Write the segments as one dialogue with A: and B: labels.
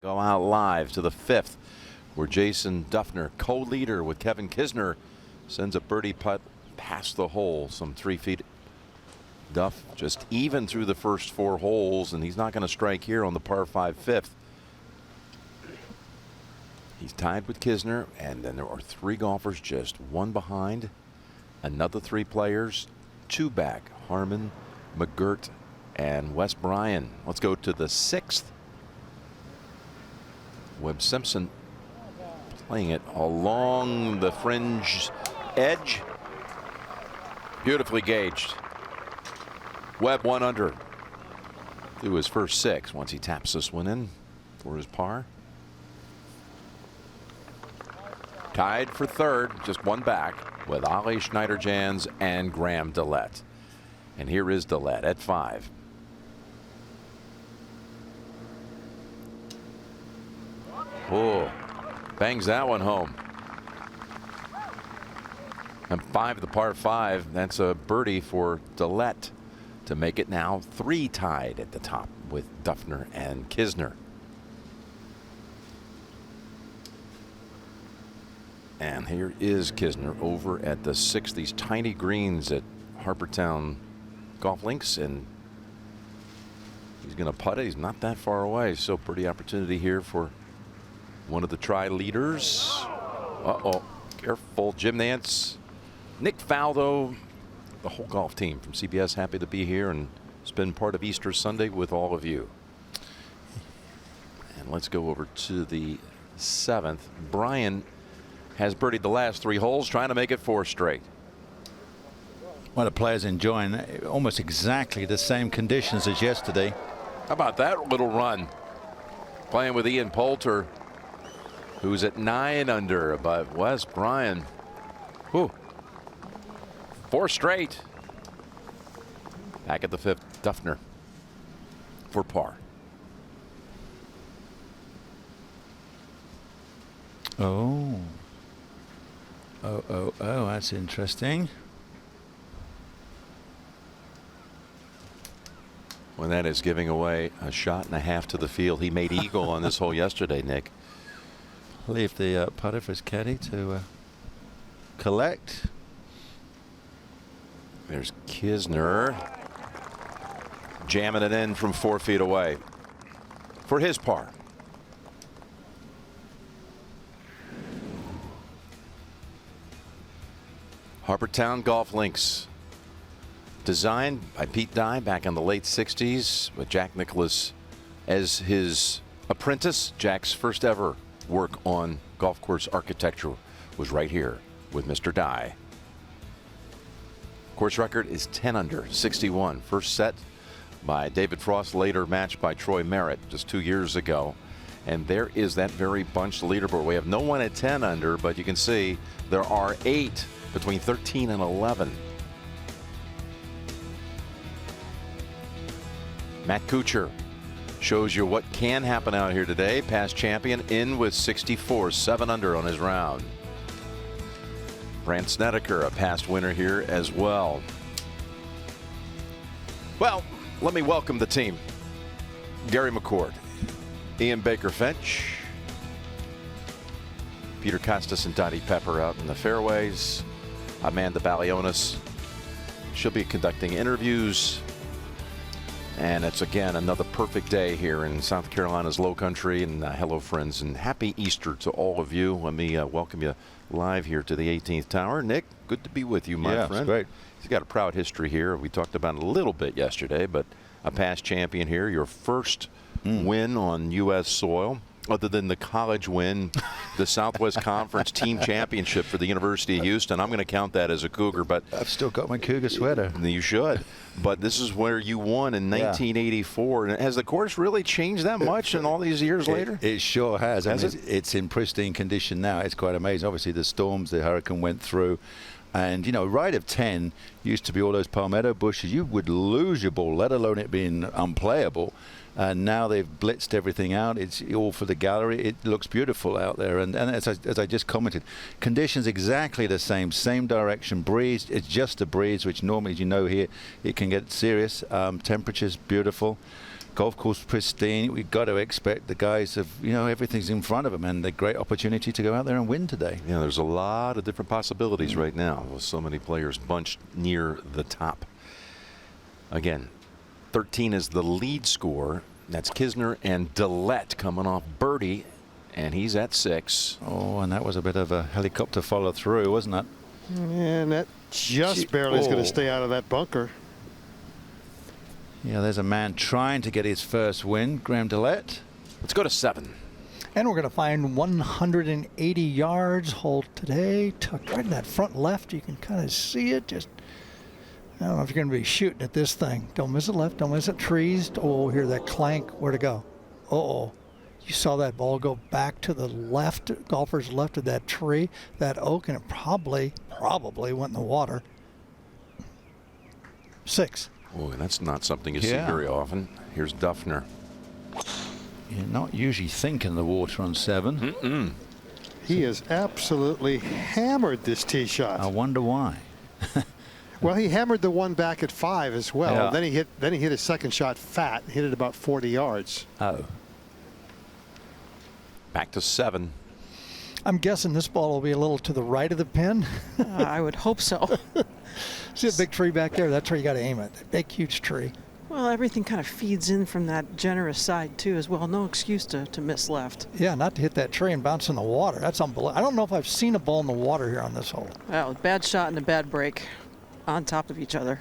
A: Go out live to the 5th, where Jason Duffner, co-leader with Kevin Kisner, sends a birdie putt past the hole, some 3 feet. Duff just even through the first 4 holes, and he's not going to strike here on the par 5 5th. He's tied with Kisner, and then there are 3 golfers just 1 behind. Another 3 players, 2 back. Harmon, McGirt, and Wes Bryan. Let's go to the 6th. Webb Simpson playing it along the fringe edge. Beautifully gauged. Webb 1 under through his first 6 once he taps this one in for his par. Tied for 3rd, just 1 back, with Ali Schneider-Jans and Graham Dillette. And here is Dillette at 5. Oh, bangs that one home. And 5, the par 5. That's a birdie for Dillette to make it now 3 tied at the top with Duffner and Kisner. And here is Kisner over at the 6th. These tiny greens at Harbour Town Golf Links, and he's going to putt it. He's not that far away, so pretty opportunity here for one of the tri-leaders. Uh-oh, careful, Jim Nance, Nick Faldo, the whole golf team from CBS happy to be here and spend part of Easter Sunday with all of you. And let's go over to the 7th. Bryan has birdied the last 3 holes, trying to make it 4 straight.
B: Well, the players enjoying almost exactly the same conditions as yesterday.
A: How about that little run? Playing with Ian Poulter, who's at 9 under, but Wes Bryan, whew, 4 straight. Back at the 5th, Duffner for par.
B: Oh, that's interesting.
A: When that is giving away a shot and a half to the field. He made eagle on this hole yesterday, Nick.
B: Leave the putter for his caddy to collect.
A: There's Kisner jamming it in from 4 feet away for his par. Harbour Town Golf Links, designed by Pete Dye back in the late 60s with Jack Nicklaus as his apprentice. Jack's first ever work on golf course architecture was right here with Mr. Dye. Course record is 10 under, 61. First set by David Frost, later matched by Troy Merritt just 2 years ago. And there is that very bunched leaderboard. We have no one at 10 under, but you can see there are 8 between 13 and 11. Matt Kuchar shows you what can happen out here today. Past champion in with 64, 7 under on his round. Brandt Snedeker, a past winner here as well. Well, let me welcome the team. Gary McCord, Ian Baker Finch, Peter Costas and Dottie Pepper out in the fairways. Amanda Balionis, she'll be conducting interviews. And it's again another perfect day here in South Carolina's Low Country. And hello, friends, and happy Easter to all of you. Let me welcome you live here to the 18th Tower. Nick, good to be with you, my friend.
B: It's great.
A: He's got a proud history here. We talked about it a little bit yesterday, but a past champion here. Your first win on U.S. soil, other than the college win, the Southwest Conference Team Championship for the University of Houston. I'm going to count that as a Cougar, but
B: I've still got my Cougar sweater.
A: You should. But this is where you won in 1984. And has the course really changed that much in all these years later?
B: It sure has. I mean,
A: it?
B: It's in pristine condition now. It's quite amazing. Obviously, the storms, the hurricane went through. And, you know, right of 10 used to be all those palmetto bushes. You would lose your ball, let alone it being unplayable. And now they've blitzed everything out. It's all for the gallery. It looks beautiful out there. And as I just commented, conditions exactly the same direction. Breeze, it's just a breeze, which normally, as you know here, it can get serious. Temperatures beautiful. golf course pristine. We've got to expect the guys have, you know, everything's in front of them, and a great opportunity to go out there and win today.
A: Yeah, there's a lot of different possibilities right now with so many players bunched near the top. Again, 13 is the lead score. That's Kisner and Dillette coming off birdie, and he's at 6.
B: Oh, and that was a bit of a helicopter follow through, wasn't it?
C: And that just barely is going to stay out of that bunker.
B: Yeah, there's a man trying to get his first win, Graham Dillette.
A: Let's go to 7.
D: And we're going to find 180 yards hole today, tucked right in that front left. You can kind of see it. Just, I don't know if you're going to be shooting at this thing. Don't miss it left. Don't miss it. Trees. Oh, hear that clank. Where to go? Uh-oh. You saw that ball go back to the left, golfer's left of that tree, that oak, and it probably went in the water. 6.
A: Boy, that's not something you see very often. Here's Duffner.
B: You're not usually thinking the water on 7.
C: He has absolutely hammered this tee shot.
B: I wonder why.
C: Well, he hammered the one back at 5 as well.
B: Yeah.
C: Then he hit his second shot fat, hit it about 40 yards.
B: Oh.
A: Back to 7.
D: I'm guessing this ball will be a little to the right of the pin.
E: I would hope so.
D: See a big tree back there? That's where you got to aim it. That big, huge tree.
E: Well, everything kind of feeds in from that generous side, too, as well. No excuse to miss left.
D: Yeah, not to hit that tree and bounce in the water. That's unbelievable. I don't know if I've seen a ball in the water here on this hole.
E: Well, bad shot and a bad break on top of each other.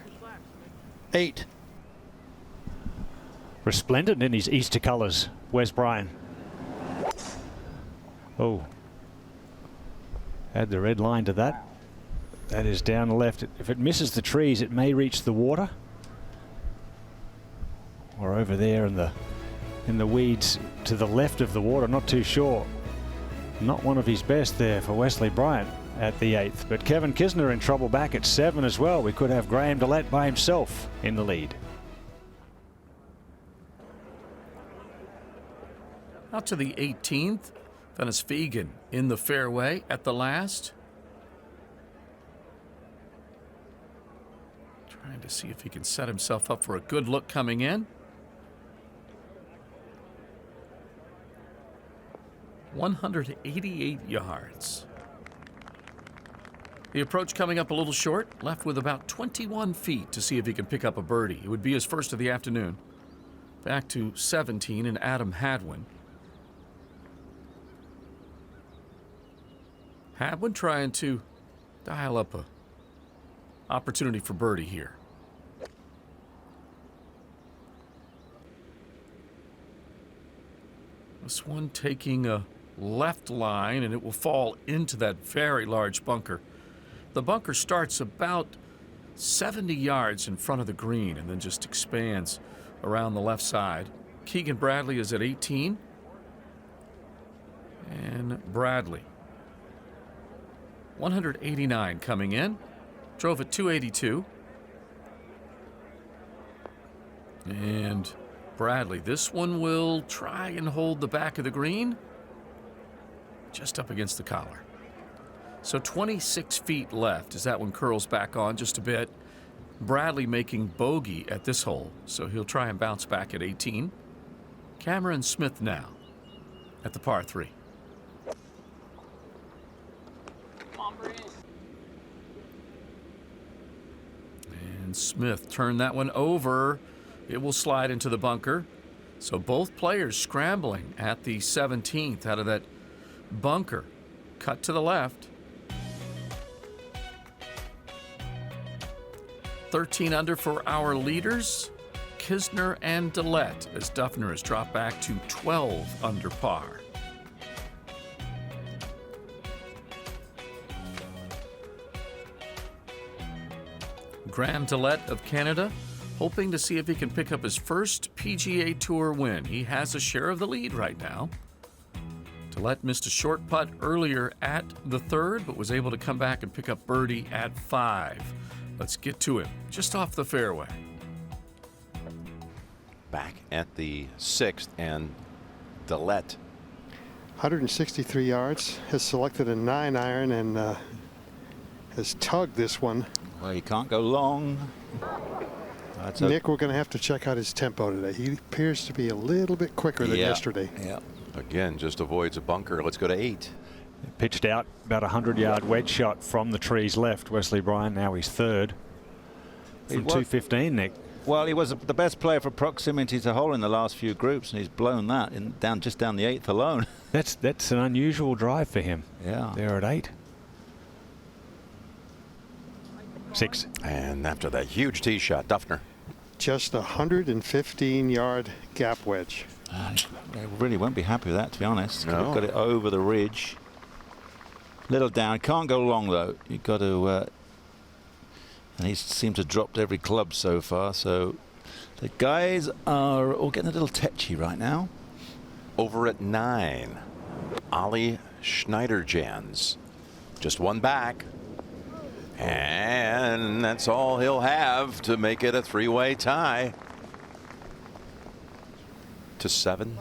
D: 8.
F: Resplendent in his Easter colours, Wes Bryan. Oh. Add the red line to that. That is down the left. If it misses the trees, it may reach the water. Or over there in the weeds to the left of the water, not too sure. Not one of his best there for Wesley Bryan at the 8th. But Kevin Kisner in trouble back at 7 as well. We could have Graham Dillette by himself in the lead.
G: Out to the 18th. Dennis Fegan in the fairway at the last. Trying to see if he can set himself up for a good look coming in. 188 yards. The approach coming up a little short, left with about 21 feet to see if he can pick up a birdie. It would be his first of the afternoon. Back to 17 and Adam Hadwin. Hadwin trying to dial up a opportunity for birdie here. This one taking a left line, and it will fall into that very large bunker. The bunker starts about 70 yards in front of the green and then just expands around the left side. Keegan Bradley is at 18. And Bradley, 189 coming in. Drove at 282. And Bradley, this one will try and hold the back of the green just up against the collar. So 26 feet left as that one curls back on just a bit. Bradley making bogey at this hole, so he'll try and bounce back at 18. Cameron Smith now at the par 3. And Smith turned that one over. It will slide into the bunker. So both players scrambling at the 17th out of that bunker. Cut to the left. 13 under for our leaders, Kisner and Dillette, as Duffner has dropped back to 12 under par. Graham Dillette of Canada, hoping to see if he can pick up his first PGA Tour win. He has a share of the lead right now. Dillette missed a short putt earlier at the 3rd, but was able to come back and pick up birdie at 5. Let's get to him, just off the fairway.
A: Back at the 6th, and Dillette.
C: 163 yards, has selected a 9-iron and has tugged this one.
B: Well, you can't go long.
C: Nick, we're going to have to check out his tempo today. He appears to be a little bit quicker than yesterday.
B: Yeah.
A: Again, just avoids a bunker. Let's go to 8.
F: Pitched out about 100-yard wedge shot from the trees left. Wesley Bryan, now he's third. From 215, Nick.
B: Well, he was the best player for proximity to hole in the last few groups, and he's blown that just down the 8th alone.
F: That's an unusual drive for him.
B: Yeah.
F: There at 8. 6.
A: And after that huge tee shot, Duffner.
C: Just a 115-yard gap wedge.
B: I really won't be happy with that, to be honest.
A: No.
B: Got it over the ridge. Little down. Can't go long, though. You've got to... and he seems to have dropped every club so far, so the guys are all getting a little tetchy right now.
A: Over at 9, Ollie Schneiderjans. Just one back. And that's all he'll have to make it a 3-way tie. To 7.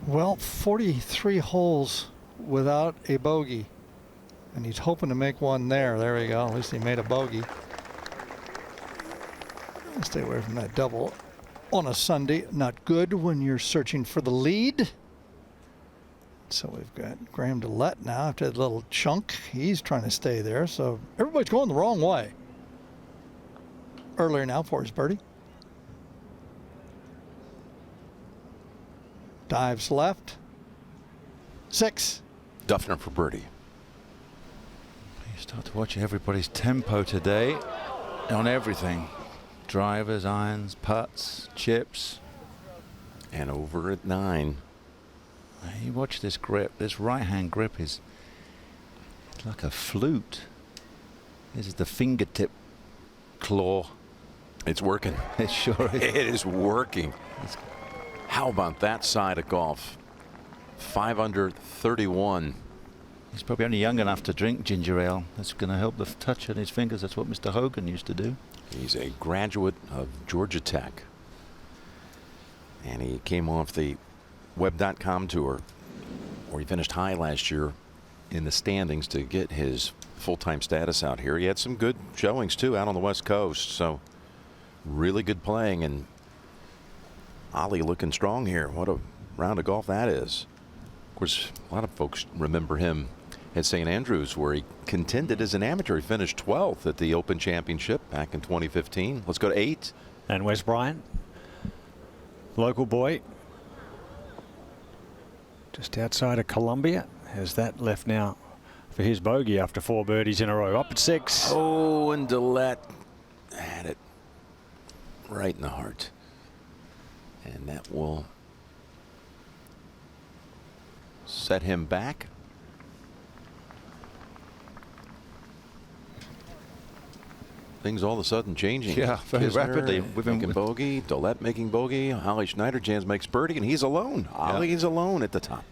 D: Well, 43 holes without a bogey. And he's hoping to make one there. There we go. At least he made a bogey. Stay away from that double on a Sunday. Not good when you're searching for the lead. So we've got Graham DeLette now after that little chunk. He's trying to stay there. So everybody's going the wrong way. Earlier now for his birdie. Dives left. 6.
A: Duffner for birdie.
B: You start to watch everybody's tempo today on everything. Drivers, irons, putts, chips.
A: And over at 9.
B: You watch this grip. This right-hand grip is like a flute. This is the fingertip claw.
A: It's working.
B: It sure is.
A: It is working. How about that side of golf? 5 under 31.
B: He's probably only young enough to drink ginger ale. That's going to help the touch on his fingers. That's what Mr. Hogan used to do.
A: He's a graduate of Georgia Tech. And he came off the Web.com tour, where he finished high last year in the standings to get his full-time status out here. He had some good showings, too, out on the West Coast. So really good playing. And Ollie looking strong here. What a round of golf that is. Of course, a lot of folks remember him at St. Andrews, where he contended as an amateur. He finished 12th at the Open Championship back in 2015. Let's go to 8.
F: And Wes Bryan, local boy, just outside of Columbia, has that left now for his bogey after 4 birdies in a row. Up at 6.
A: Oh, and DeLette had it right in the heart. And that will set him back. Things all of a sudden changing.
B: Yeah, very
A: Kisner
B: rapidly.
A: making bogey, DeLette making bogey, Ollie Schneiderjans makes birdie, and he's alone. Ollie is alone at the top.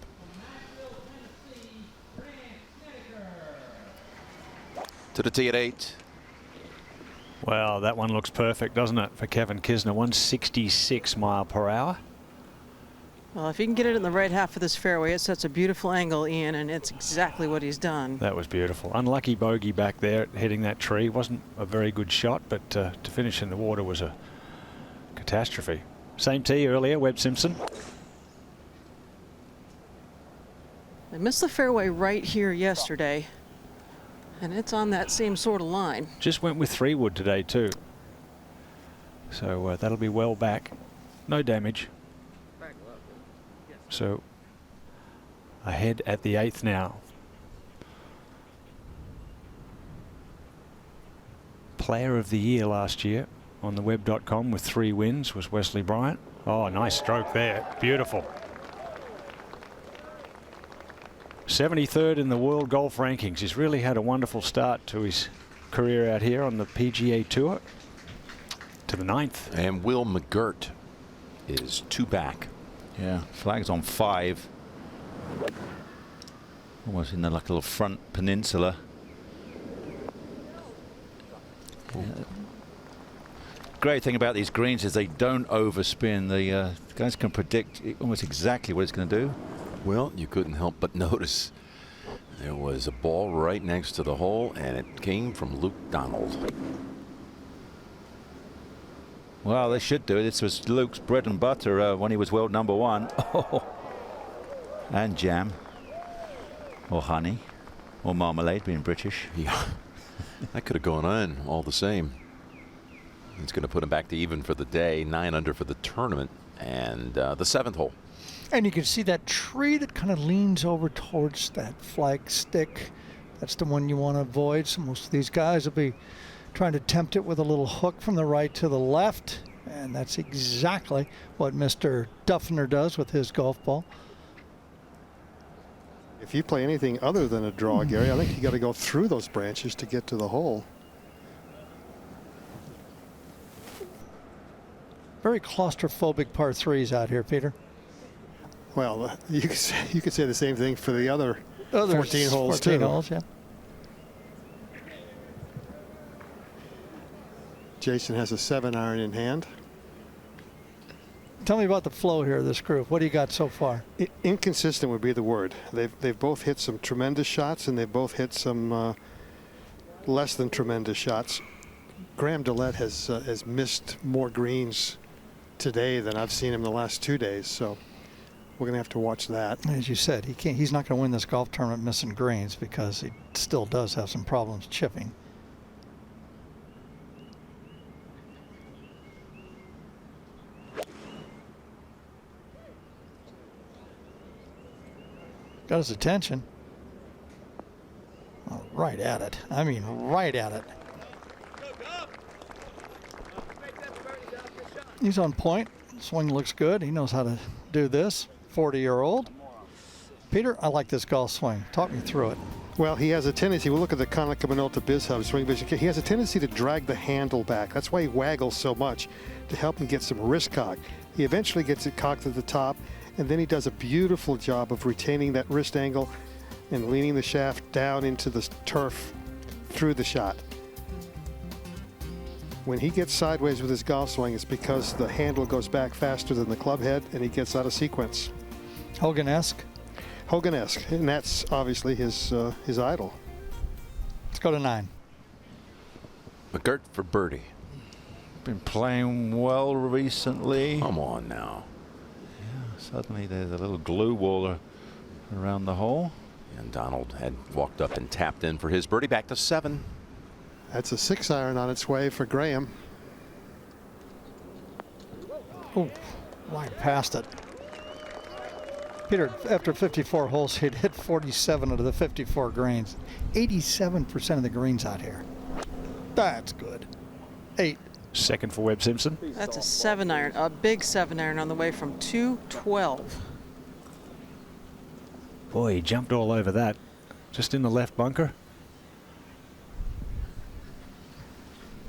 A: To the tee at 8.
F: Well, that one looks perfect, doesn't it, for Kevin Kisner? 166 mile per hour.
E: Well, if he can get it in the right half of this fairway, it sets a beautiful angle, Ian, and it's exactly what he's done.
F: That was beautiful. Unlucky bogey back there hitting that tree. Wasn't a very good shot, but to finish in the water was a catastrophe. Same tee earlier, Webb Simpson.
E: They missed the fairway right here yesterday, and it's on that same sort of line.
F: Just went with 3 wood today too. So that'll be well back. No damage. So ahead at the 8th now. Player of the year last year on the web.com with 3 wins was Wesley Bryan. Oh, nice stroke there. Beautiful. 73rd in the world golf rankings. He's really had a wonderful start to his career out here on the PGA Tour. To the 9th.
A: And Will McGirt is 2 back.
B: Yeah, flag's on 5. Almost in the like little front peninsula. Yeah. Great thing about these greens is they don't overspin. The guys can predict almost exactly what it's going to do.
A: Well, you couldn't help but notice there was a ball right next to the hole, and it came from Luke Donald.
B: Well, they should do. This was Luke's bread and butter when he was world #1. Oh. And jam. Or honey. Or marmalade, being British.
A: Yeah. That could have gone on all the same. It's going to put him back to even for the day. 9 under for the tournament. And the 7th hole.
D: And you can see that tree that kind of leans over towards that flag stick. That's the one you want to avoid. So most of these guys will be trying to tempt it with a little hook from the right to the left. And that's exactly what Mr. Duffner does with his golf ball.
C: If you play anything other than a draw, Gary, I think you got to go through those branches to get to the hole.
D: Very claustrophobic par 3s out here, Peter.
C: Well, you could say the same thing for the other 14 holes,
D: 14
C: too.
D: holes, yeah.
C: Jason has a 7-iron in hand.
D: Tell me about the flow here of this group. What do you got so far?
C: Inconsistent would be the word. They've both hit some tremendous shots, and they've both hit some less than tremendous shots. Graham Dillette has missed more greens today than I've seen him the last 2 days, so we're going to have to watch that.
D: As you said, he's not going to win this golf tournament missing greens because he still does have some problems chipping. Got his attention. Oh, right at it. I mean, right at it. He's on point. Swing looks good. He knows how to do this. 40-year-old. Peter, I like this golf swing. Talk me through it.
C: Well, he has a tendency, we'll look at the Konica Minolta Biz Hub swing, but he has a tendency to drag the handle back. That's why he waggles so much, to help him get some wrist cock. He eventually gets it cocked at the top, and then he does a beautiful job of retaining that wrist angle and leaning the shaft down into the turf through the shot. When he gets sideways with his golf swing, it's because the handle goes back faster than the club head and he gets out of sequence.
D: Hogan-esque?
C: Hogan-esque, and that's obviously his idol.
D: Let's go to 9.
A: McGirt for birdie.
B: Been playing well recently.
A: Come on now.
B: Suddenly there's a little glue wall around the hole.
A: And Donald had walked up and tapped in for his birdie. Back to 7.
C: That's a 6-iron on its way for Graham.
D: Oh, right past it. Peter, after 54 holes, he'd hit 47 out of the 54 greens. 87% of the greens out here. That's good. 8.
F: Second for Webb Simpson.
E: That's a 7-iron, a big 7-iron on the way from 212.
F: Boy, he jumped all over that. Just in the left bunker.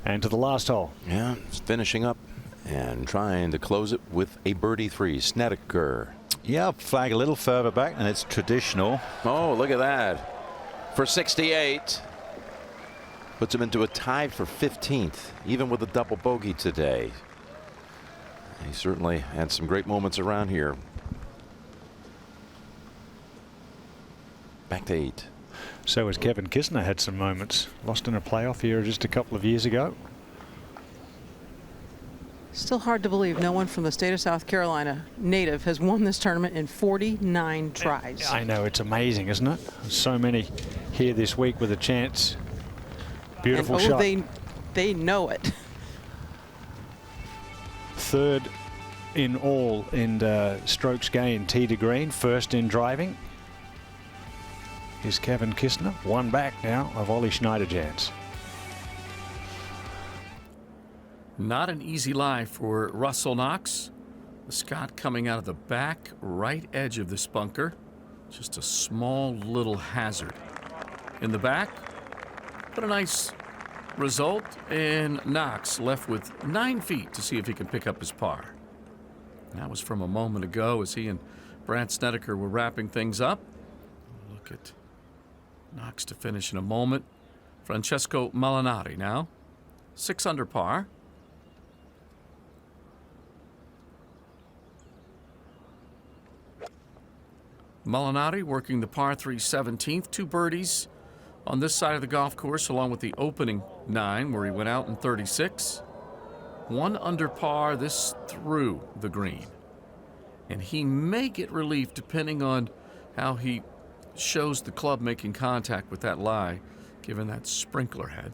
F: And to the last hole.
A: Yeah, it's finishing up and trying to close it with a birdie 3. Snedeker.
B: Yeah, flag a little further back, and it's traditional.
A: Oh, look at that. For 68. Puts him into a tie for 15th, even with a double bogey today. He certainly had some great moments around here. Back to 8.
F: So has Kevin Kisner had some moments. Lost in a playoff here just a couple of years ago.
E: Still hard to believe no one from the state of South Carolina, native, has won this tournament in 49 tries.
F: I know, it's amazing, isn't it? So many here this week with a chance. Beautiful
E: and,
F: shot.
E: They know it.
F: Third in all in strokes gained tee to green. First in driving is Kevin Kisner. One back now of Ollie Schneiderjans.
G: Not an easy lie for Russell Knox. The Scot coming out of the back right edge of this bunker. Just a small little hazard. In the back, but a nice result, and Knox left with 9 feet to see if he can pick up his par. That was from a moment ago as he and Brant Snedeker were wrapping things up. Look at Knox to finish in a moment. Francesco Molinari now, 6 under par. Molinari working the par 3 17th, 2 birdies on this side of the golf course, along with the opening 9 where he went out in 36. 1 under par this through the green. And he may get relief depending on how he shows the club making contact with that lie, given that sprinkler head.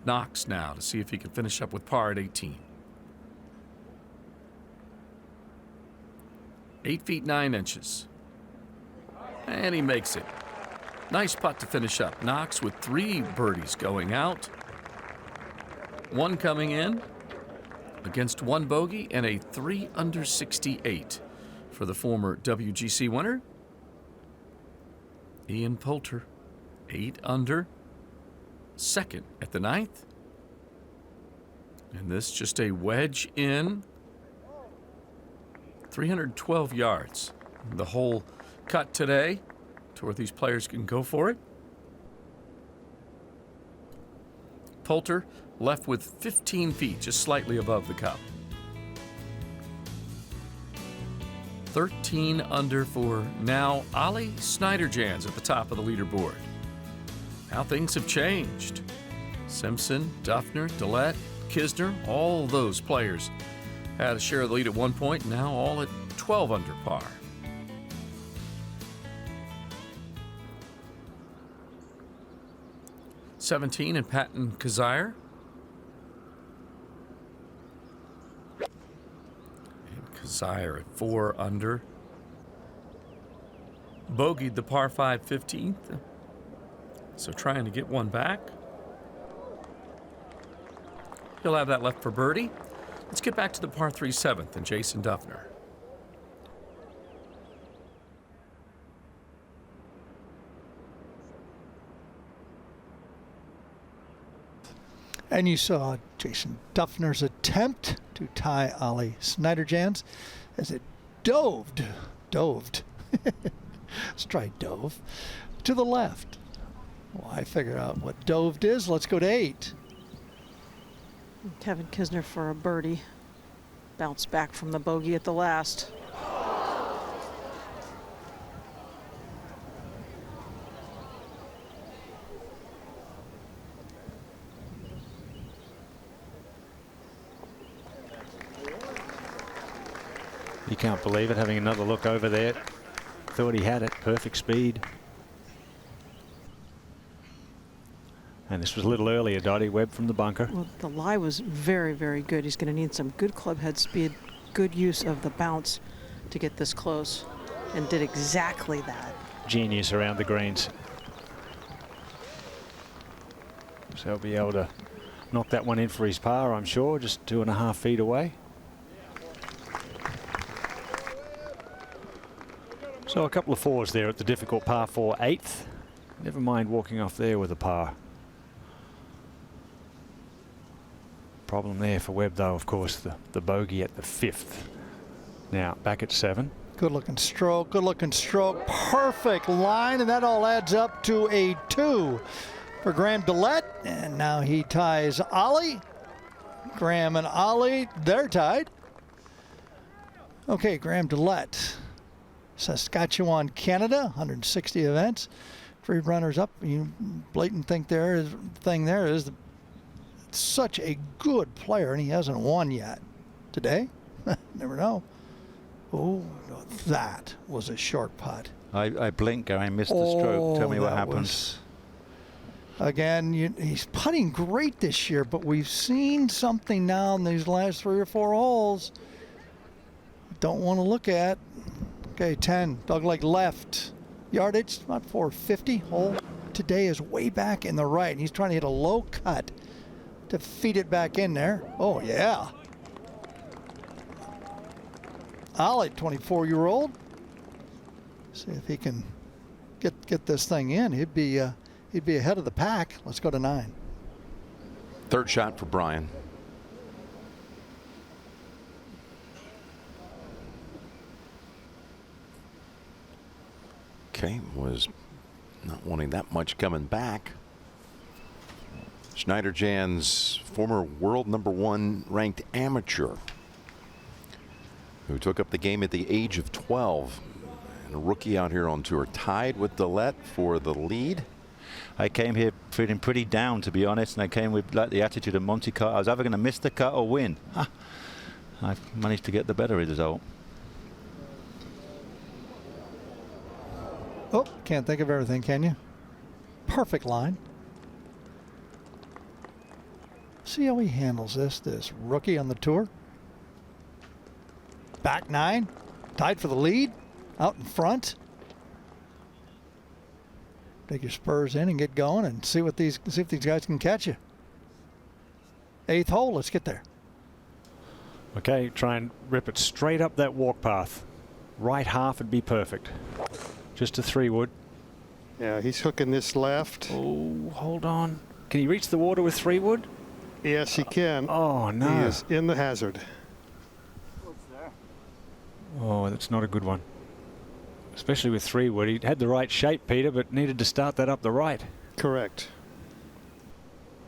G: Knox now to see if he can finish up with par at 18. 8 feet 9 inches. And he makes it. Nice putt to finish up. Knox with 3 birdies going out. 1 coming in against 1 bogey and a 3 under 68 for the former WGC winner, Ian Poulter. 8 under, second at the 9th. And this just a wedge in, 312 yards. The hole cut today to where these players can go for it. Poulter left with 15 feet, just slightly above the cup. 13 under for now Ollie Snyderjans at the top of the leaderboard. How things have changed. Simpson, Duffner, Dillette, Kisner, all those players had a share of the lead at one point, now all at 12 under par. '17 and Patton Kazire. And Kazire at 4 under. Bogeyed the par 5 15th. So trying to get one back. He'll have that left for birdie. Let's get back to the par 3 7th and Jason Duffner.
D: And you saw Jason Duffner's attempt to tie Ollie Snyderjans as it doved. Let's try dove to the left. Well, I figure out what doved is. Let's go to 8.
E: Kevin Kisner for a birdie. Bounced back from the bogey at the last.
F: You can't believe it, having another look over there. Thought he had it, perfect speed. And this was a little earlier, Dottie. Webb from the bunker.
E: Well, the lie was very, very good. He's going to need some good club head speed, good use of the bounce to get this close, and did exactly that.
F: Genius around the greens. So he'll be able to knock that one in for his par, I'm sure, just 2.5 feet away. So a couple of 4s there at the difficult par 4 8th. Never mind walking off there with a par. Problem there for Webb, though, of course, the bogey at the 5th. Now back at 7.
D: Good looking stroke, perfect line, and that all adds up to a 2 for Graham Dillette. And now he ties Ollie. Graham and Ollie, they're tied. Okay, Graham Dillette, Saskatchewan, Canada, 160 events. 3 runners up. You blatant thing there is such a good player, and he hasn't won yet today. Never know. Oh, that was a short putt.
B: I blinked and I missed the stroke. Tell me what happened.
D: Again, he's putting great this year, but we've seen something now in these last 3 or 4 holes. Don't want to look at. Okay, 10, dogleg left. Yardage, about 450. Hole today is way back in the right. And he's trying to hit a low cut to feed it back in there. Oh, yeah. Ollie, 24-year-old. See if he can get this thing in. He'd be ahead of the pack. Let's go to 9.
A: Third shot for Bryan. Okay, was not wanting that much coming back. Snyderjans, former world #1 ranked amateur, who took up the game at the age of 12, and a rookie out here on tour, tied with Dillette for the lead.
B: I came here feeling pretty down, to be honest, and I came with like the attitude of Monte Carlo. I was either going to miss the cut or win. I've managed to get the better result.
D: Oh, can't think of everything, can you? Perfect line. See how he handles this rookie on the tour. Back 9, tied for the lead, out in front. Take your spurs in and get going and see if these guys can catch you. 8th hole, let's get there.
F: Okay, try and rip it straight up that walk path. Right half would be perfect. Just a 3-wood.
C: Yeah, he's hooking this left.
F: Oh, hold on. Can he reach the water with 3-wood?
C: Yes, he can.
F: Oh, no.
C: He is in the hazard.
F: Oh, that's not a good one. Especially with 3-wood. He had the right shape, Peter, but needed to start that up the right.
C: Correct.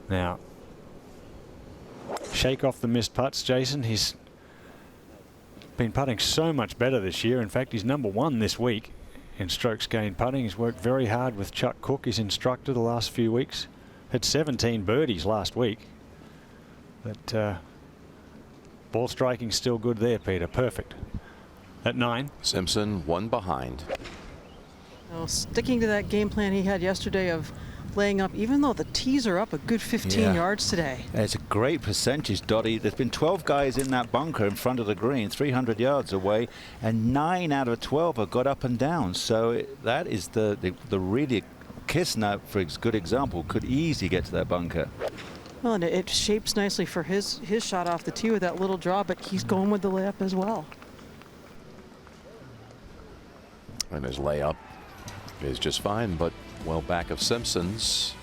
F: Now, shake off the missed putts, Jason. He's been putting so much better this year. In fact, he's #1 this week in strokes gained putting. He's worked very hard with Chuck Cook, his instructor, the last few weeks. Had 17 birdies last week. But ball striking still good there, Peter. Perfect. At 9.
A: Simpson 1 behind.
E: Well, sticking to that game plan he had yesterday of laying up, even though the tees are up a good 15 yards today.
B: It's a great percentage, Dottie. There's been 12 guys in that bunker in front of the green, 300 yards away, and 9 out of 12 have got up and down. So that is the really Kisner, for good example, could easily get to that bunker.
E: Well, and it shapes nicely for his shot off the tee with that little draw, but he's going with the layup as well.
A: And his layup is just fine, but well back of Simpson's.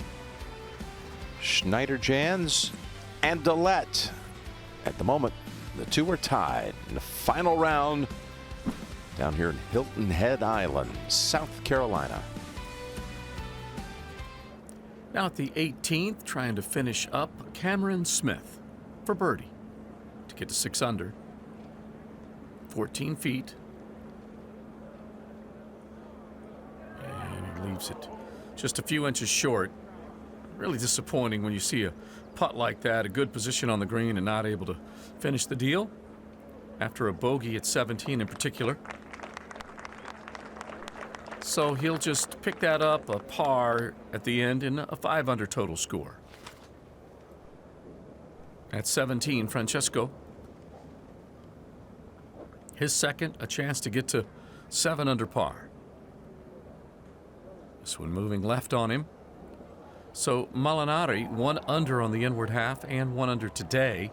A: Schneider, Jans, and Dillette. At the moment, the two are tied in the final round down here in Hilton Head Island, South Carolina.
G: Now at the 18th, trying to finish up, Cameron Smith for birdie to get to 6 under. 14 feet. And he leaves it just a few inches short. Really disappointing when you see a putt like that, a good position on the green, and not able to finish the deal after a bogey at 17 in particular. So he'll just pick that up, a par at the end, in a 5 under total score. At 17, Francesco. His second, a chance to get to 7 under par. This one moving left on him. So Molinari 1 under on the inward half and 1 under today.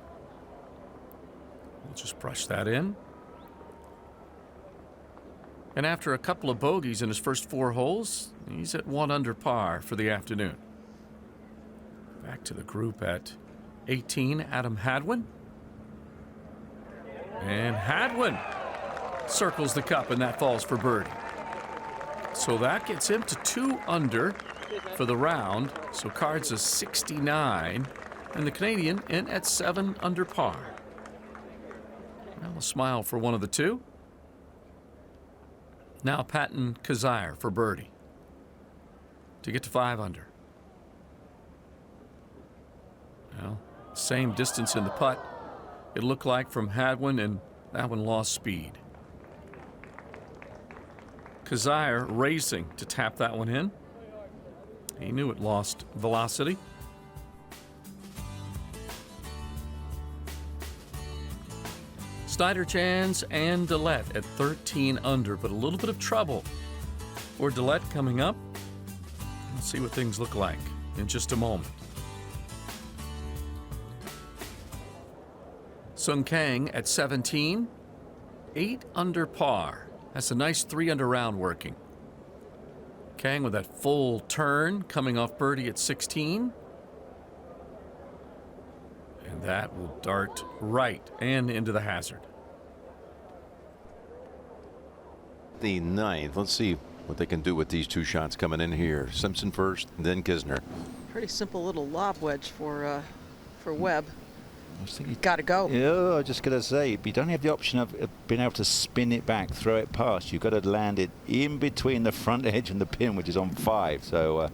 G: We'll just brush that in. And after a couple of bogeys in his first 4 holes, he's at 1 under par for the afternoon. Back to the group at 18, Adam Hadwin. And Hadwin circles the cup, and that falls for birdie. So that gets him to 2 under for the round. So cards a 69, and the Canadian in at 7 under par. Well, a smile for one of the two. Now Patton Kazire for birdie to get to 5 under. Well, same distance in the putt, it looked like, from Hadwin, and that one lost speed. Kazire racing to tap that one in. He knew it lost velocity. Snyder, Chance, and Dillette at 13 under, but a little bit of trouble for Dillette coming up. Let's see what things look like in just a moment. Sung Kang at 17, 8 under par. That's a nice 3 under round working. Kang with that full turn coming off birdie at 16. And that will dart right and into the hazard.
A: The 9th. Let's see what they can do with these 2 shots coming in here. Simpson first, and then Kisner.
E: Pretty simple little lob wedge for Webb.
B: I was thinking,
E: Got to go.
B: yeah, I was just going to say, you don't have the option of being able to spin it back, throw it past. You've got to land it in between the front edge and the pin, which is on 5. So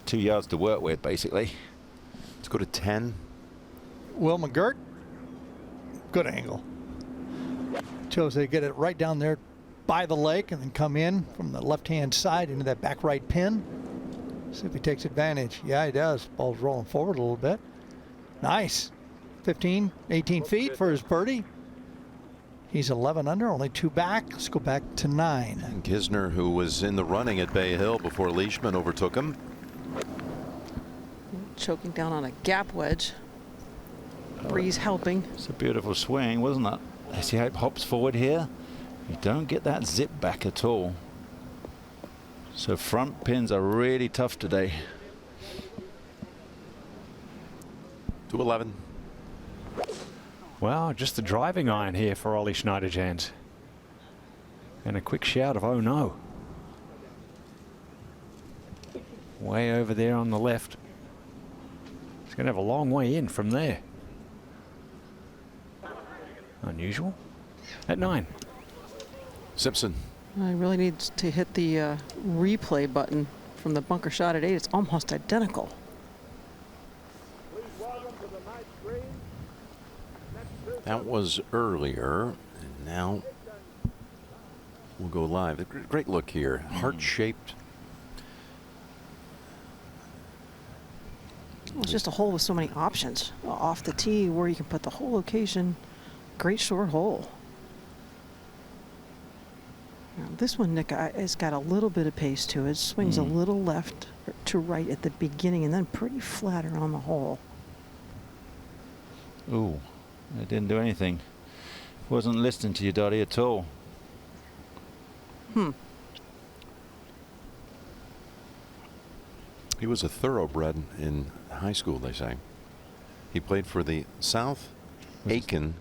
B: 2 yards to work with, basically.
A: Let's go to 10.
D: Will McGirt, good angle. Chose they get it right down there by the lake and then come in from the left-hand side into that back right pin. See if he takes advantage. Yeah, he does. Ball's rolling forward a little bit. Nice. 15, 18 feet for his birdie. He's 11 under, only 2 back. Let's go back to 9.
A: And Kisner, who was in the running at Bay Hill before Leishman overtook him.
E: Choking down on a gap wedge. Breeze helping.
B: It's a beautiful swing, wasn't it? See how it hops forward here? You don't get that zip back at all. So front pins are really tough today.
A: 211.
F: Well, just the driving iron here for Ollie Schneiderjans. And a quick shout of, oh no. Way over there on the left. He's going to have a long way in from there. Unusual. At 9.
A: Simpson.
E: I really need to hit the replay button from the bunker shot at 8. It's almost identical.
A: That was earlier, and now we'll go live. A great look here. Heart-shaped.
E: Well, it's just a hole with so many options. Off the tee where you can put the whole location. Great short hole. Now, this one, Nick, has got a little bit of pace to it. Swings a little left to right at the beginning and then pretty flat around the hole.
B: Ooh, it didn't do anything. Wasn't listening to you, Dottie, at all.
A: He was a thoroughbred in high school, they say. He played for the South Aiken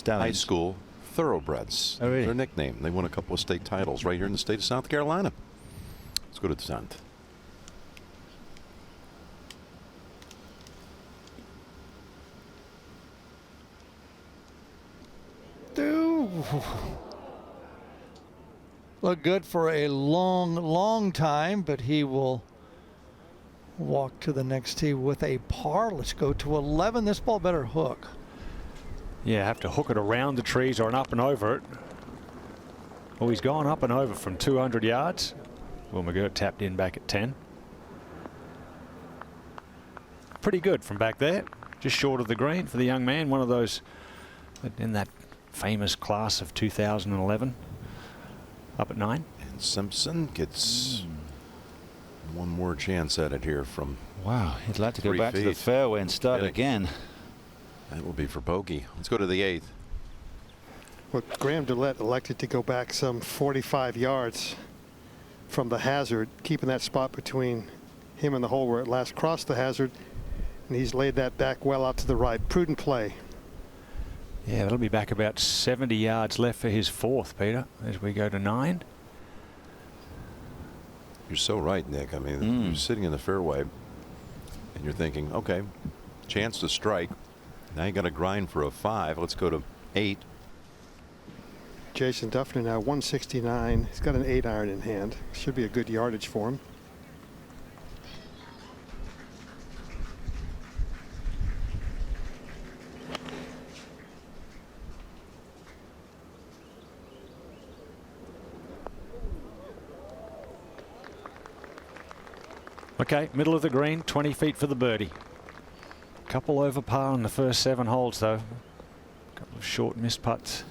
A: High School Thoroughbreds.
B: Oh, really?
A: Their nickname. They won a couple of state titles right here in the state of South Carolina. Let's go to the 10th.
D: Look good for a long time, but he will walk to the next tee with a par. Let's go to 11. This ball better hook.
F: Yeah, have to hook it around the trees or an up and over it. Oh, he's gone up and over from 200 yards. Will McGirt tapped in back at 10. Pretty good from back there. Just short of the green for the young man. One of those in that famous class of 2011. Up at 9.
A: And Simpson gets one more chance at it here from.
B: Wow, he'd like to go
A: 3
B: back to the
A: feet.
B: fairway and start
A: Yeah.
B: again.
A: That will be for bogey. Let's go to the 8th.
C: Well, Graham Dillette elected to go back some 45 yards from the hazard, keeping that spot between him and the hole where it last crossed the hazard. And he's laid that back well out to the right. Prudent play.
F: Yeah, that'll be back about 70 yards left for his 4th, Peter, as we go to 9.
A: You're so right, Nick. I mean, you're sitting in the fairway and you're thinking, okay, chance to strike. Now you got to grind for a 5. Let's go to 8.
C: Jason Duffner now 169. He's got an 8-iron in hand. Should be a good yardage for him.
F: Okay, middle of the green, 20 feet for the birdie. Couple over par on the first 7 holes, though. Couple of short missed putts.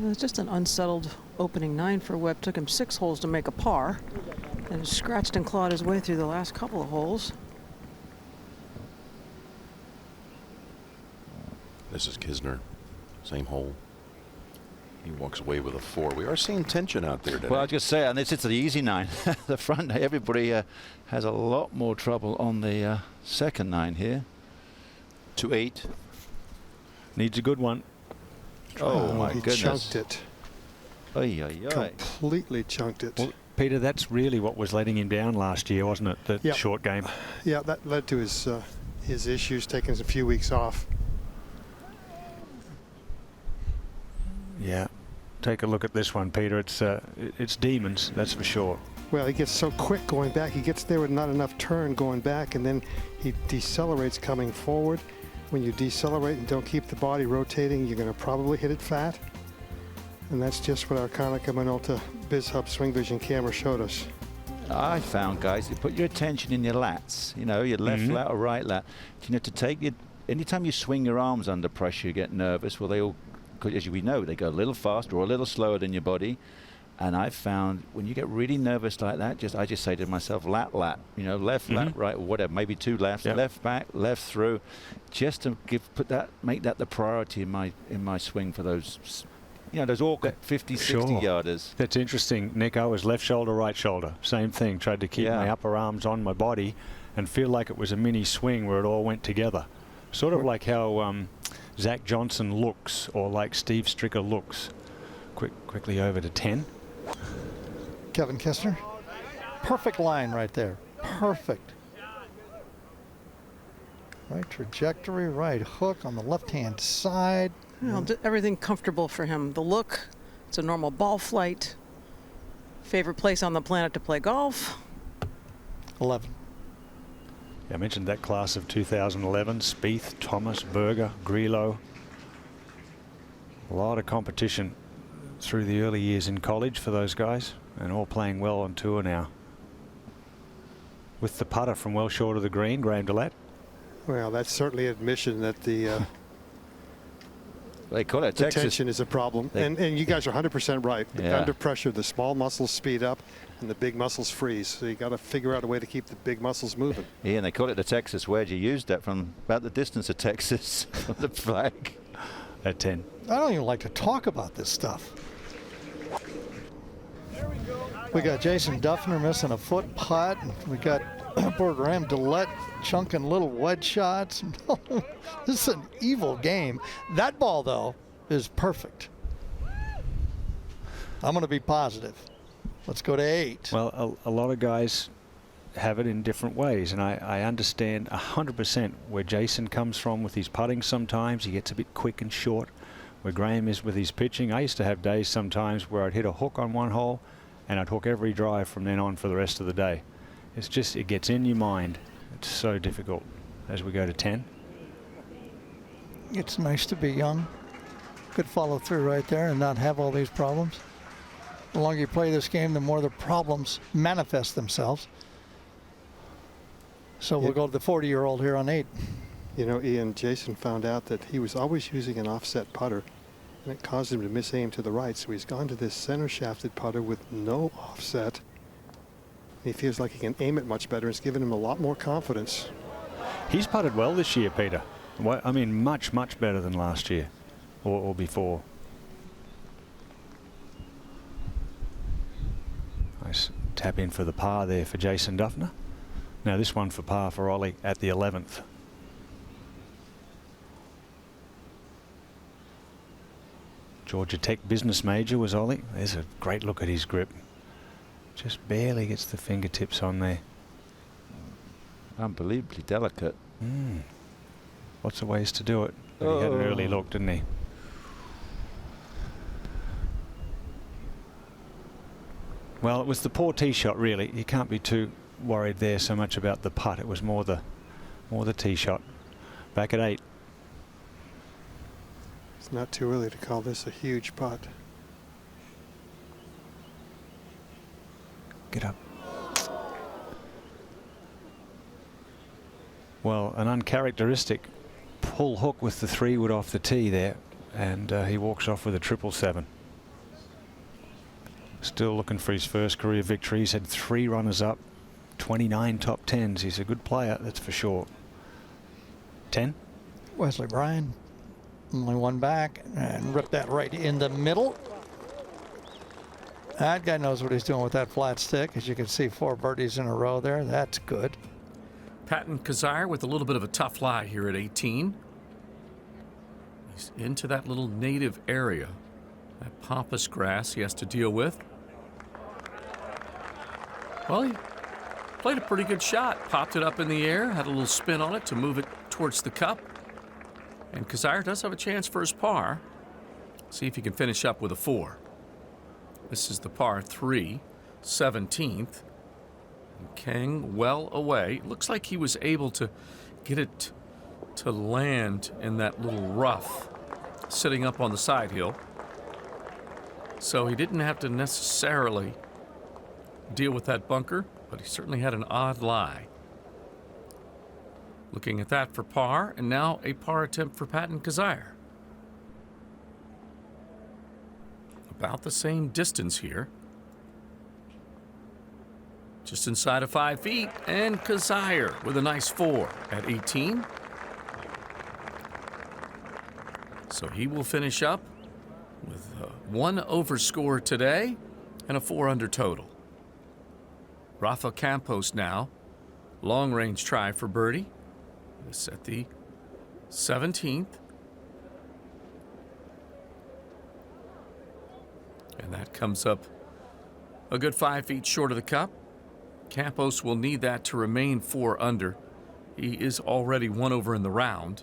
E: It's just an unsettled opening 9 for Webb. Took him 6 holes to make a par, and scratched and clawed his way through the last couple of holes.
A: This is Kisner. Same hole. He walks away with a 4. We are seeing tension out there today.
B: Well, I was just say, and it's the easy 9. The front, everybody has a lot more trouble on the second 9 here.
A: to 8.
F: Needs a good one.
B: Oh, my
C: he
B: goodness.
C: chunked it.
B: Ay, ay, ay.
C: Completely chunked it.
F: Well, Peter, that's really what was letting him down last year, wasn't it? The
C: Yep.
F: short game.
C: Yeah, that led to his issues, taking a few weeks off.
F: Yeah. Take a look at this one, Peter. It's demons, that's for sure.
C: Well, he gets so quick going back. He gets there with not enough turn going back, and then he decelerates coming forward. When you decelerate and don't keep the body rotating, you're going to probably hit it fat. And that's just what our Konica Minolta BizHub Swing Vision camera showed us.
B: I found, guys, you put your attention in your lats, you know, your left lat or right lat. You know, to take it, anytime you swing your arms under pressure, you get nervous. Well, they all, as we know, they go a little faster or a little slower than your body. And I found when you get really nervous like that, I just say to myself, lat, you know, left, lat, right, or whatever, maybe two lefts, left back, left through, just to make that the priority in my swing for those, you know, those awkward 50, 60 yarders.
F: That's interesting, Nick. I was left shoulder, right shoulder, same thing. Tried to keep my upper arms on my body and feel like it was a mini swing where it all went together. Sort of like how Zach Johnson looks, or like Steve Stricker looks. Quickly over to 10.
D: Kevin Kisner. Perfect line right there. Perfect. Right trajectory, right hook on the left-hand side.
E: Well, everything comfortable for him. The look, it's a normal ball flight. Favorite place on the planet to play golf?
D: 11.
F: I mentioned that class of 2011. Spieth, Thomas, Berger, Grillo. A lot of competition through the early years in college for those guys, and all playing well on tour now. With the putter from well short of the green, Graham DeLatte.
C: Well, that's certainly admission that the
B: they call it Texas.
C: tension is a problem. And you guys are 100% right.
B: Yeah.
C: Under pressure, the small muscles speed up and the big muscles freeze. So you got to figure out a way to keep the big muscles moving.
B: Yeah, and they call it the Texas wedge. You used that from about the distance of Texas on the flag.
F: At 10.
D: I don't even like to talk about this stuff. We got Jason Duffner missing a foot putt. We got poor Graham DeLatte chunking little wedge shots. This is an evil game. That ball, though, is perfect. I'm going to be positive. Let's go to 8.
F: Well, a lot of guys have it in different ways, and I understand 100% where Jason comes from with his putting. Sometimes he gets a bit quick and short, where Graham is with his pitching. I used to have days sometimes where I'd hit a hook on one hole and I'd hook every drive from then on for the rest of the day. It's just, it gets in your mind. It's so difficult as we go to 10.
D: It's nice to be young. Good follow through right there and not have all these problems. The longer you play this game, the more the problems manifest themselves. So we'll go to the 40-year-old here on 8.
C: You know, Ian, Jason found out that he was always using an offset putter, and it caused him to miss aim to the right. So he's gone to this center shafted putter with no offset. He feels like he can aim it much better. It's given him a lot more confidence.
F: He's putted well this year, Peter. I mean, much better than last year or before. Nice tap in for the par there for Jason Duffner. Now this one for par for Ollie at the 11th. Georgia Tech business major was Ollie. There's a great look at his grip. Just barely gets the fingertips on there.
B: Unbelievably delicate.
F: Lots of ways to do it. But he had an early look, didn't he? Well, it was the poor tee shot, really. You can't be too worried there so much about the putt. It was more the tee shot. Back at 8.
C: It's not too early to call this a huge putt.
F: Get up. Well, an uncharacteristic pull hook with the 3-wood off the tee there, and he walks off with a 777. Still looking for his first career victory. He's had 3 runners-up, 29 top 10s. He's a good player, that's for sure. 10.
D: Wesley Bryan, only one back, and ripped that right in the middle. That guy knows what he's doing with that flat stick. As you can see, 4 birdies in a row there. That's good.
G: Patton Kizzire with a little bit of a tough lie here at 18. He's into that little native area, that pampas grass he has to deal with. Well, he played a pretty good shot. Popped it up in the air, had a little spin on it to move it towards the cup. And Kizzire does have a chance for his par. See if he can finish up with a 4. This is the par 3. 17th. And Kang well away. Looks like he was able to get it to land in that little rough sitting up on the side hill. So he didn't have to necessarily deal with that bunker, but he certainly had an odd lie. Looking at that for par, and now a par attempt for Patton Kizzire. About the same distance here. Just inside of 5 feet, and Kizzire with a nice 4 at 18. So he will finish up with a 1 over score today and a 4 under total. Rafa Campos now, long range try for birdie. This at the 17th. And that comes up a good 5 feet short of the cup. Campos will need that to remain 4 under. He is already 1 over in the round.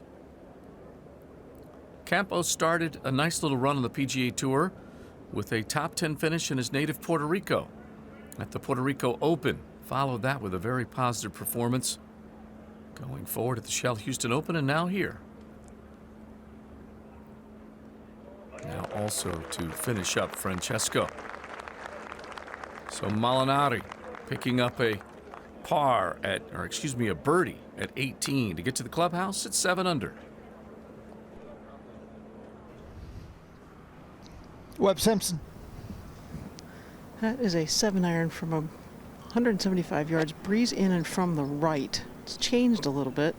G: Campos started a nice little run on the PGA Tour with a top 10 finish in his native Puerto Rico at the Puerto Rico Open. Followed that with a very positive performance going forward at the Shell Houston Open and now here. Now also to finish up Francesco. So Molinari picking up a birdie at 18 to get to the clubhouse at 7 under.
D: Webb Simpson.
E: That is a 7-iron from 175 yards, breeze in and from the right. It's changed a little bit.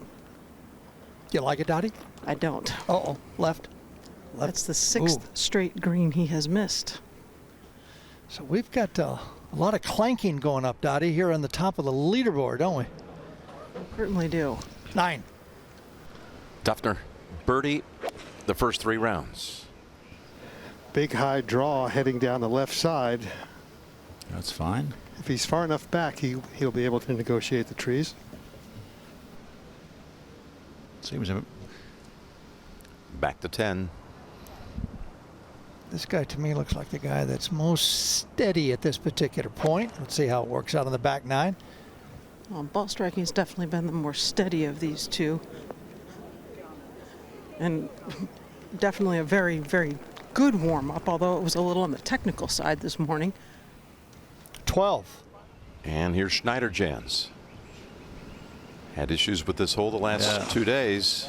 D: You like it, Dottie?
E: I don't.
D: Uh-oh, left.
E: That's the 6th straight green he has missed.
D: So we've got a lot of clanking going up, Dottie, here on the top of the leaderboard, don't we?
E: Certainly do.
D: 9.
A: Duffner, birdie the first 3 rounds.
C: Big high draw heading down the left side.
B: That's fine.
C: If he's far enough back, he'll be able to negotiate the trees.
B: Seems a
A: Back to 10.
D: This guy to me looks like the guy that's most steady at this particular point. Let's see how it works out on the back 9.
E: Well, ball striking has definitely been the more steady of these two. And definitely a very, very good warm-up, although it was a little on the technical side this morning.
D: 12.
A: And here's Schneider Jans. Had issues with this hole the last 2 days.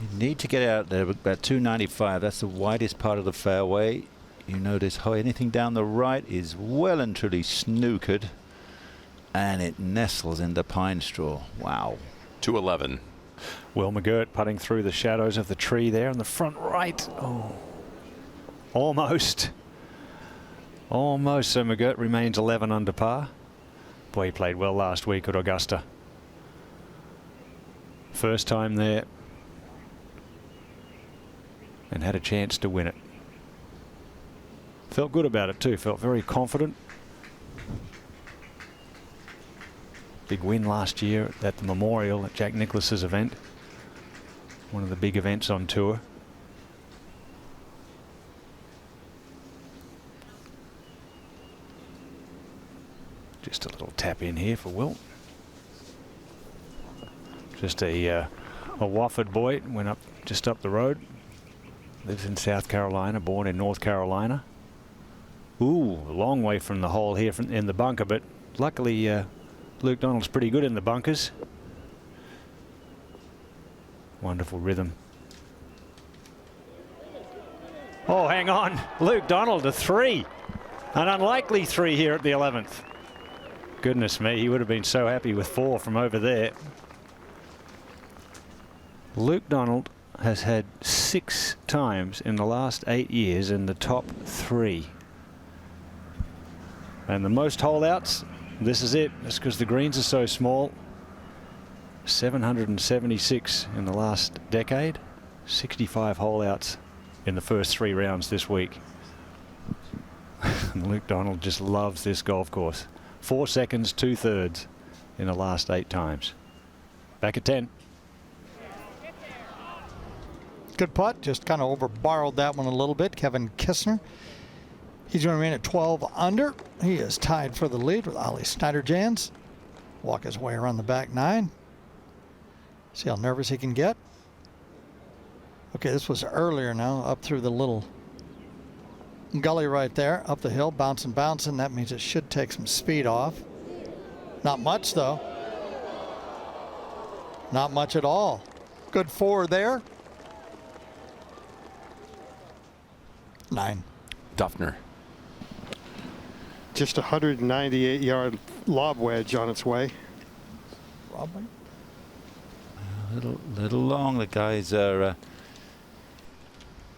B: You need to get out there about 295. That's the widest part of the fairway. You notice how anything down the right is well and truly snookered, and it nestles in the pine straw. Wow.
A: 211.
F: Will McGirt putting through the shadows of the tree there on the front right. Oh, almost. Almost. So McGirt remains 11 under par. Boy, he played well last week at Augusta. First time there. And had a chance to win it. Felt good about it too. Felt very confident. Big win last year at the Memorial at Jack Nicklaus's event. One of the big events on tour. Just a little tap in here for Will. Just a Wofford boy, went up just up the road. Lives in South Carolina, born in North Carolina. Ooh, a long way from the hole here in the bunker, but luckily Luke Donald's pretty good in the bunkers. Wonderful rhythm. Oh, hang on. Luke Donald, a 3. An unlikely 3 here at the 11th. Goodness me, he would have been so happy with 4 from over there. Luke Donald has had 6 times in the last 8 years in the top 3. And the most holdouts, this is it. That's because the greens are so small. 776 in the last decade. 65 holdouts in the first 3 rounds this week. And Luke Donald just loves this golf course. 4 seconds, 2/3 in the last 8 times. Back at 10.
D: Good putt. Just kind of over borrowed that one a little bit. Kevin Kistner. He's going to remain at 12 under. He is tied for the lead with Ollie Snyder-Jans. Walk his way around the back 9. See how nervous he can get. Okay, this was earlier now, up through the little gully right there, up the hill, bouncing. That means it should take some speed off. Not much, though. Not much at all. Good 4 there. 9.
A: Duffner.
C: Just a 198-yard lob wedge on its way.
D: Robin.
B: A little long. The guys are.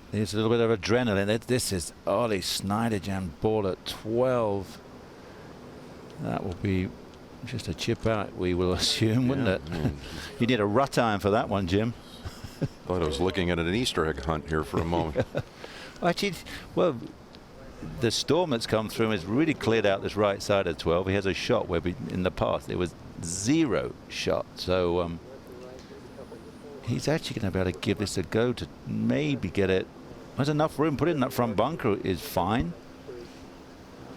B: There's a little bit of adrenaline. This is Ollie Snyder-Jan ball at 12. That will be just a chip out, we will assume, wouldn't it? You need a rut iron for that one, Jim.
A: Thought I was looking at an Easter egg hunt here for a moment.
B: Actually, well, the storm that's come through has really cleared out this right side of 12. He has a shot where in the past it was 0 shot. So he's actually going to be able to give this a go to maybe get it. There's enough room. Put it in that front bunker is fine.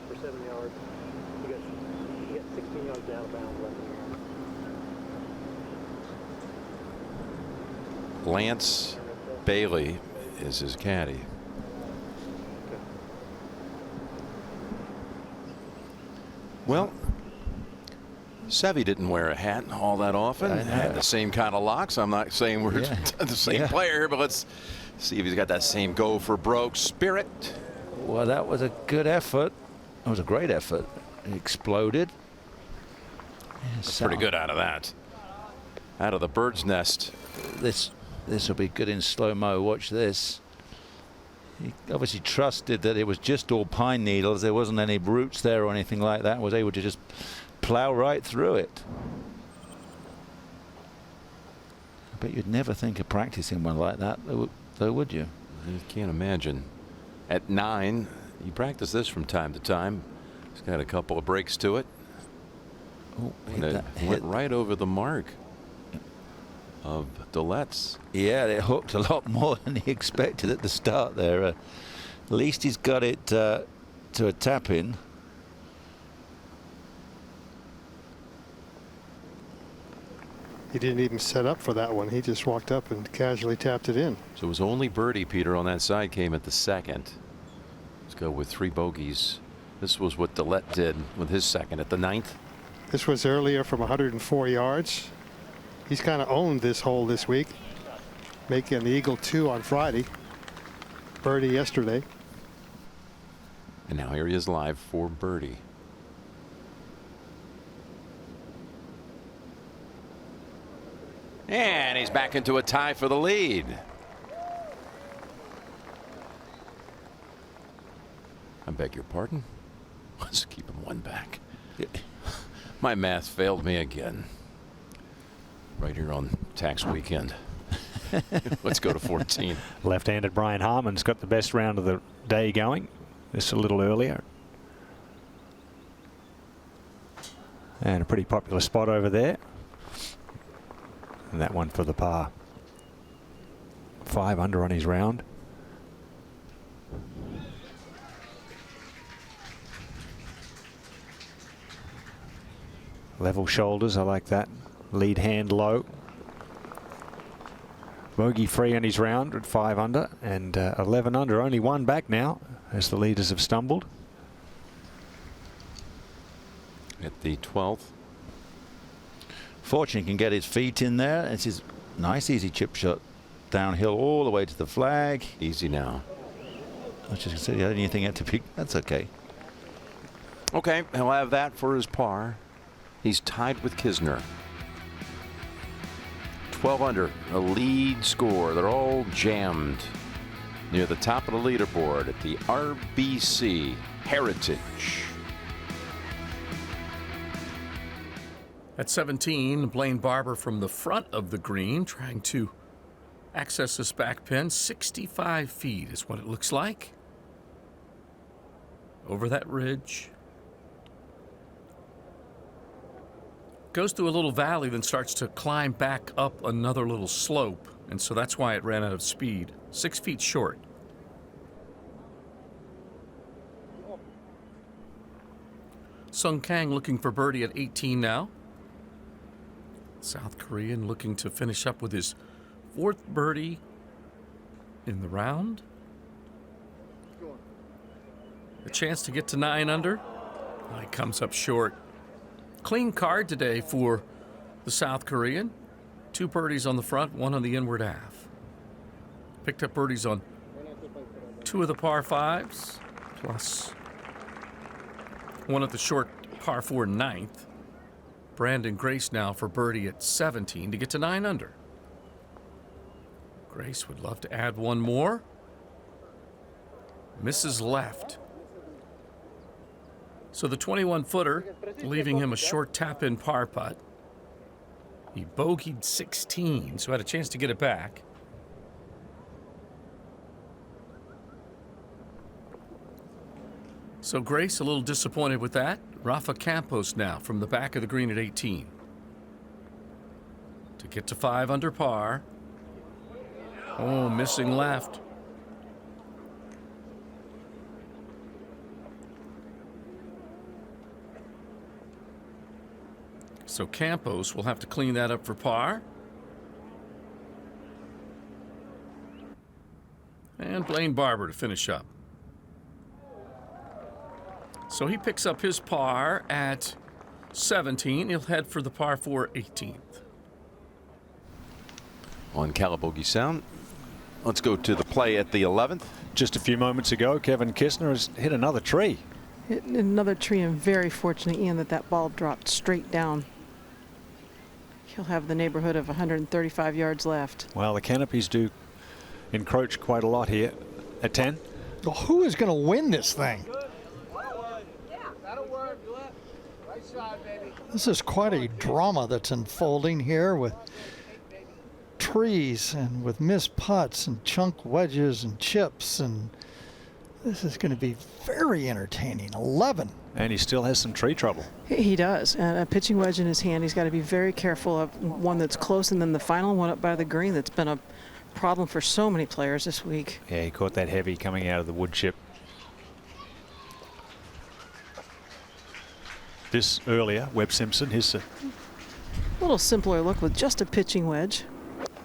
H: For 7 yards, you got 16 yards out of bounds left.
A: Lance Bailey is his caddy. Well, Seve didn't wear a hat all that often. Had the same kind of locks. I'm not saying we're the same player here, but let's see if he's got that same go for broke spirit.
B: Well, that was a good effort. That was a great effort. It exploded.
A: That's pretty good out of that. Out of the bird's nest.
B: This will be good in slow-mo. Watch this. He obviously trusted that it was just all pine needles. There wasn't any roots there or anything like that. Was able to just plow right through it. I bet you'd never think of practicing one like that, though, would you?
A: I can't imagine. At 9, you practice this from time to time. It's got a couple of breaks to it.
B: Oh,
A: went right over the mark of Dillette's.
B: Yeah, it hooked a lot more than he expected at the start there. At least he's got it to a tap in.
C: He didn't even set up for that one. He just walked up and casually tapped it in.
A: So it was only birdie, Peter, on that side came at the second. Let's go with 3 bogeys. This was what Dillette did with his second at the 9th.
C: This was earlier from 104 yards. He's kind of owned this hole this week, making the Eagle 2 on Friday. Birdie yesterday.
A: And now here he is live for birdie. And he's back into a tie for the lead. I beg your pardon. Let's keep him 1 back. My math failed me again. Right here on tax weekend. Let's go to 14.
F: Left-handed Brian Harmon's got the best round of the day going. This a little earlier. And a pretty popular spot over there. And that one for the par. 5 under on his round. Level shoulders, I like that. Lead hand low. Bogey free on his round at 5 under and 11 under. Only 1 back now as the leaders have stumbled.
A: At the 12th.
B: Fortunately, he can get his feet in there. It's his nice, easy chip shot downhill all the way to the flag.
A: Easy now.
B: I was just going to say, anything had to be. That's okay.
A: Okay, he'll have that for his par. He's tied with Kisner. 12 under, a lead score. They're all jammed near the top of the leaderboard at the RBC Heritage.
G: At 17, Blaine Barber from the front of the green trying to access this back pin. 65 feet is what it looks like. Over that ridge. Goes through a little valley, then starts to climb back up another little slope. And so that's why it ran out of speed. 6 feet short. Sung Kang looking for birdie at 18 now. South Korean looking to finish up with his 4th birdie in the round. A chance to get to 9 under. He comes up short. Clean card today for the South Korean. 2 birdies on the front, 1 on the inward half. Picked up birdies on 2 of the par 5s, plus 1 at the short par 4 9th. Brandon Grace now for birdie at 17 to get to 9 under. Grace would love to add 1 more. Misses left. So the 21-footer, leaving him a short tap-in par putt. He bogeyed 16, so had a chance to get it back. So Grace a little disappointed with that. Rafa Campos now from the back of the green at 18. To get to 5 under par. Oh, missing left. So Campos will have to clean that up for par. And Blaine Barber to finish up. So he picks up his par at 17. He'll head for the par 4 18th.
A: On Calabogie Sound, let's go to the play at the 11th.
F: Just a few moments ago, Kevin Kisner has hit another tree.
E: Hit another tree, and very fortunate, Ian, that ball dropped straight down. He'll have the neighborhood of 135 yards left.
F: Well, the canopies do encroach quite a lot here at 10.
D: Well, who is going to win this thing? This is quite a drama that's unfolding here with trees and with missed putts and chunk wedges and chips, and this is going to be very entertaining. 11.
F: And he still has some tree trouble.
E: He does. And a pitching wedge in his hand. He's got to be very careful of one that's close, and then the final one up by the green that's been a problem for so many players this week.
F: Yeah, he caught that heavy coming out of the wood chip. This earlier, Webb Simpson, his
E: A little simpler look with just a pitching wedge.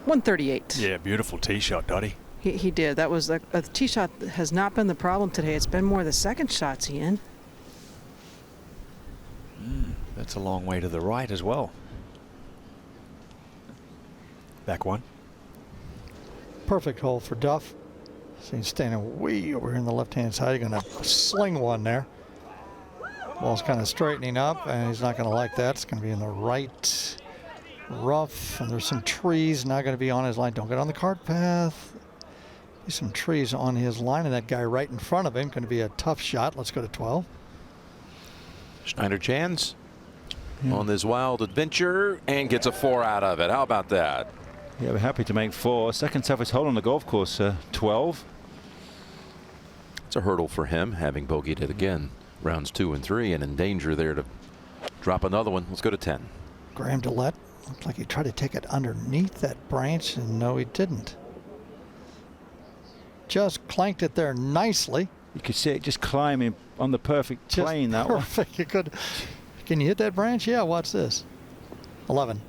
E: 138.
F: yeah, beautiful tee shot, Dottie.
E: He did. That was a tee shot that has not been the problem today. It's been more the second shots, Ian.
F: That's a long way to the right as well. Back one.
D: Perfect hole for Duff. So he's standing way over here on the left-hand side. He's going to sling one there. Ball's kind of straightening up, and he's not going to like that. It's going to be in the right rough, and there's some trees not going to be on his line. Don't get on the cart path. There's some trees on his line, and that guy right in front of him going to be a tough shot. Let's go to 12.
A: Schneider Chans on this wild adventure and gets a 4 out of it. How about that?
B: Yeah, we're happy to make 4. Second toughest hole on the golf course, 12.
A: It's a hurdle for him, having bogeyed it again. Rounds 2 and 3, and in danger there to drop another one. Let's go to 10.
D: Graham Dillette looked like he tried to take it underneath that branch, and no, he didn't. Just clanked it there nicely.
B: You could see it just climbing on the perfect
D: Just
B: plane, that one.
D: perfect. You could. Can you hit that branch? Yeah, watch this. 11.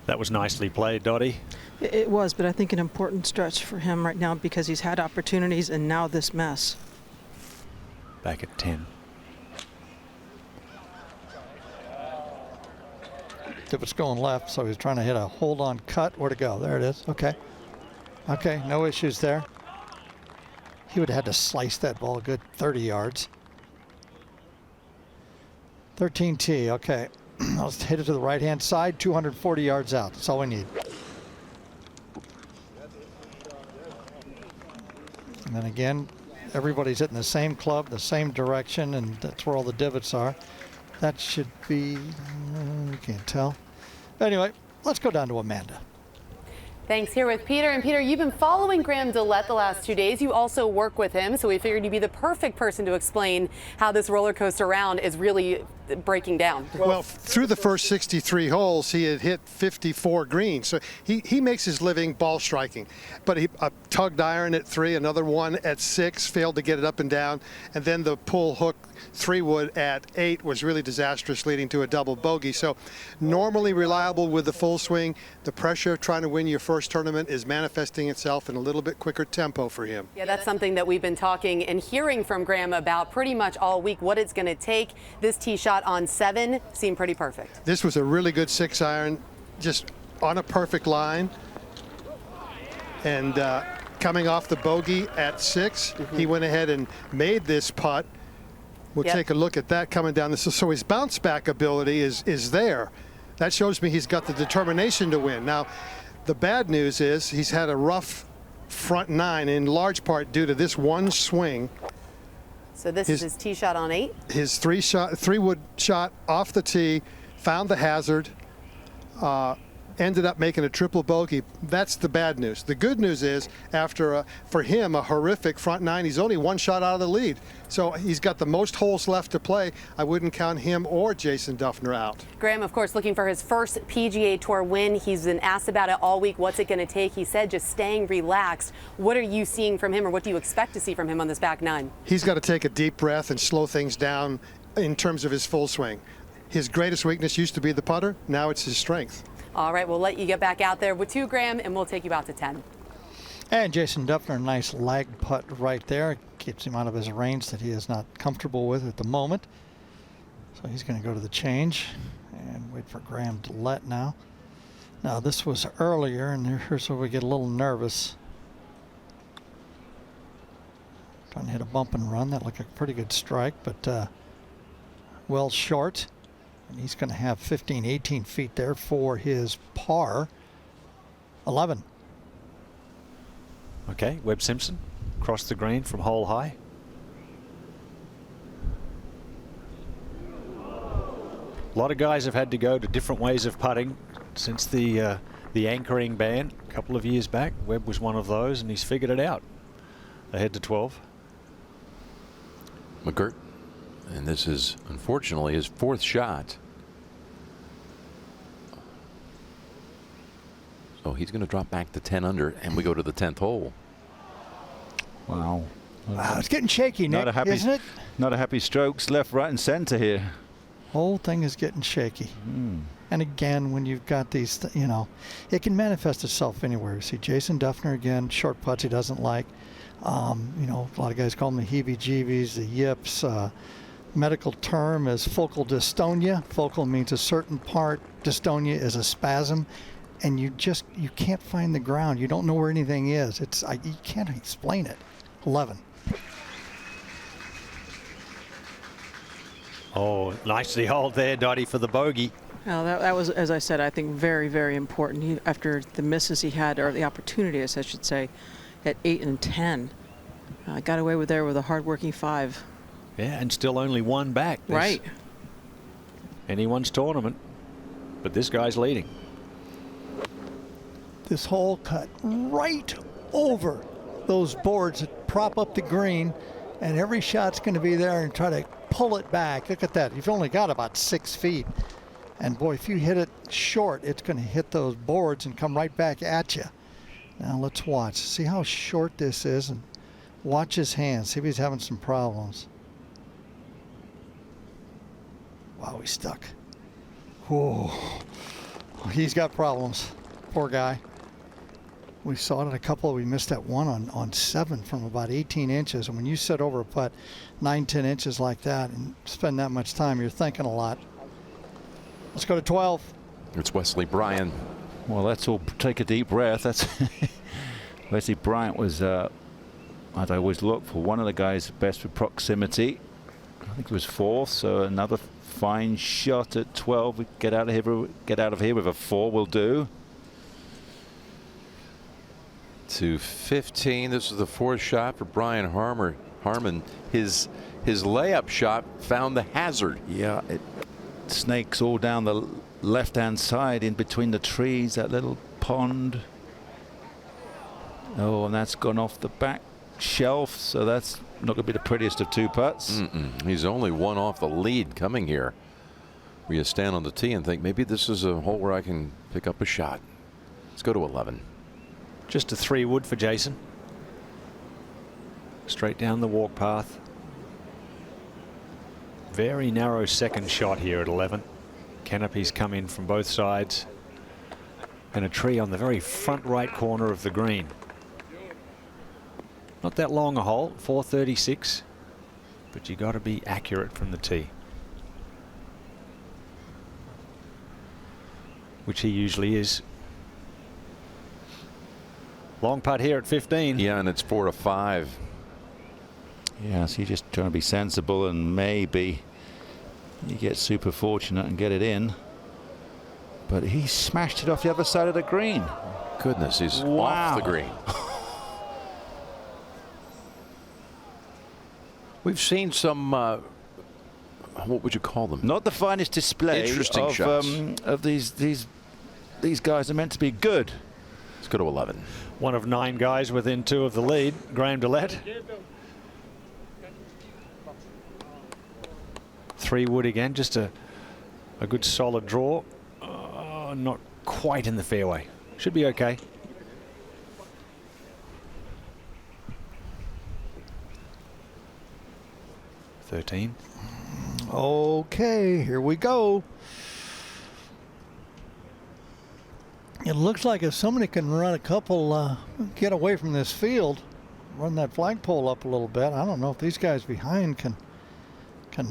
F: That was nicely played, Dottie.
E: It was, but I think an important stretch for him right now because he's had opportunities and now this mess.
F: Back at 10.
D: Divots going left, so he's trying to hit a hold-on cut. Where to go? There it is. Okay. Okay, no issues there. He would have had to slice that ball a good 30 yards. 13 tee. Okay. Let's hit it to the right-hand side. 240 yards out. That's all we need. And then again, everybody's hitting the same club, the same direction, and that's where all the divots are. That should be, you can't tell. Anyway, let's go down to Amanda.
I: Thanks. Here with Peter. And Peter, you've been following Graham Dillette the last 2 days. You also work with him, so we figured you'd be the perfect person to explain how this roller coaster round is really breaking down.
C: Well, through the first 63 holes, he had hit 54 greens. So he makes his living ball striking. But he tugged iron at 3, another one at 6, failed to get it up and down. And then the pull hook 3-wood at 8 was really disastrous, leading to a double bogey. So normally reliable with the full swing. The pressure of trying to win your first tournament is manifesting itself in a little bit quicker tempo for him.
I: Yeah, that's something that we've been talking and hearing from Graham about pretty much all week, what it's going to take. This tee shot on 7 seemed pretty perfect.
C: This was a really good 6-iron, just on a perfect line. And coming off the bogey at 6, he went ahead and made this putt. We'll take a look at that coming down. So his bounce back ability is there. That shows me he's got the determination to win. Now, the bad news is he's had a rough front 9 in large part due to this one swing.
I: So this is his tee shot on 8?
C: His 3-wood shot off the tee, found the hazard, ended up making a triple bogey. That's the bad news. The good news is, after for him a horrific front 9, he's only 1 shot out of the lead. So he's got the most holes left to play. I wouldn't count him or Jason Duffner out.
I: Graham, of course, looking for his first PGA Tour win. He's been asked about it all week. What's it going to take? He said just staying relaxed. What are you seeing from him, or what do you expect to see from him on this back 9?
C: He's got to take a deep breath and slow things down in terms of his full swing. His greatest weakness used to be the putter. Now it's his strength.
I: All right, we'll let you get back out there with 2, Graham, and we'll take you out to 10.
D: And Jason Duffner, nice lag putt right there. Keeps him out of his range that he is not comfortable with at the moment. So he's going to go to the change and wait for Graham to let now. Now this was earlier, and here's where we get a little nervous. Trying to hit a bump and run. That looked like a pretty good strike, but well short. And he's going to have 15, 18 feet there for his par 11.
F: Okay, Webb Simpson across the green from hole high. A lot of guys have had to go to different ways of putting since the anchoring ban a couple of years back. Webb was one of those, and he's figured it out. Ahead to 12.
A: McGirt, and this is unfortunately his 4th shot. So he's going to drop back to 10 under, and we go to the 10th hole.
B: Wow.
D: Wow, it's getting shaky, Nick, isn't it?
B: Not a happy strokes left, right, and center here.
D: Whole thing is getting shaky. And again, when you've got these, you know, it can manifest itself anywhere. You see Jason Duffner again, short putts he doesn't like. You know, a lot of guys call them the heebie-jeebies, the yips. Medical term is focal dystonia. Focal means a certain part. Dystonia is a spasm. And you can't find the ground. You don't know where anything is. You can't explain it. 11.
F: Oh, nicely hauled there, Dottie, for the bogey.
E: Well, that was, as I said, I think very, very important. After the misses he had, or the opportunities, I should say, at 8 and 10, got away with there with a hard-working 5.
F: Yeah, and still only 1 back.
E: Right.
F: Anyone's tournament, but this guy's leading.
D: This hole cut right over those boards that prop up the green, and every shot's going to be there and try to pull it back. Look at that. You've only got about 6 feet. And boy, if you hit it short, it's going to hit those boards and come right back at you. Now let's watch. See how short this is, and watch his hands. See if he's having some problems. Wow, he's stuck. Whoa. He's got problems. Poor guy. We saw it in a couple. We missed that one on 7 from about 18 inches. And when you set over a putt 9, 10 inches like that and spend that much time, you're thinking a lot. Let's go to 12.
A: It's Wesley Bryan.
B: Well, let's all take a deep breath. That's Wesley Bryan was, I'd always look for one of the guys best with proximity. I think it was 4th, so another fine shot at 12. We get out of here with a 4 will do.
A: To 15. This is the 4th shot for Brian Harmon. His layup shot found the hazard.
B: Yeah, it snakes all down the left-hand side in between the trees, that little pond. Oh, and that's gone off the back shelf, so that's not going to be the prettiest of 2 putts.
A: He's only 1 off the lead coming here. where you stand on the tee and think maybe this is a hole where I can pick up a shot. Let's go to 11.
F: Just a 3-wood for Jason. Straight down the walk path. Very narrow second shot here at 11. Canopies come in from both sides. And a tree on the very front right corner of the green. Not that long a hole, 436. But you got to be accurate from the tee. Which he usually is. Long putt here at 15.
A: Yeah, and it's 4 to 5.
B: Yeah, so you're just trying to be sensible, and maybe you get super fortunate and get it in. But he smashed it off the other side of the green.
A: Goodness, he's
B: Wow.
A: off the green. We've seen some, what would you call them?
B: Not the finest display
A: Interesting
B: of,
A: shots.
B: Of these guys are meant to be good.
A: Let's go to 11.
F: One of 9 guys within 2 of the lead. Graham Dillette. 3-wood again, just a good solid draw. Not quite in the fairway. Should be okay. $13.
D: Okay, here we go. It looks like if somebody can run a couple, get away from this field, run that flagpole up a little bit. I don't know if these guys behind can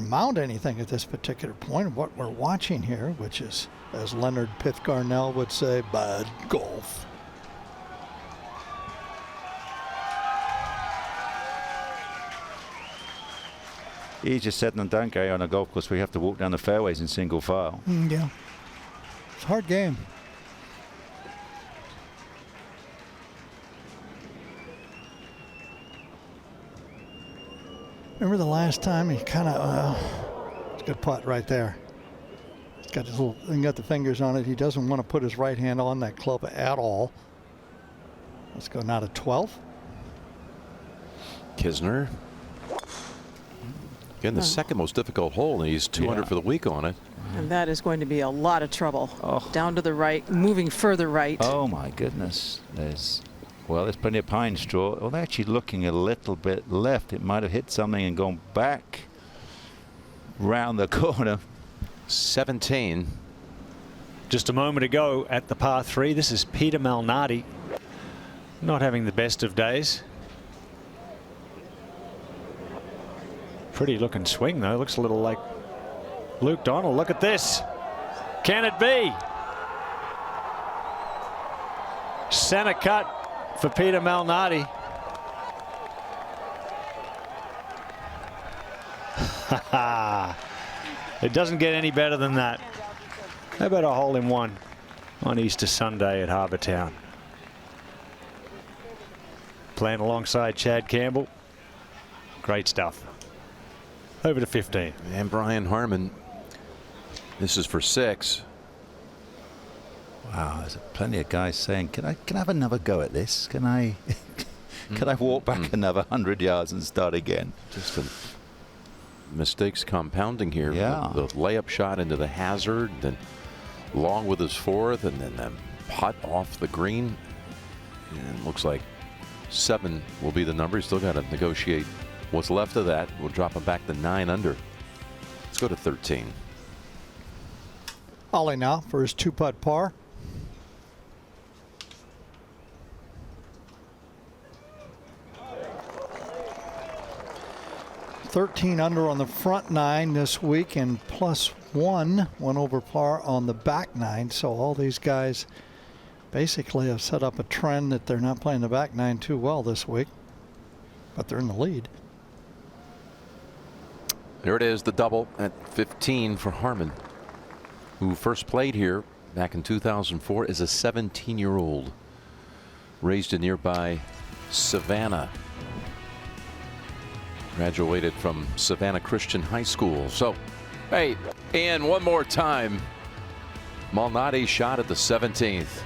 D: mount anything at this particular point of what we're watching here, which is, as Leonard Pithgarnell would say, bad golf.
B: He's just setting them down, Gary, on a golf course where you have to walk down the fairways in single file.
D: Yeah, it's a hard game. Remember the last time he kind of, it's a good putt right there. He's got his little, he got the fingers on it. He doesn't want to put his right hand on that club at all. Let's go now to 12.
A: Kisner. Again, the second most difficult hole, and he's 200 for the week on it.
E: And that is going to be a lot of trouble.
B: Oh.
E: Down to the right, moving further right.
B: Oh my goodness. There's plenty of pine straw. Well, they're actually looking a little bit left. It might have hit something and gone back round the corner.
A: 17.
F: Just a moment ago at the par 3, this is Peter Malnati. Not having the best of days. Pretty looking swing though. Looks a little like Luke Donald. Look at this. Can it be? Center cut for Peter Malnati. It doesn't get any better than that. How about a hole in one on Easter Sunday at Harbour Town? Playing alongside Chad Campbell. Great stuff. Over to 15.
A: And Brian Harman. This is for 6.
B: Wow, there's plenty of guys saying, can I have another go at this? Can I can I walk back another 100 yards and start again?
A: Just the mistakes compounding here.
B: Yeah.
A: The layup shot into the hazard, then long with his 4th, and then the putt off the green. And looks like 7 will be the number. He's still got to negotiate what's left of that. We'll drop him back to 9 under. Let's go to 13.
D: Ollie now for his 2-putt par. +13 under on the front 9 this week, and +1, 1 over par on the back 9. So all these guys basically have set up a trend that they're not playing the back 9 too well this week, but they're in the lead.
A: There it is, the double at 15 for Harman, who first played here back in 2004 as a 17-year-old, raised in nearby Savannah. Graduated from Savannah Christian High School. So, hey, and one more time, Malnati shot at the 17th.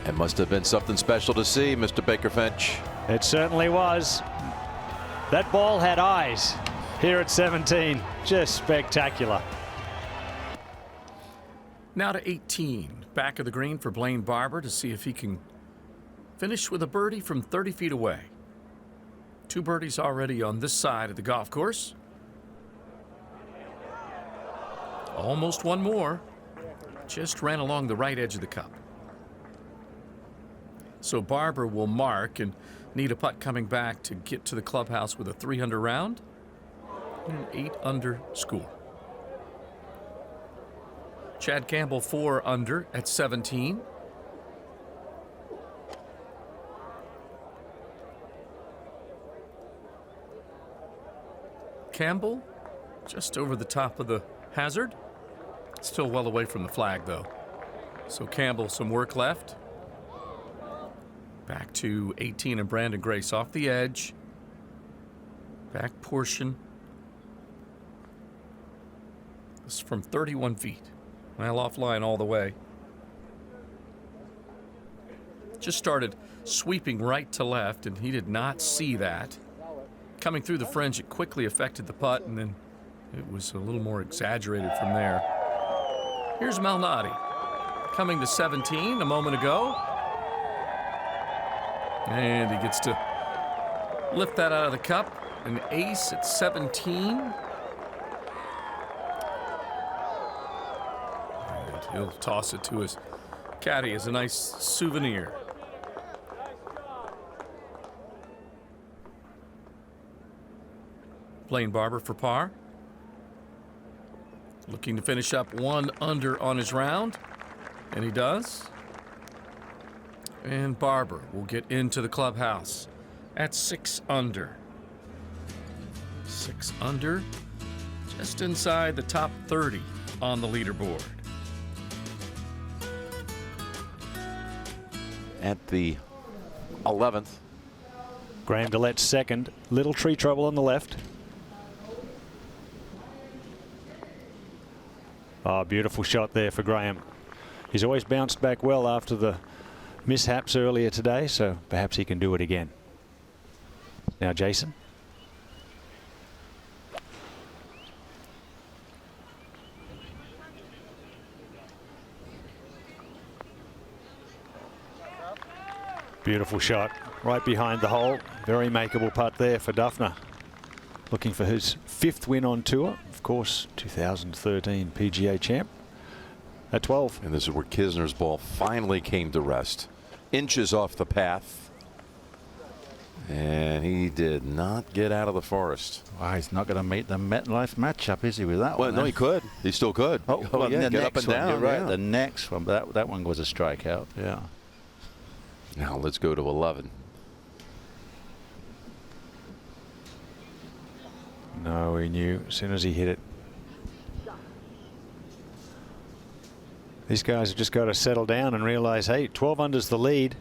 A: It must have been something special to see, Mr. Baker Finch.
F: It certainly was. That ball had eyes. here at 17. Just spectacular.
G: Now to 18. Back of the green for Blaine Barber to see if he can finish with a birdie from 30 feet away. 2 birdies already on this side of the golf course. Almost one more. Just ran along the right edge of the cup. So Barber will mark and need a putt coming back to get to the clubhouse with a 3-under round and an 8-under score. Chad Campbell 4 under at 17. Campbell just over the top of the hazard. Still well away from the flag though. So Campbell some work left. Back to 18 and Brandon Grace off the edge. Back portion. This is from 31 feet. Well, offline all the way. Just started sweeping right to left, and he did not see that. Coming through the fringe, it quickly affected the putt, and then it was a little more exaggerated from there. Here's Malnati, coming to 17 a moment ago. And he gets to lift that out of the cup. An ace at 17. He'll toss it to his caddy as a nice souvenir. Blaine Barber for par. Looking to finish up 1 under on his round, and he does. And Barber will get into the clubhouse at 6 under. 6 under, just inside the top 30 on the leaderboard.
A: At the 11th.
F: Graham DeLette's second. Little tree trouble on the left. Oh, beautiful shot there for Graham. He's always bounced back well after the mishaps earlier today, so perhaps he can do it again. Now Jason. Beautiful shot right behind the hole. Very makeable putt there for Duffner. Looking for his 5th win on tour. Of course, 2013 PGA champ at 12.
A: And this is where Kisner's ball finally came to rest. Inches off the path. And he did not get out of the forest.
B: Wow, he's not going to meet the MetLife matchup, is he, with that one?
A: Well, no, he could. He still could.
B: Oh, well,
A: yeah,
B: the
A: get
B: next
A: up and
B: one,
A: down.
B: you're right.
A: Yeah.
B: The next one, but that one was a strikeout. Yeah.
A: Now let's go to 11.
F: No, he knew as soon as he hit it. These guys have just got to settle down and realize, hey, 12 under's the lead.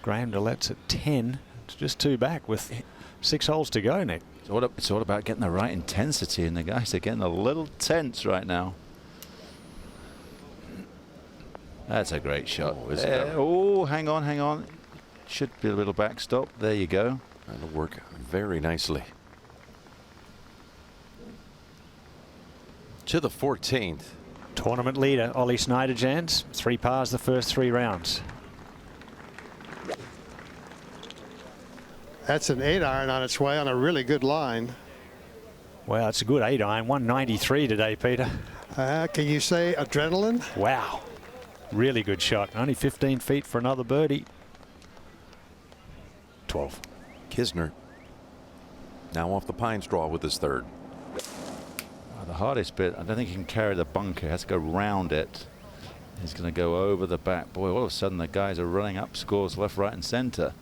F: Graham DeLette's at 10. It's just 2 back with 6 holes to go, Nick.
B: It's all about getting the right intensity, and the guys are getting a little tense right now. That's a great shot. Oh, hang on. Should be a little backstop. There you go.
A: That'll work very nicely. To the 14th.
F: Tournament leader, Ollie Snyderjans. 3 pars the first 3 rounds.
C: That's an 8-iron on its way on a really good line.
F: Wow, it's a good 8-iron. 193 today, Peter.
C: Can you say adrenaline?
F: Wow. Really good shot. Only 15 feet for another birdie. 12.
A: Kisner now off the pine straw with his 3rd.
B: The hardest bit, I don't think he can carry the bunker. He has to go round it. He's going to go over the back. Boy, all of a sudden the guys are running up scores left, right, and center.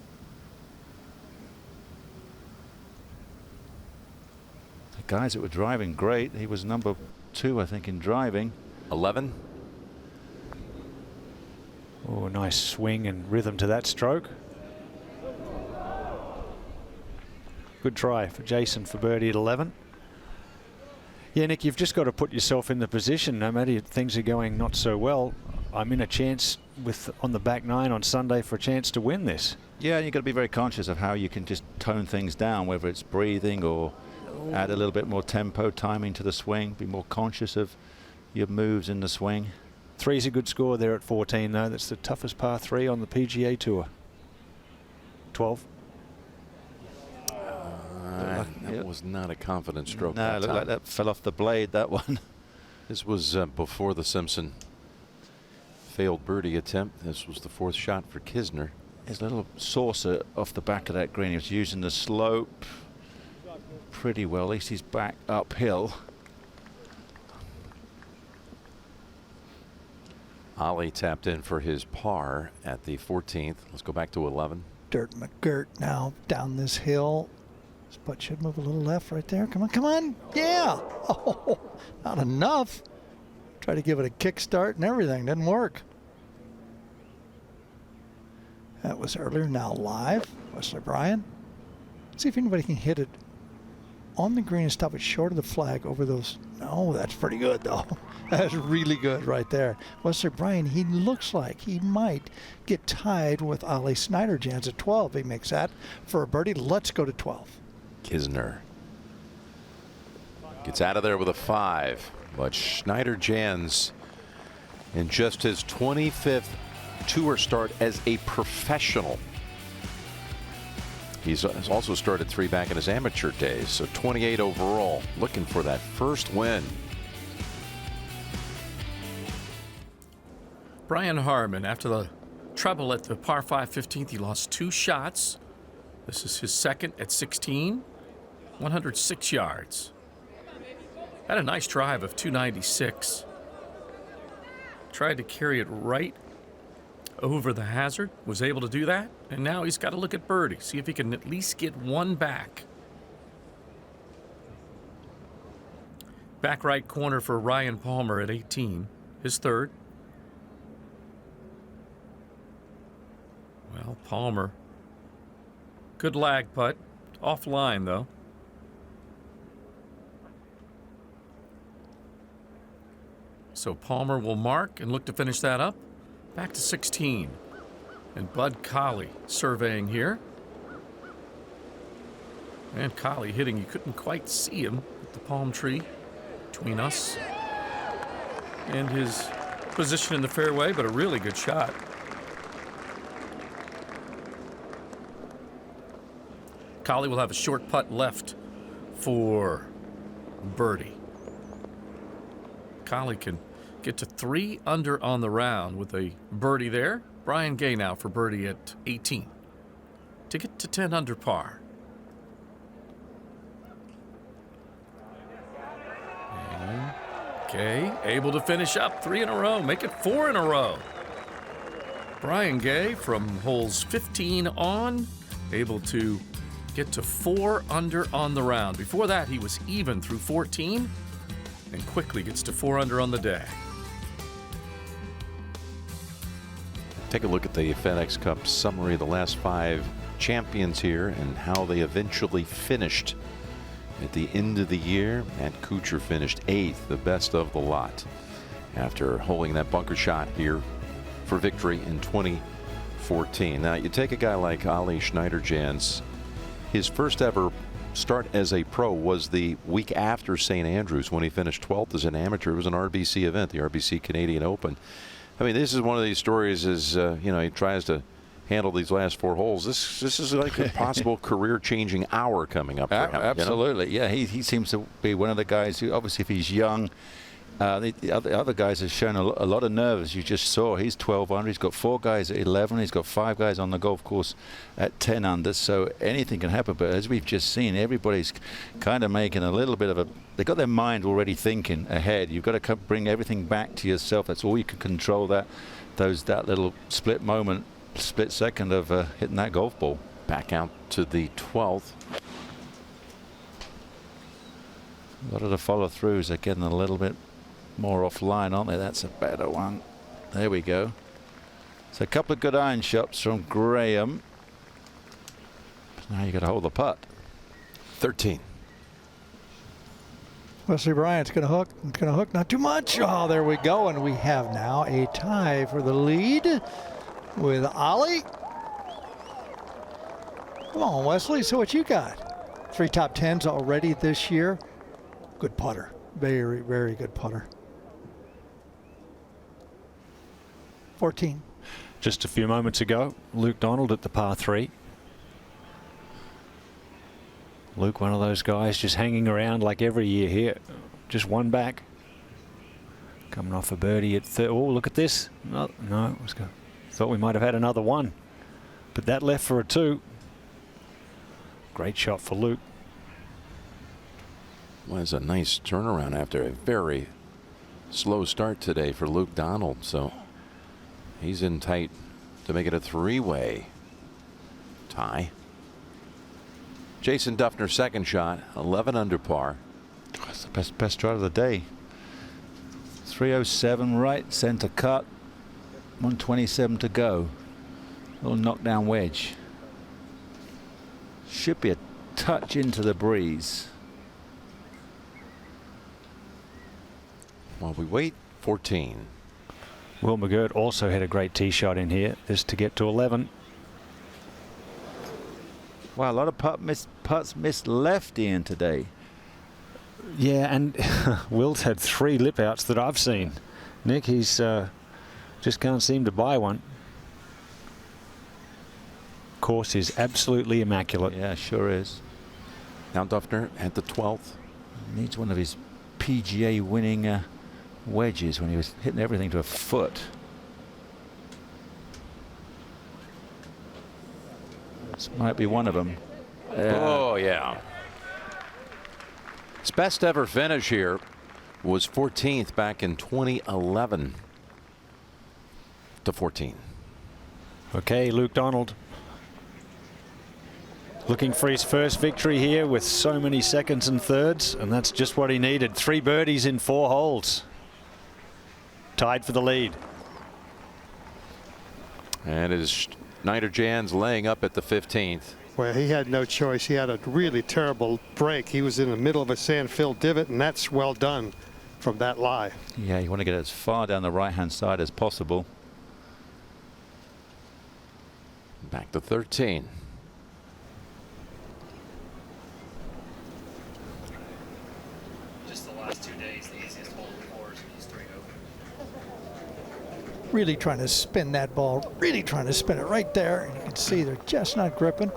B: The guys that were driving great. He was number 2, I think, in driving.
A: 11.
F: Oh, nice swing and rhythm to that stroke. Good try for Jason for birdie at 11. Yeah, Nick, you've just got to put yourself in the position, no matter if things are going not so well. I'm in a chance on the back 9 on Sunday for a chance to win this.
B: Yeah, you've got to be very conscious of how you can just tone things down, whether it's breathing or add a little bit more tempo, timing to the swing, be more conscious of your moves in the swing.
F: 3's a good score there at 14, though. That's the toughest par 3 on the PGA Tour. 12.
A: That was not a confident stroke.
B: No, it looked like that fell off the blade, that one.
A: This was before the Simpson failed birdie attempt. This was the 4th shot for Kisner.
B: His little saucer off the back of that green. He was using the slope pretty well. At least he's back uphill.
A: Ollie tapped in for his par at the 14th. Let's go back to 11.
D: Dirt McGirt now down this hill. This putt should move a little left right there. Come on, come on. Yeah. Oh, not enough. Try to give it a kick start and everything. Didn't work. That was earlier. Now live. Wesley Bryan. See if anybody can hit it on the green and stop it short of the flag over those. No, that's pretty good, though. That's really good right there. Wesley Bryan, he looks like he might get tied with Ollie Schneiderjans at 12. He makes that for a birdie. Let's go to 12.
A: Kisner gets out of there with a 5, but Schneiderjans, in just his 25th tour start as a professional. He's also started 3 back in his amateur days, so 28 overall, looking for that first win.
G: Brian Harman, after the trouble at the par 5 15th, he lost 2 shots. This is his second at 16, 106 yards. Had a nice drive of 296. Tried to carry it right over the hazard, was able to do that, and now he's got to look at birdie, see if he can at least get one back. Back right corner for Ryan Palmer at 18, his 3rd. Well, Palmer, good lag putt, offline though. So Palmer will mark and look to finish that up. Back to 16. And Bud Colley surveying here. And Colley hitting, you couldn't quite see him with the palm tree between us and his position in the fairway, but a really good shot. Colley will have a short putt left for birdie. Colley can get to 3 under on the round with a birdie there. Brian Gay now for birdie at 18 to get to 10 under par. And Gay able to finish up 3 in a row, make it 4 in a row. Brian Gay from holes 15 on, able to get to 4 under on the round. Before that, he was even through 14 and quickly gets to 4 under on the day.
A: Take a look at the FedEx Cup summary of the last 5 champions here and how they eventually finished at the end of the year. Matt Kuchar finished 8th, the best of the lot, after holding that bunker shot here for victory in 2014. Now, you take a guy like Ollie Schneiderjans, his first ever start as a pro was the week after St. Andrews when he finished 12th as an amateur. It was an RBC event, the RBC Canadian Open. I mean, this is one of these stories as, you know, he tries to handle these last 4 holes. This is like a possible career-changing hour coming up for him.
B: Absolutely. You know? Yeah, he seems to be one of the guys who, obviously, if he's young, the other guys have shown a lot of nerve, as you just saw. He's 12 under. He's got 4 guys at 11. He's got 5 guys on the golf course at 10 under. So anything can happen. But as we've just seen, everybody's kind of making a little bit of a. They've got their mind already thinking ahead. You've got to bring everything back to yourself. That's all you can control. That little split moment, split second of hitting that golf ball.
A: Back out to the 12th.
B: A lot of the follow-throughs are getting a little bit more offline, aren't they? That's a better one. There we go. So a couple of good iron shots from Graham. Now you got to hold the putt.
A: 13.
D: Wesley Bryan's going to hook. It's going to hook. Not too much. Oh, there we go. And we have now a tie for the lead with Ollie. Come on, Wesley. So what you got? 3 top 10s already this year. Good putter. Very, very good putter. 14.
F: Just a few moments ago, Luke Donald at the par 3. Luke, one of those guys just hanging around like every year here. Just one back. Coming off a birdie at third. Oh, look at this. No, let's go. Thought we might have had another one. But that left for a 2. Great shot for Luke.
A: Was a nice turnaround after a very slow start today for Luke Donald. So he's in tight to make it a 3-way tie. Jason Duffner's second shot, 11 under par.
B: That's the best shot of the day. 307 right, center cut. 127 to go. Little knockdown wedge. Should be a touch into the breeze.
A: While we wait, 14.
F: Will McGirt also had a great tee shot in here. This to get to 11.
B: Wow, a lot of putts missed left in today.
F: Yeah, and Will's had 3 lip outs that I've seen. Nick, he's just can't seem to buy one. Course is absolutely immaculate.
B: Yeah, sure is.
A: Now Duffner at the 12th.
B: Needs one of his PGA winning wedges when he was hitting everything to a foot. This might be one of them.
A: Oh, yeah. His best ever finish here was 14th back in 2011 to 14.
F: Okay, Luke Donald looking for his first victory here with so many seconds and thirds, and that's just what he needed. 3 birdies in 4 holes. Tied for the lead.
A: And it is Schneider Jans laying up at the 15th.
C: Well, he had no choice. He had a really terrible break. He was in the middle of a sand-filled divot, and that's well done from that lie.
B: Yeah, you want to get as far down the right-hand side as possible.
A: Back to 13.
H: Just the last 2 days, the easiest hole in the course, these 3 over.
D: Really trying to spin that ball. Really trying to spin it right there. And you can see they're just not gripping.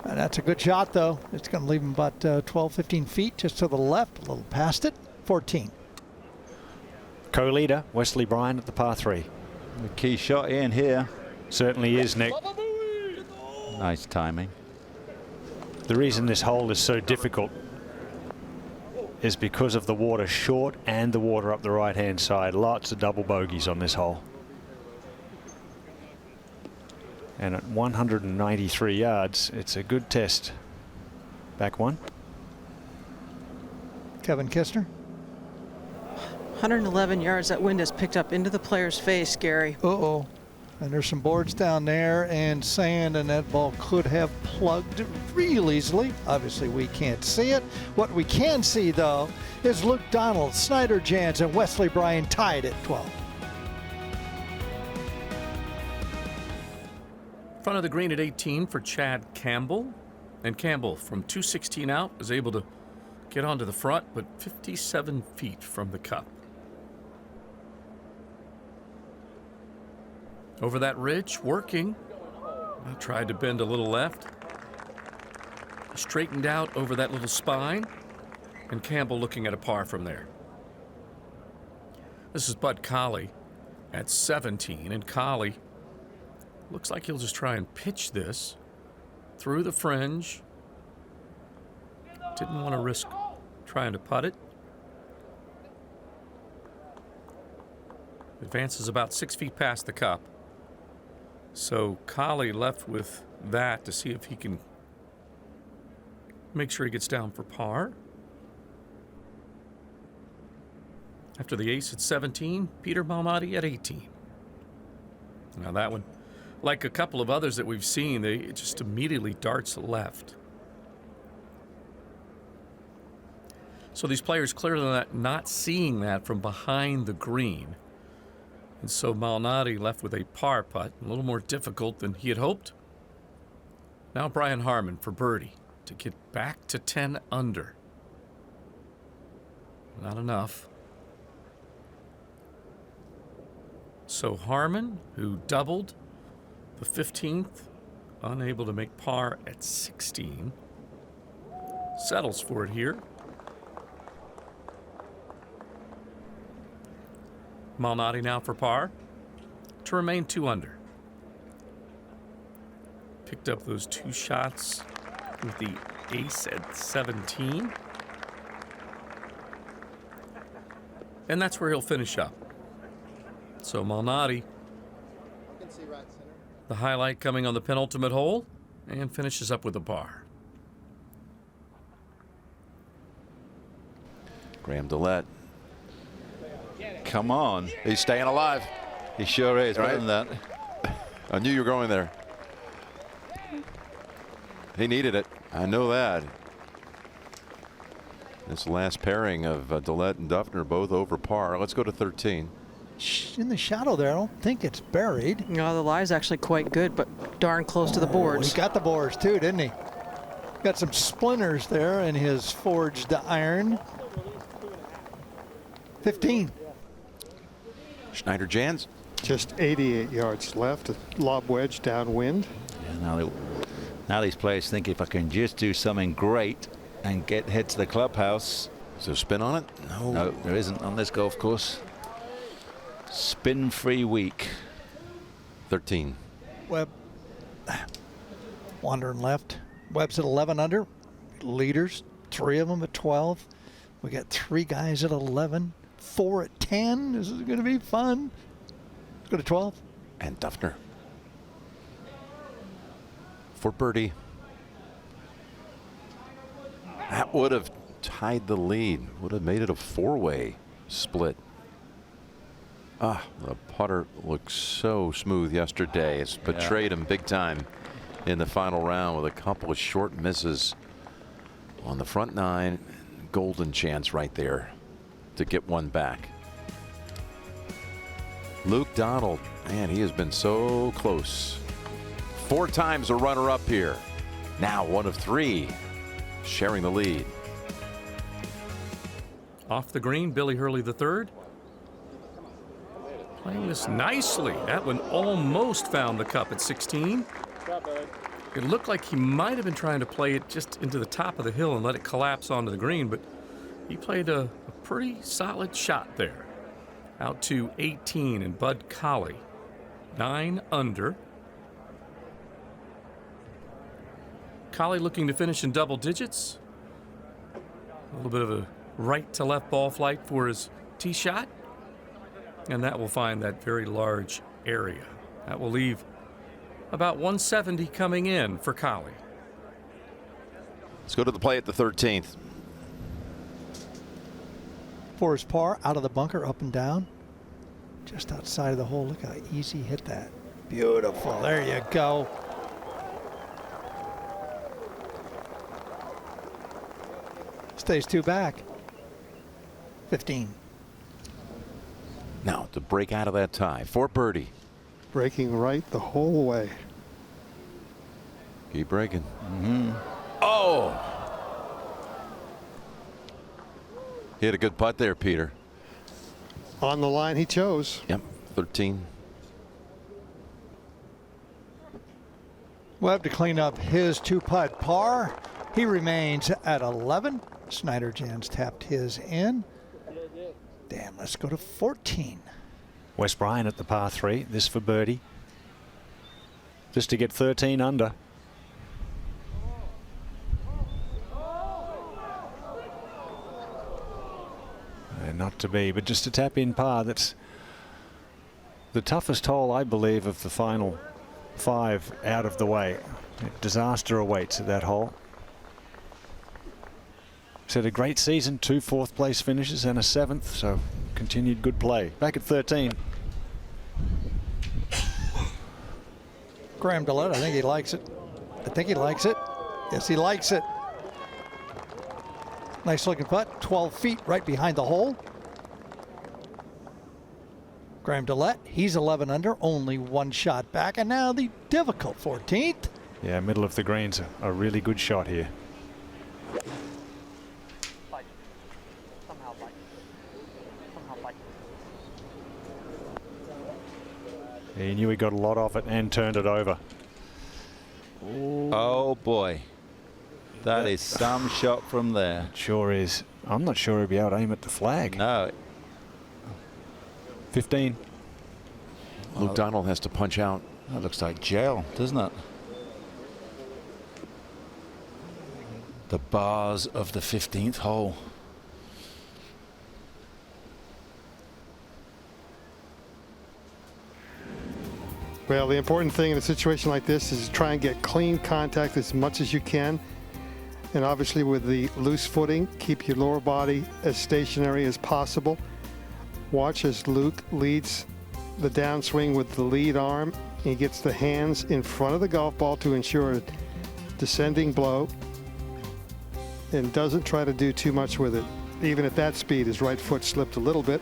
D: And that's a good shot, though. It's going to leave him about 12, 15 feet just to the left, a little past it. 14.
F: Co-leader Wesley Bryan at the par 3.
B: The key shot in here.
F: Certainly is, Nick.
B: Nice timing.
F: The reason this hole is so difficult is because of the water short and the water up the right-hand side. Lots of double bogeys on this hole. And at 193 yards, it's a good test. Back one.
D: Kevin Kistner.
E: 111 yards. That wind has picked up into the player's face, Gary.
D: Uh-oh. And there's some boards down there and sand, and that ball could have plugged real easily. Obviously, we can't see it. What we can see, though, is Luke Donald, Schneider Jans, and Wesley Bryan tied at 12.
G: Front of the green at 18 for Chad Campbell. And Campbell, from 216 out, is able to get onto the front, but 57 feet from the cup. Over that ridge, working. I tried to bend a little left. Straightened out over that little spine. And Campbell looking at a par from there. This is Bud Colley at 17. And Colley looks like he'll just try and pitch this through the fringe. Didn't want to risk trying to putt it. Advances about 6 feet past the cup. So Colley left with that to see if he can make sure he gets down for par. After the ace at 17, Peter Malnati at 18. Now that one, like a couple of others that we've seen, it just immediately darts left. So these players clearly not seeing that from behind the green. And so Malnati left with a par putt, a little more difficult than he had hoped. Now Brian Harman for birdie. to get back to 10 under. Not enough. So Harmon, who doubled the 15th, unable to make par at 16, settles for it here. Malnati now for par to remain 2 under. Picked up those 2 shots with the ace at 17. And that's where he'll finish up. So Malnati, the highlight coming on the penultimate hole, and finishes up with a par.
A: Graham DeLette.
B: Come on.
A: He's staying alive.
B: He sure is.
A: Right?
B: Better than that.
A: I knew you were going there. He needed it. I know that. This last pairing of DeLette and Duffner both over par. Let's go to 13.
D: In the shadow there, I don't think it's buried.
E: No, the lie's actually quite good, but darn close to the boards.
D: He got the boards too, didn't he? Got some splinters there in his forged iron. 15.
A: Schneider-Jans.
C: Just 88 yards left. A lob wedge downwind.
B: Yeah, now these players think if I can just do something great and head to the clubhouse.
A: Is there a spin on it?
B: No, there isn't on this golf course. Spin-free week.
A: 13.
D: Webb wandering left. Webb's at 11 under. Leaders, 3 of them at 12. We got 3 guys at 11, 4 at 10. This is going to be fun. Let's go to 12.
A: And Duffner for birdie. That would have tied the lead. Would have made it a 4-way split. The putter looked so smooth yesterday. It's betrayed him big time in the final round with a couple of short misses on the front 9. Golden chance right there to get one back. Luke Donald, man, he has been so close. 4 times a runner-up here. Now 1 of 3, sharing the lead.
G: Off the green, Billy Hurley III. Playing this nicely. That one almost found the cup at 16. It looked like he might have been trying to play it just into the top of the hill and let it collapse onto the green, but he played a pretty solid shot there. Out to 18, and Bud Colley, 9 under. Colley looking to finish in double digits. A little bit of a right to left ball flight for his tee shot. And that will find that very large area. That will leave about 170 coming in for Colley.
A: Let's go to the play at the 13th.
D: For his par, out of the bunker, up and down. Just outside of the hole. Look how easy he hit that. Beautiful. There you go. Stays 2 back. 15.
A: Now to break out of that tie for birdie.
C: Breaking right the whole way.
A: Keep breaking. Oh! He had a good putt there, Peter.
C: On the line he chose.
A: Yep, 13.
D: Webb to clean up his 2-putt par. He remains at 11. Schneider-Jans tapped his in. Damn, let's go to 14.
F: Wes Bryan at the par 3. This for birdie. Just to get 13 under. Not to be, but just to tap in par. That's the toughest hole, I believe, of the final 5 out of the way. Disaster awaits at that hole. He's had a great season, 2 4th place finishes and a 7th, so continued good play. Back at 13.
D: Graham DeLette, I think he likes it. I think he likes it. Yes, he likes it. Nice looking putt, 12 feet right behind the hole. Graham DeLette, he's 11 under, only 1 shot back, and now the difficult 14th.
F: Yeah, middle of the greens, a really good shot here.
H: Bite. Somehow bite. Somehow bite.
F: He knew he got a lot off it and turned it over.
B: Oh boy. That is some shot from there.
F: Sure is. I'm not sure he'll be able to aim at the flag.
B: No.
F: 15.
A: Luke Donald has to punch out.
B: That looks like gel, doesn't it? The bars of the 15th hole.
C: Well, the important thing in a situation like this is to try and get clean contact as much as you can. And obviously with the loose footing, keep your lower body as stationary as possible. Watch as Luke leads the downswing with the lead arm. He gets the hands in front of the golf ball to ensure a descending blow and doesn't try to do too much with it. Even at that speed, his right foot slipped a little bit.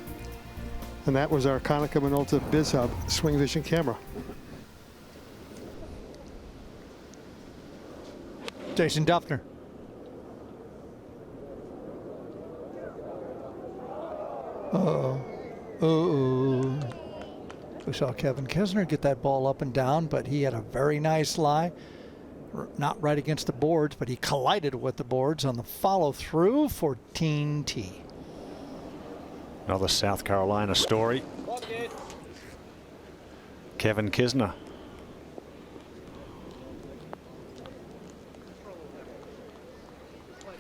C: And that was our Konica Minolta BizHub Swing Vision camera.
D: Jason Duffner. We saw Kevin Kisner get that ball up and down, but he had a very nice lie. Not right against the boards, but he collided with the boards on the follow through. 14T.
F: Another South Carolina story. Kevin Kisner.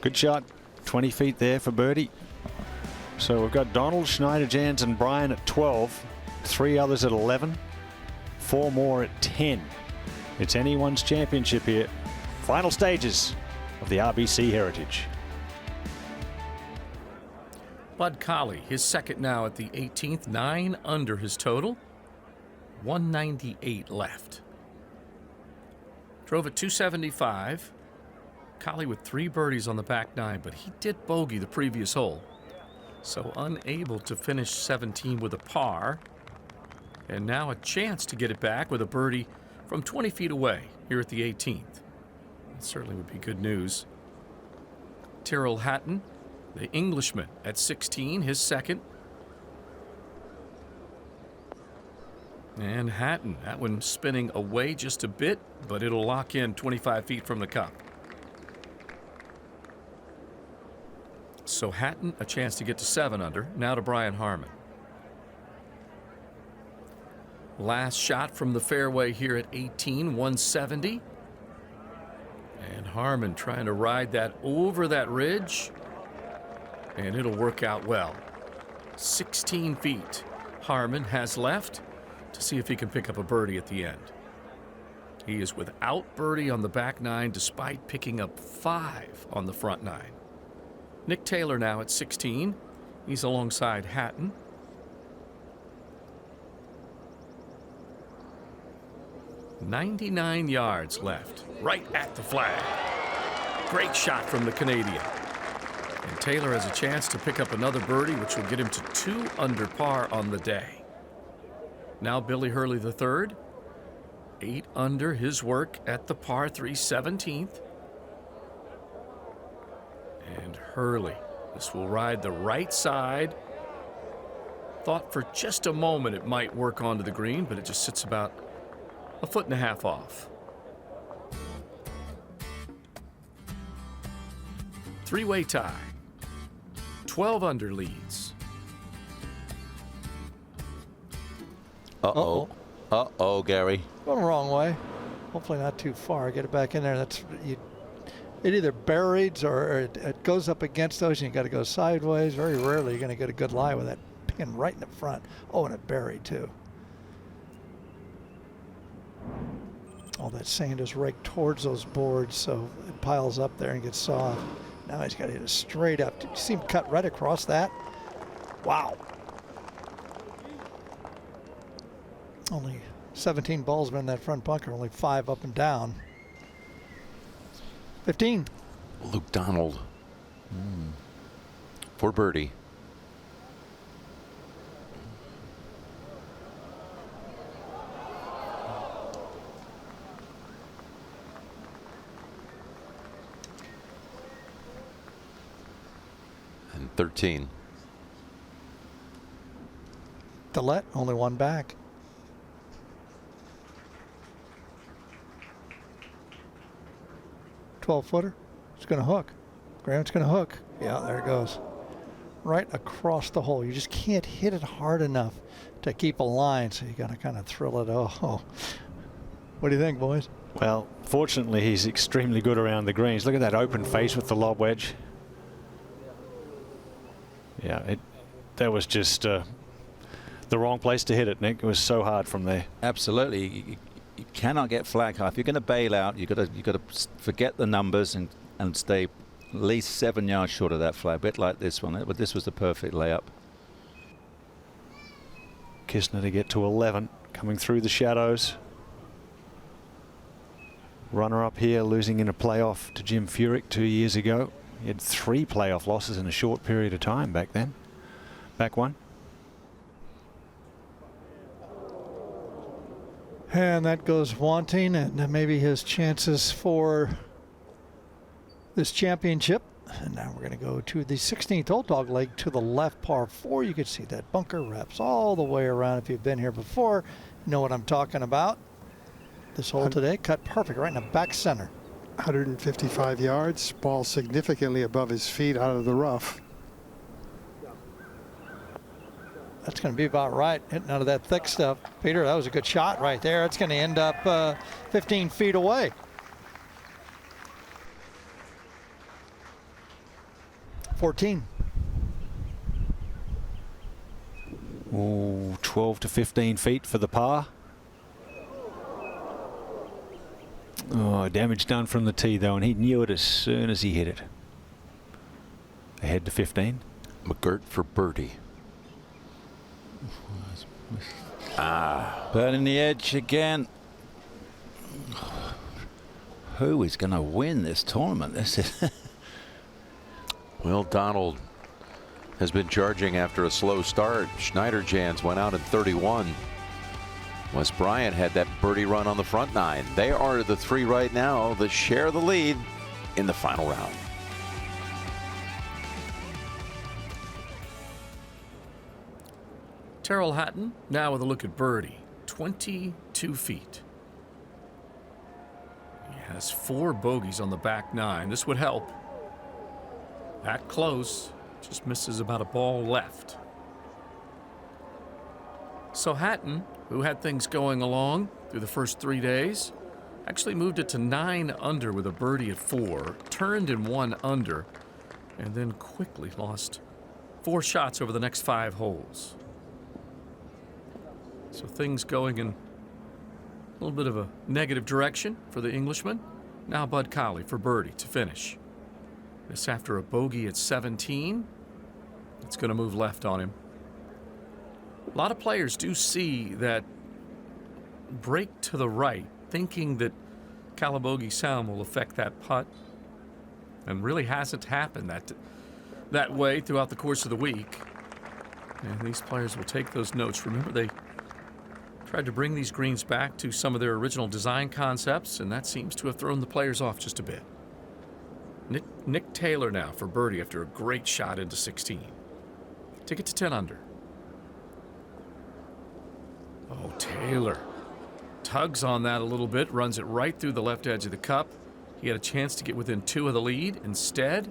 F: Good shot. 20 feet there for birdie. So we've got Donald, Schneider, Jans and Bryan at 12. 3 others at 11. 4 more at 10. It's anyone's championship here. Final stages of the RBC Heritage.
G: Bud Colley, his second now at the 18th, 9 under his total. 198 left. Drove at 275. Colley with 3 birdies on the back 9, but he did bogey the previous hole. So unable to finish 17 with a par. And now a chance to get it back with a birdie from 20 feet away here at the 18th. That certainly would be good news. Tyrrell Hatton, the Englishman, at 16, his second. And Hatton, that one spinning away just a bit, but it'll lock in 25 feet from the cup. So Hatton, a chance to get to 7 under. Now to Brian Harman. Last shot from the fairway here at 18, 170. And Harman trying to ride that over that ridge. And it'll work out well. 16 feet Harman has left to see if he can pick up a birdie at the end. He is without birdie on the back 9 despite picking up 5 on the front 9. Nick Taylor now at 16. He's alongside Hatton. "99 yards left, right at the flag. Great shot from the Canadian. And Taylor has a chance to pick up another birdie, which will get him to 2 under par on the day. Now Billy Hurley III, 8 under his work at the par 3 17th. And Hurley, this will ride the right side. Thought for just a moment it might work onto the green, but it just sits about 1.5 feet off. 3-way tie. 12 under leads.
B: Uh-oh. Uh-oh, Gary.
D: Going the wrong way. Hopefully not too far. Get it back in there. It either buried or it goes up against those and you got to go sideways. Very rarely you're going to get a good lie with that pin right in the front. Oh, and it buried too. All that sand is raked towards those boards, so it piles up there and gets soft. Now he's got to hit it straight up. Did you see him cut right across that? Wow. Only 17 balls been in that front bunker, only 5 up and down. 15.
A: Luke Donald for birdie. 13.
D: Dillette, only one back. Footer. It's going to hook. Graham's going to hook. Yeah, there it goes. Right across the hole. You just can't hit it hard enough to keep a line, so you got to kind of thrill it. Oh. What do you think, boys?
F: Well, fortunately, he's extremely good around the greens. Look at that open face with the lob wedge. Yeah, that was just the wrong place to hit it, Nick. It was so hard from there.
B: Absolutely. You cannot get flag high. If you're going to bail out, you've got to forget the numbers and stay at least 7 yards short of that flag. A bit like this one, but this was the perfect layup.
F: Kisner to get to 11, coming through the shadows. Runner up here, losing in a playoff to Jim Furyk 2 years ago. He had 3 playoff losses in a short period of time back then. Back one.
D: And that goes wanting, and maybe his chances for this championship. And now we're going to go to the 16th hole, dog leg to the left, par 4. You can see that bunker wraps all the way around. If you've been here before, you know what I'm talking about. This hole today cut perfect right in the back center.
C: 155 yards, ball significantly above his feet out of the rough.
D: That's going to be about right, hitting out of that thick stuff. Peter, that was a good shot right there. It's going to end up 15 feet away. $14.
F: Oh, 12 to 15 feet for the par. Oh, damage done from the tee though, and he knew it as soon as he hit it. Ahead to 15.
A: McGirt for birdie.
B: Burning the edge again. Who is going to win this tournament? This is
A: Well, Donald has been charging after a slow start. Schneider-Jans went out at 31. Wes Bryan had that birdie run on the front 9. They are the 3 right now that share the lead in the final round.
G: Terrell Hatton now with a look at birdie. 22 feet. He has 4 bogeys on the back 9. This would help. That close. Just misses about a ball left. So Hatton, who had things going along through the first 3 days, actually moved it to 9 under with a birdie at 4, turned in 1 under, and then quickly lost 4 shots over the next 5 holes. So things going in a little bit of a negative direction for the Englishman. Now Bud Colley for birdie to finish. This after a bogey at 17. It's going to move left on him. A lot of players do see that break to the right, thinking that Calabogie Sound will affect that putt, and really hasn't happened that way throughout the course of the week. And these players will take those notes. Remember, they tried to bring these greens back to some of their original design concepts, and that seems to have thrown the players off just a bit. Nick Taylor now for birdie after a great shot into 16. Take it to 10 under. Oh, Taylor tugs on that a little bit, runs it right through the left edge of the cup. He had a chance to get within 2 of the lead. Instead,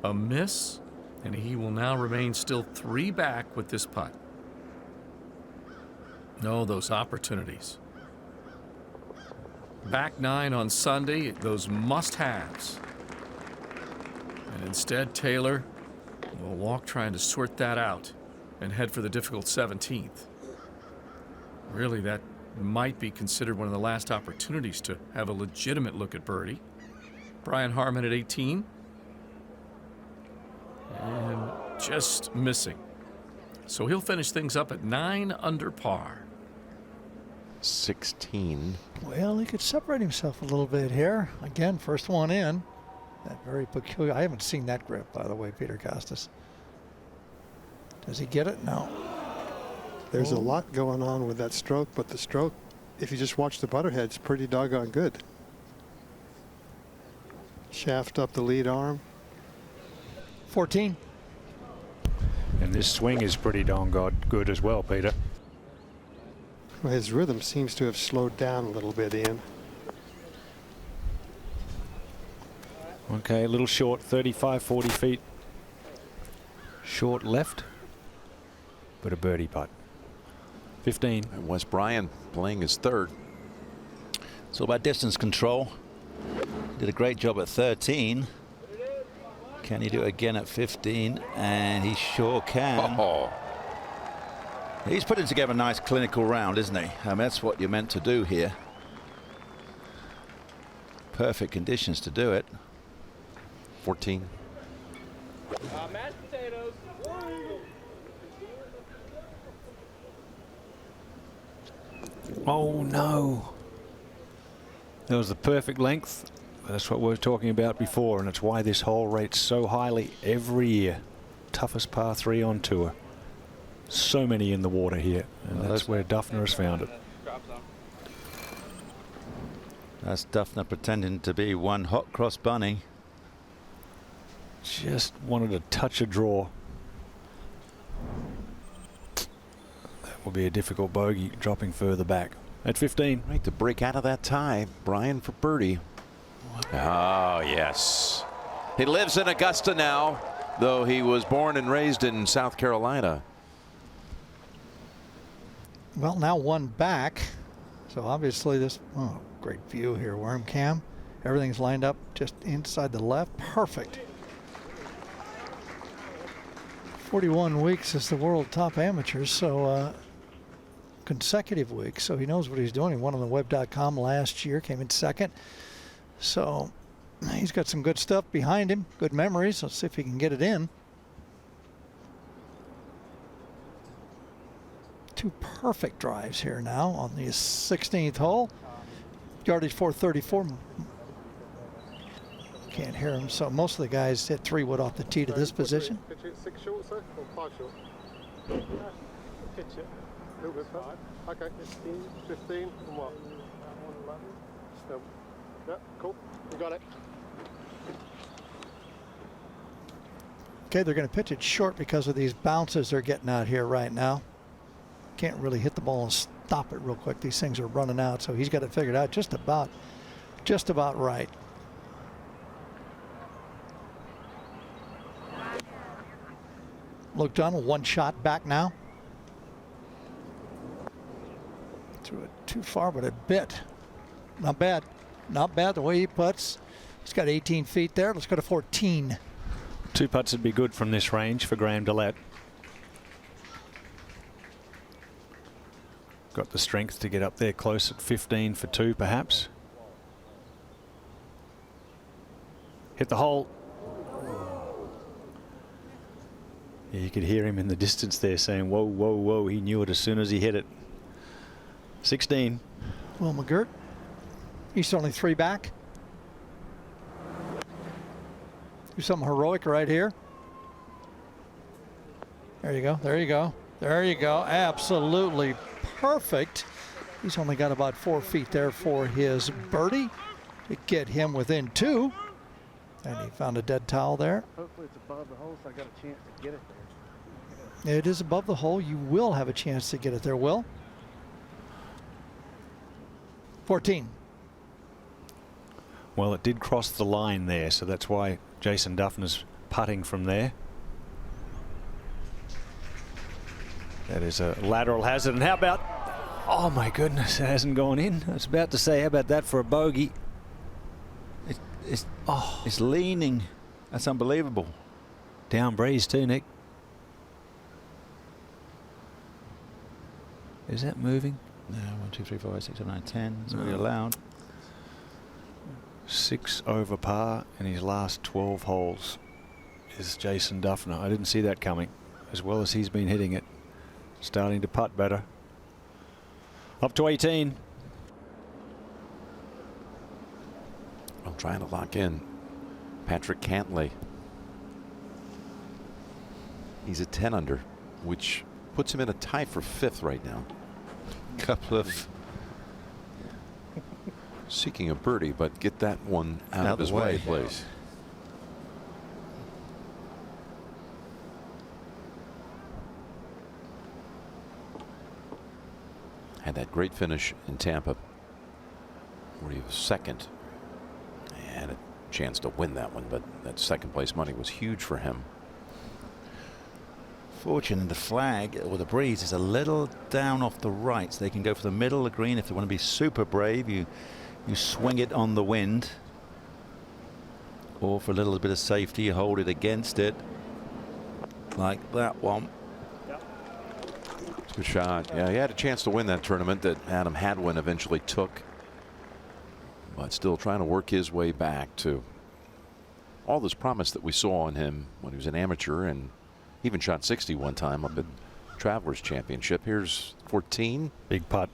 G: a miss, and he will now remain still 3 back with this putt. No, those opportunities. Back 9 on Sunday, those must-haves. And instead, Taylor will walk trying to sort that out and head for the difficult 17th. Really, that might be considered one of the last opportunities to have a legitimate look at birdie. Brian Harman at 18. And just missing. So he'll finish things up at 9 under par.
A: 16.
D: Well, he could separate himself a little bit here. Again, first one in. That very peculiar. I haven't seen that grip, by the way, Peter Costas. Does he get it? No.
C: There's a lot going on with that stroke, but the stroke, if you just watch the putter head, it's pretty doggone good. Shaft up the lead arm.
D: 14.
F: And this swing is pretty darn good as well, Peter.
C: Well, his rhythm seems to have slowed down a little bit, Ian.
F: Okay, a little short, 35, 40 feet. Short left, but a birdie putt. 15.
A: And Wes Bryan playing his third.
B: It's all about distance control. Did a great job at 13. Can he do it again at 15? And he sure can.
A: Oh.
B: He's putting together a nice clinical round, isn't he? I mean, that's what you're meant to do here. Perfect conditions to do it.
A: 14.
H: Mashed potatoes.
F: Oh no. That was the perfect length. That's what we were talking about before, and it's why this hole rates so highly every year. Toughest par 3 on tour. So many in the water here, and
B: well,
F: that's where Duffner has found it.
B: That's Duffner pretending to be one hot cross bunny.
F: Just wanted to touch a draw. That will be a difficult bogey, dropping further back. At 15.
A: Right, to break out of that tie, Bryan for birdie. Oh, yes. He lives in Augusta now, though he was born and raised in South Carolina.
D: Well, now one back. So obviously this, oh, great view here, worm cam. Everything's lined up just inside the left. Perfect. 41 weeks as the world top amateurs, so consecutive weeks, so he knows what he's doing. He won on the web.com last year, came in second. So he's got some good stuff behind him, good memories. Let's see if he can get it in. Two perfect drives here now on the 16th hole. Yardage 434. Can't hear him, so most of the guys hit 3-wood off the tee to this position.
C: Pitch it 6 short, sir, or 5 short? Pitch it. A little bit further. Okay, 15 and what? Yeah, cool. You got it.
D: Okay, they're going to pitch it short because of these bounces they're getting out here right now. Can't really hit the ball and stop it real quick. These things are running out, so he's got it figured out just about right. Luke Donald, one shot back now. Threw it too far, but a bit. Not bad. Not bad the way he puts. He's got 18 feet there. Let's go to 14.
F: 2 putts would be good from this range for Graham Dillette. Got the strength to get up there close at 15 for 2 perhaps. Hit the hole. Yeah, you could hear him in the distance there saying, whoa, whoa, whoa. He knew it as soon as he hit it. 16.
D: Will McGirt. He's only 3 back. Do something heroic right here. There you go. There you go. There you go. Absolutely perfect. He's only got about 4 feet there for his birdie to get him within 2. And he found a dead towel there.
H: Hopefully it's above the hole, so I got a chance to get it there.
D: It is above the hole. You will have a chance to get it there, Will. 14.
F: Well, it did cross the line there, so that's why Jason Duffner's putting from there. That is a lateral hazard. And how about, oh my goodness, it hasn't gone in. I was about to say, how about that for a bogey?
B: It's leaning. That's unbelievable.
F: Down breeze too, Nick. Is that moving?
B: No, 1, 2, 3, 4, 5, 6, 7, 8, 10. That's what we allowed.
F: 6 over par in his last 12 holes is Jason Duffner. I didn't see that coming. As well as he's been hitting it. Starting to putt better. Up to 18.
A: I'm trying to lock in Patrick Cantlay. He's a 10 under, which puts him in a tie for 5th right now.
B: Couple of
A: seeking a birdie, but get that one out of his way, please. Had that great finish in Tampa where he was second and a chance to win that one, but that second place money was huge for him.
B: Fortunately, the flag or the breeze is a little down off the right, so they can go for the middle of the green. If they want to be super brave, you swing it on the wind, or for a little bit of safety, you hold it against it, like that one.
A: Good shot. Yeah, he had a chance to win that tournament that Adam Hadwin eventually took, but still trying to work his way back to all this promise that we saw in him when he was an amateur, and even shot 60 one time up at Travelers Championship. Here's 14.
F: Big putt.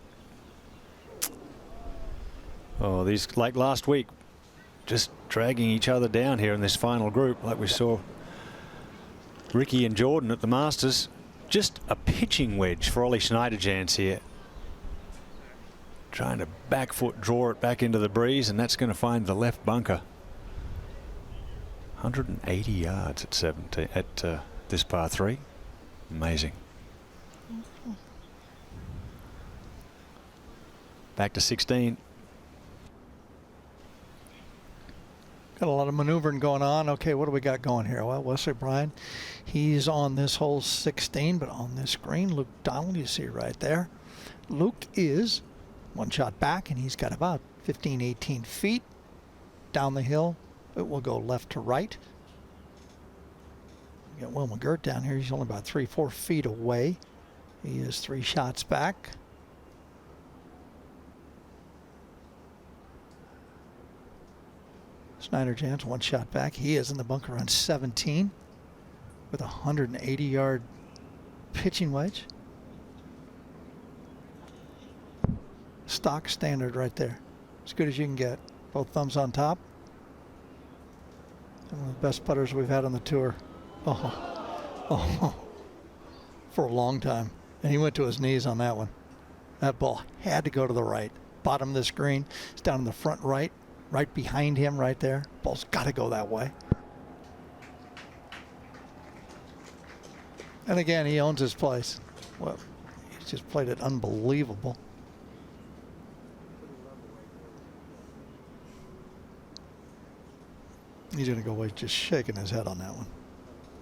F: Oh, these, like last week, just dragging each other down here in this final group, like we saw Ricky and Jordan at the Masters. Just a pitching wedge for Ollie Schneiderjans here. Trying to back foot draw it back into the breeze, and that's going to find the left bunker. 180 yards at 17 at this par 3. Amazing. Back to 16.
D: Got a lot of maneuvering going on. Okay, what do we got going here? Well, Wesley Bryan, he's on this hole 16, but on this green, Luke Donald, you see right there. Luke is one shot back, and he's got about 15, 18 feet down the hill. It will go left to right. You got Will McGirt down here. He's only about 3-4 feet away. He is 3 shots back. Schneiderjans 1 shot back. He is in the bunker on 17 with a 180-yard pitching wedge. Stock standard right there. As good as you can get. Both thumbs on top. One of the best putters we've had on the tour. For a long time. And he went to his knees on that one. That ball had to go to the right. Bottom of the screen. It's down in the front right. Right behind him right there. Ball's got to go that way. And again, he owns his place. Well, he's just played it unbelievable. He's going to go away just shaking his head on that one.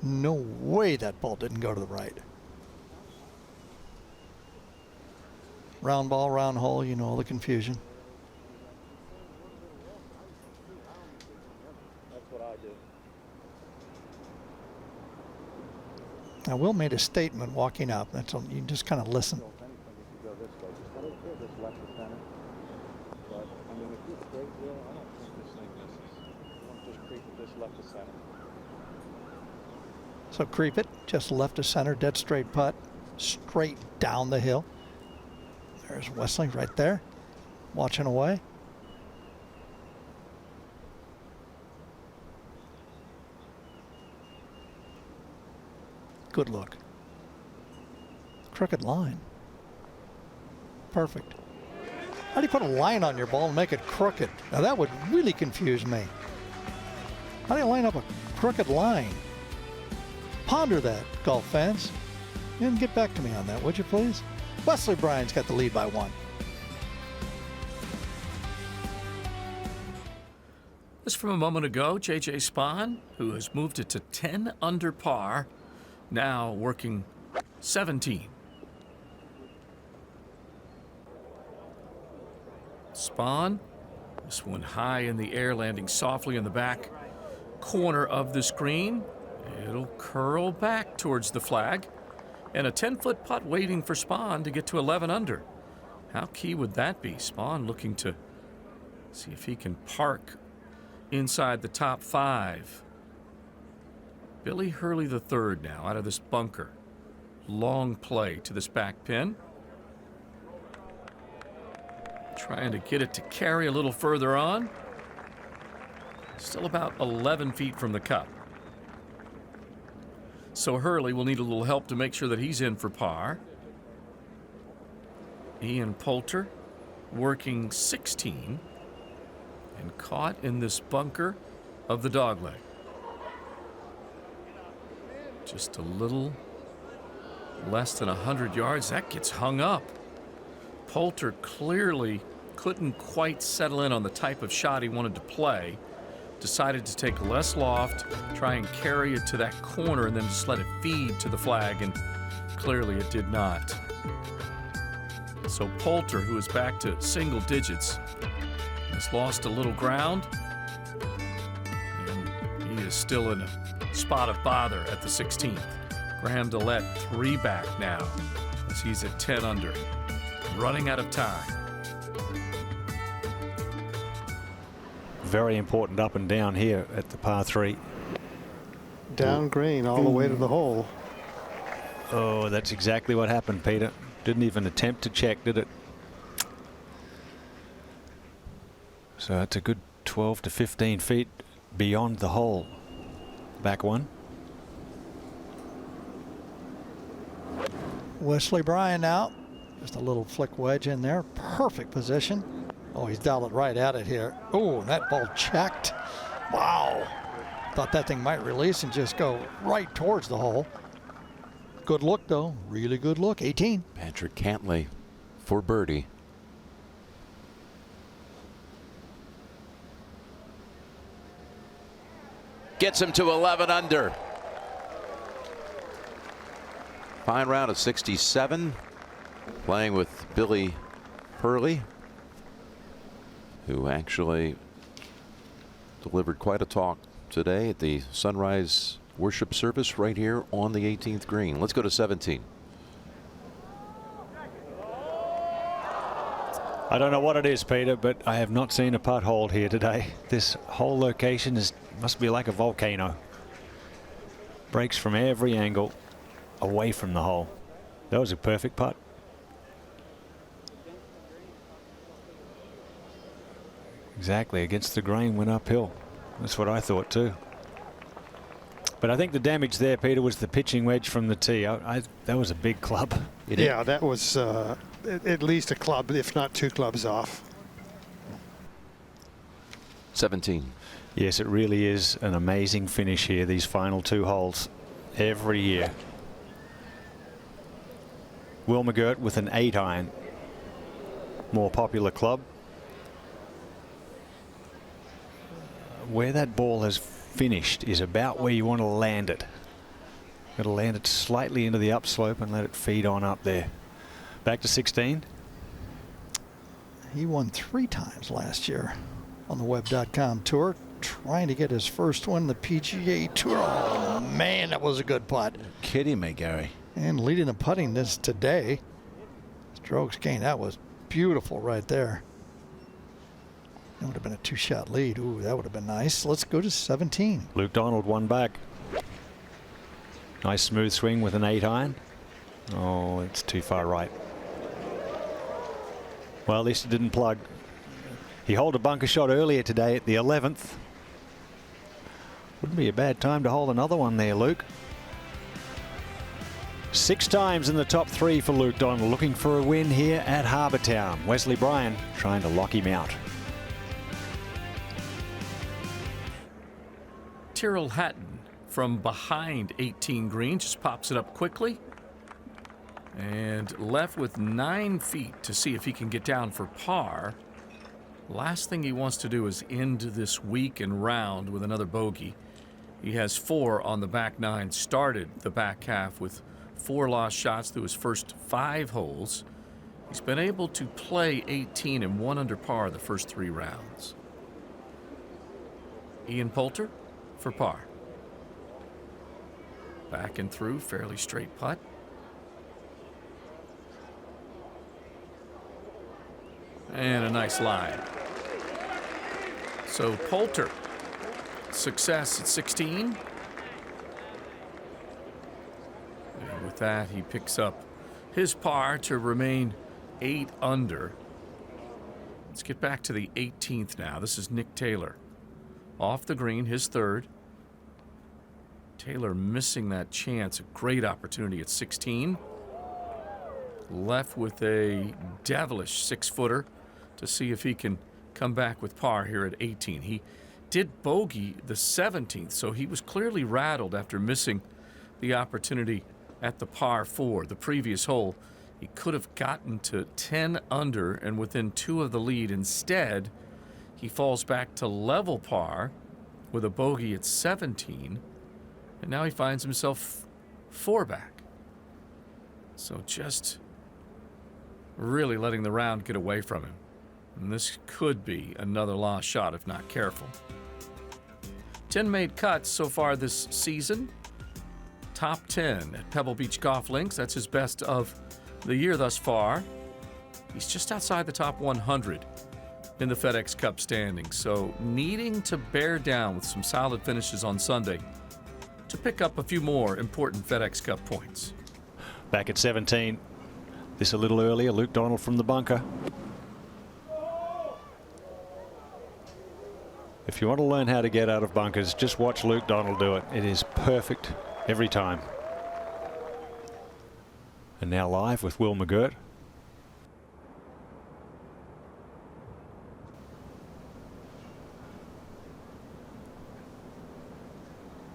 D: No way that ball didn't go to the right. Round ball, round hole, you know all the confusion. Now, Will made a statement walking up. That's all, you can just kind of listen. So creep it, just left to center, dead straight putt, straight down the hill. There's Wesley right there, watching away. Good look. Crooked line. Perfect. How do you put a line on your ball and make it crooked? Now that would really confuse me. How do you line up a crooked line? Ponder that, golf fans. And get back to me on that, would you please? Wesley Bryan's got the lead by 1.
G: This from a moment ago, J.J. Spahn, who has moved it to 10 under par, now working 17. Spahn, this one high in the air, landing softly in the back corner of the screen. It'll curl back towards the flag, and a 10-foot putt waiting for Spahn to get to 11 under. How key would that be? Spahn looking to see if he can park inside the top 5. Billy Hurley III now out of this bunker. Long play to this back pin. Trying to get it to carry a little further on. Still about 11 feet from the cup. So Hurley will need a little help to make sure that he's in for par. Ian Poulter working 16 and caught in this bunker of the dogleg. Just a little less than 100 yards. That gets hung up. Poulter clearly couldn't quite settle in on the type of shot he wanted to play. Decided to take less loft, try and carry it to that corner, and then just let it feed to the flag, and clearly it did not. So Poulter, who is back to single digits, has lost a little ground, and he is still in a spot of bother at the 16th. Graham DeLette 3 back now, as he's at 10 under, running out of time.
F: Very important up and down here at the par 3.
C: Down green all the way to the hole.
F: Oh, that's exactly what happened, Peter. Didn't even attempt to check, did it? So that's a good 12 to 15 feet beyond the hole. Back one.
D: Wesley Bryan now. Just a little flick wedge in there. Perfect position. Oh, he's dialed it right at it here. Oh, that ball checked. Wow. Thought that thing might release and just go right towards the hole. Good look, though. Really good look. 18.
A: Patrick Cantlay for birdie. Gets him to 11 under. Fine round of 67. Playing with Billy Hurley, who actually delivered quite a talk today at the sunrise worship service right here on the 18th green. Let's go to 17.
F: I don't know what it is, Peter, but I have not seen a putt hold here today. This whole location must be like a volcano. Breaks from every angle away from the hole. That was a perfect putt. Exactly, against the grain, went uphill. That's what I thought too. But I think the damage there, Peter, was the pitching wedge from the tee. That was a big club.
C: Yeah, that was at least a club, if not 2 clubs off.
A: 17.
F: Yes, it really is an amazing finish here, these final 2 holes every year. Will McGirt with an 8-iron. More popular club. Where that ball has finished is about where you want to land it. Got to land it slightly into the upslope and let it feed on up there. Back to 16.
D: He won 3 times last year on the web.com tour, trying to get his first one, the PGA Tour. Oh, man, that was a good putt.
B: Kidding me, Gary.
D: And leading the putting this today. Strokes gained. That was beautiful right there. That would have been a 2-shot lead. Ooh, that would have been nice. Let's go to 17.
F: Luke Donald 1 back. Nice smooth swing with an 8-iron. Oh, it's too far right. Well, at least it didn't plug. He holed a bunker shot earlier today at the 11th. Wouldn't be a bad time to hold another one there, Luke. 6 times in the top 3 for Luke Donald, looking for a win here at Harbour Town. Wesley Bryan trying to lock him out.
G: Tyrrell Hatton from behind 18 green just pops it up quickly and left with 9 feet to see if he can get down for par. Last thing he wants to do is end this week and round with another bogey. He has 4 on the back 9, started the back half with 4 lost shots through his first 5 holes. He's been able to play 18 and 1 under par the first 3 rounds. Ian Poulter for par. Back and through, fairly straight putt. And a nice line. So Poulter, success at 16. And with that, he picks up his par to remain 8 under. Let's get back to the 18th now. This is Nick Taylor. Off the green, his 3rd. Taylor missing that chance. A great opportunity at 16. Left with a devilish 6-footer to see if he can come back with par here at 18. He did bogey the 17th, so he was clearly rattled after missing the opportunity at the par 4, the previous hole. He could have gotten to 10 under and within 2 of the lead. Instead, he falls back to level par with a bogey at 17, and now he finds himself 4 back. So just really letting the round get away from him. And this could be another lost shot if not careful. 10 made cuts so far this season. Top 10 at Pebble Beach Golf Links. That's his best of the year thus far. He's just outside the top 100 in the FedEx Cup standings. So needing to bear down with some solid finishes on Sunday to pick up a few more important FedEx Cup points.
F: Back at 17. This a little earlier. Luke Donald from the bunker. If you want to learn how to get out of bunkers, just watch Luke Donald do it. It is perfect every time. And now live with Will McGirt.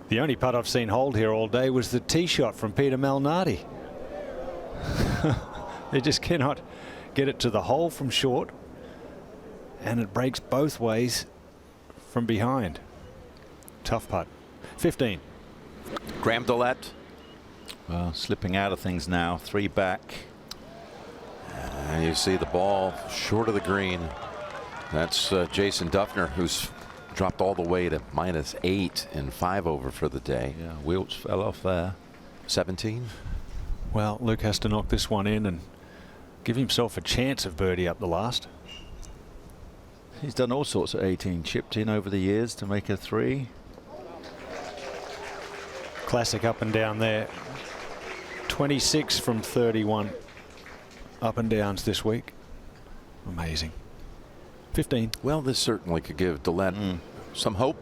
F: The only putt I've seen hold here all day was the tee shot from Peter Malnati. They just cannot get it to the hole from short, and it breaks both ways from behind. Tough putt. 15.
A: Graham Dillette.
B: Well, slipping out of things now. 3 back.
A: And you see the ball short of the green. That's Jason Duffner, who's dropped all the way to -8 and 5 over for the day.
B: Yeah, Wilts fell off there.
A: 17.
F: Well, Luke has to knock this one in and give himself a chance of birdie up the last.
B: He's done all sorts of 18, chipped in over the years to make a 3.
F: Classic up and down there. 26 from 31 up and downs this week. Amazing. 15.
A: Well, this certainly could give Dillette some hope.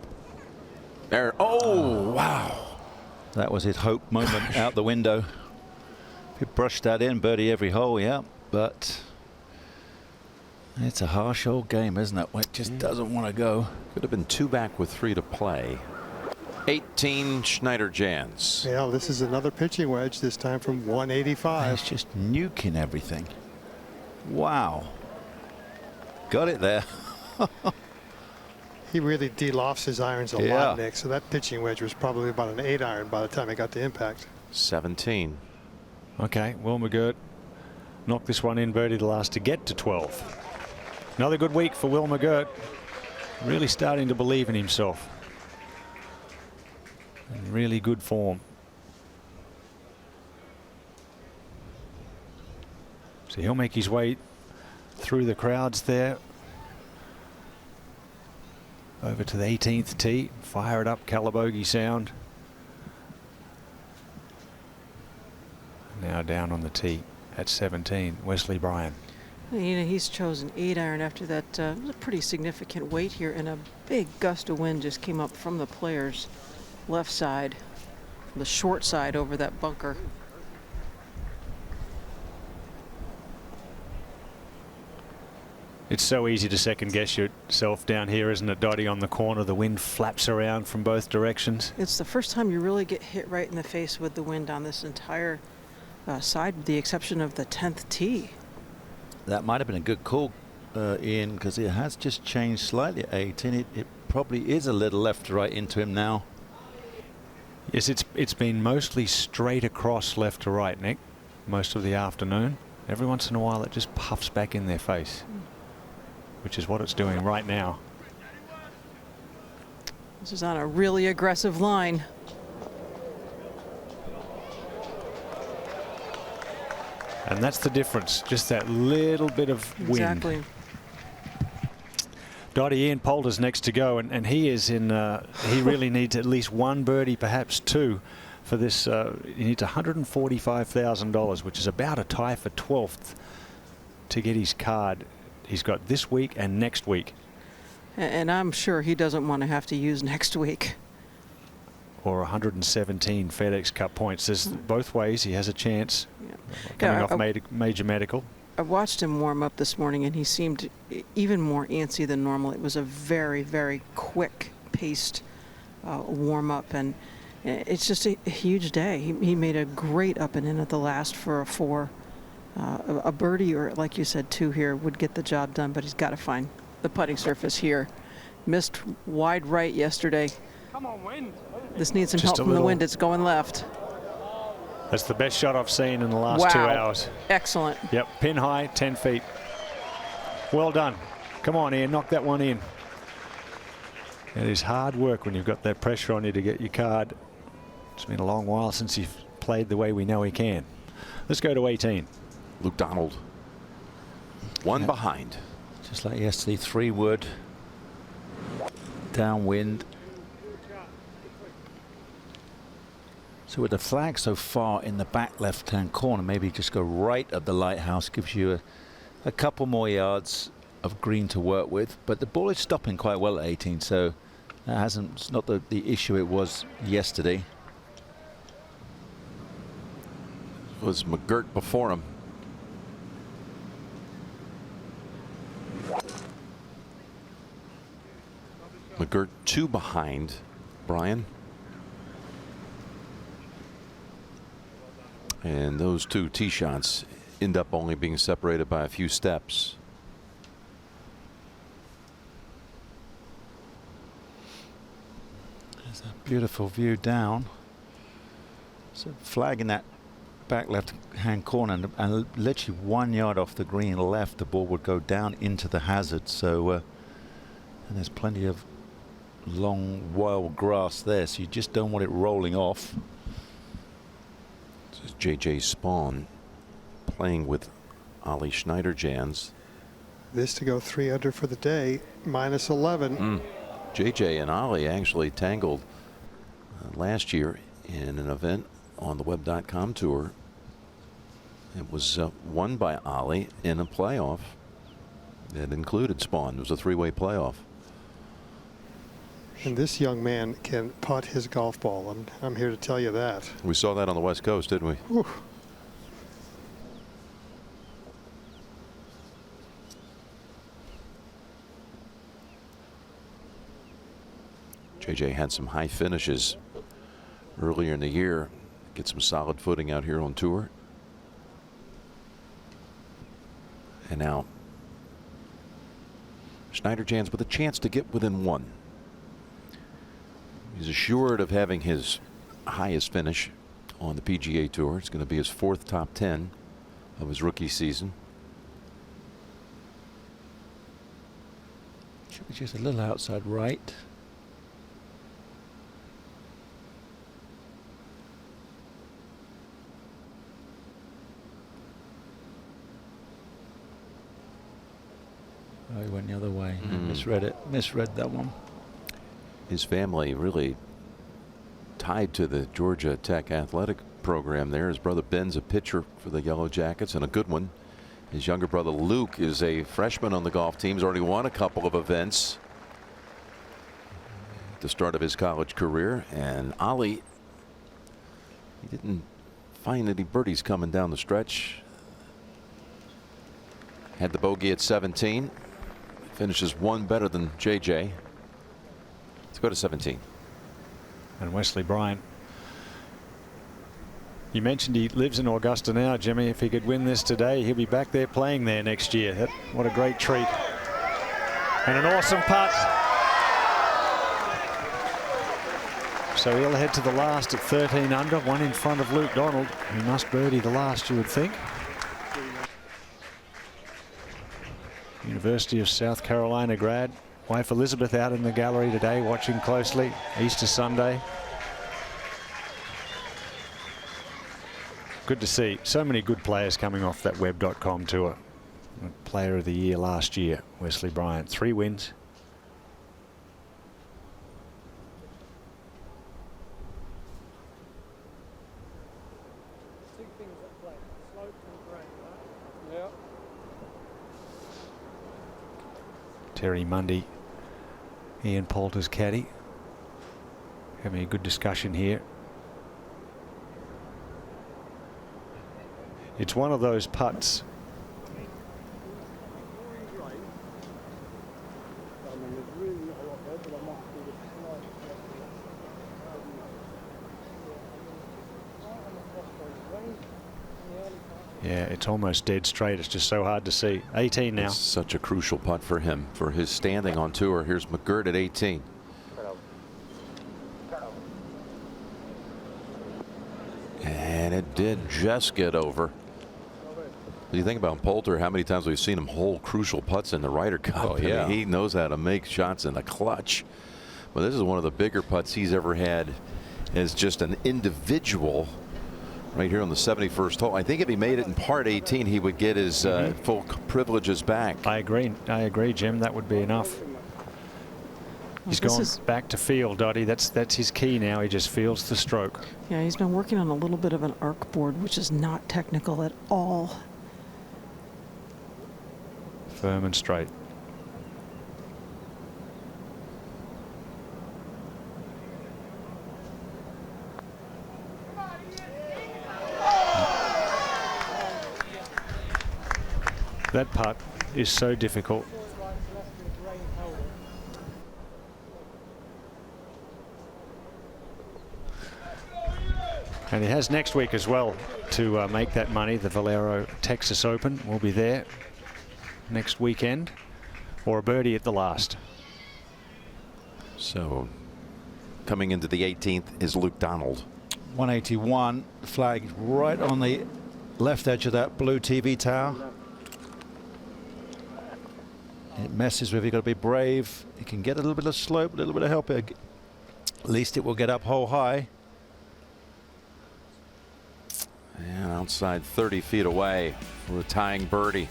A: There. Oh, wow.
B: That was his hope moment out the window. He brushed that in, birdie every hole, yeah, but it's a harsh old game, isn't it? It just doesn't want to go.
A: Could have been 2 back with 3 to play. 18 Schneider Jans.
C: Yeah, this is another pitching wedge, this time from 185.
B: It's just nuking everything. Wow. Got it there.
C: He really de-lofts his irons a
B: Yeah.
C: lot, Nick. So that pitching wedge was probably about an 8 iron by the time it got to impact.
A: 17.
F: Okay, Will McGirt knocked this one in, birdie the last to get to 12. Another good week for Will McGirt. Really starting to believe in himself. In really good form. So he'll make his way through the crowds there. Over to the 18th tee. Fire it up, Calabogie Sound. Now down on the tee at 17, Wesley Bryan.
E: You know, he's chosen 8 iron after that. It was a pretty significant weight here, and a big gust of wind just came up from the player's left side, the short side over that bunker.
F: It's so easy to second guess yourself down here, isn't it, Dottie? On the corner, the wind flaps around from both directions.
E: It's the first time you really get hit right in the face with the wind on this entire side, with the exception of the 10th tee.
B: That might have been a good call, Ian, because it has just changed slightly at 18. It probably is a little left to right into him now.
F: Yes, it's been mostly straight across left to right, Nick, most of the afternoon. Every once in a while it just puffs back in their face, which is what it's doing right now.
E: This is on a really aggressive line.
F: And that's the difference, just that little bit of wind.
E: Exactly.
F: Dottie, Ian Poulter's next to go, and he is in, he really needs at least 1 birdie, perhaps 2 for this. He needs $145,000, which is about a tie for 12th to get his card. He's got this week and next week.
E: And I'm sure he doesn't want to have to use next week.
F: Or 117 FedEx Cup points. There's both ways. He has a chance.
E: Yeah.
F: Coming off major medical.
E: I watched him warm up this morning, and he seemed even more antsy than normal. It was a very, very quick-paced warm-up, and it's just a huge day. He made a great up and in at the last for a 4. A birdie or, like you said, 2 here would get the job done, but he's got to find the putting surface here. Missed wide right yesterday.
H: Come on, wind.
E: This needs some
F: Just
E: help
F: a
E: from the
F: little-
E: wind. It's going left.
F: That's the best shot I've seen in the last 2 hours.
E: Excellent.
F: Yep, pin high, 10 feet. Well done. Come on, Ian, knock that one in. It is hard work when you've got that pressure on you to get your card. It's been a long while since you've played the way we know he can. Let's go to 18.
A: Luke Donald, one behind.
B: Just like yesterday, 3-wood, downwind. So with the flag so far in the back left-hand corner, maybe just go right at the lighthouse, gives you a couple more yards of green to work with. But the ball is stopping quite well at 18, so that it's not the issue it was yesterday.
A: It was McGirt before him. McGirt 2 behind Bryan. And those 2 tee shots end up only being separated by a few steps.
B: There's a beautiful view down. So flag in that back left hand corner, and literally 1 yard off the green left, the ball would go down into the hazard. So and there's plenty of long wild grass there, so you just don't want it rolling off.
A: This is JJ Spawn playing with Ollie Schneider-Jans.
C: This to go 3 under for the day, minus 11.
A: JJ and Ollie actually tangled last year in an event on the web.com tour. It was won by Ollie in a playoff that included Spawn. It was a 3-way playoff.
C: And this young man can putt his golf ball. I'm here to tell you that.
A: We saw that on the West Coast, didn't we?
C: Whew.
A: JJ had some high finishes earlier in the year. Get some solid footing out here on tour. And now Schneider-Jans with a chance to get within 1. He's assured of having his highest finish on the PGA Tour. It's going to be his 4th top 10 of his rookie season.
B: Should be just a little outside right. Oh, he went the other way. Misread it. Misread that one.
A: His family really tied to the Georgia Tech athletic program there. His brother Ben's a pitcher for the Yellow Jackets, and a good one. His younger brother Luke is a freshman on the golf team. He's already won a couple of events at the start of his college career. And Ollie, he didn't find any birdies coming down the stretch. Had the bogey at 17. Finishes 1 better than JJ. Let's go to 17.
F: And Wesley Bryan. You mentioned he lives in Augusta now, Jimmy. If he could win this today, he'll be back there playing there next year. What a great treat. And an awesome putt. So he'll head to the last at 13 under, 1 in front of Luke Donald. He must birdie the last, you would think. University of South Carolina grad. Wife Elizabeth out in the gallery today watching closely. Easter Sunday. Good to see so many good players coming off that web.com tour. Player of the year last year, Wesley Bryan. 3 wins. Terry Mundy, Ian Poulter's caddy, having a good discussion here. It's one of those putts. Yeah, it's almost dead straight. It's just so hard to see. 18 now.
A: It's such a crucial putt for him, for his standing on tour. Here's McGirt at 18. And it did just get over. You think about Poulter, how many times we've seen him hold crucial putts in the Ryder Cup.
B: Oh, yeah.
A: I mean, he knows how to make shots in the clutch. But this is one of the bigger putts he's ever had as just an individual right here on the 71st hole. I think if he made it in part 18, he would get his full privileges back.
F: I agree, Jim. That would be enough. He's gone back to feel, Dottie. That's his key now. He just feels the stroke.
E: Yeah, he's been working on a little bit of an arc board, which is not technical at all.
F: Firm and straight. That putt is so difficult. And he has next week as well to make that money. The Valero Texas Open will be there next weekend, or a birdie at the last.
A: So coming into the 18th is Luke Donald.
B: 181, flag right on the left edge of that blue TV tower. It messes with you. Got to be brave. You can get a little bit of slope, a little bit of help. At least it will get up hole high.
A: And outside 30 feet away for a tying birdie.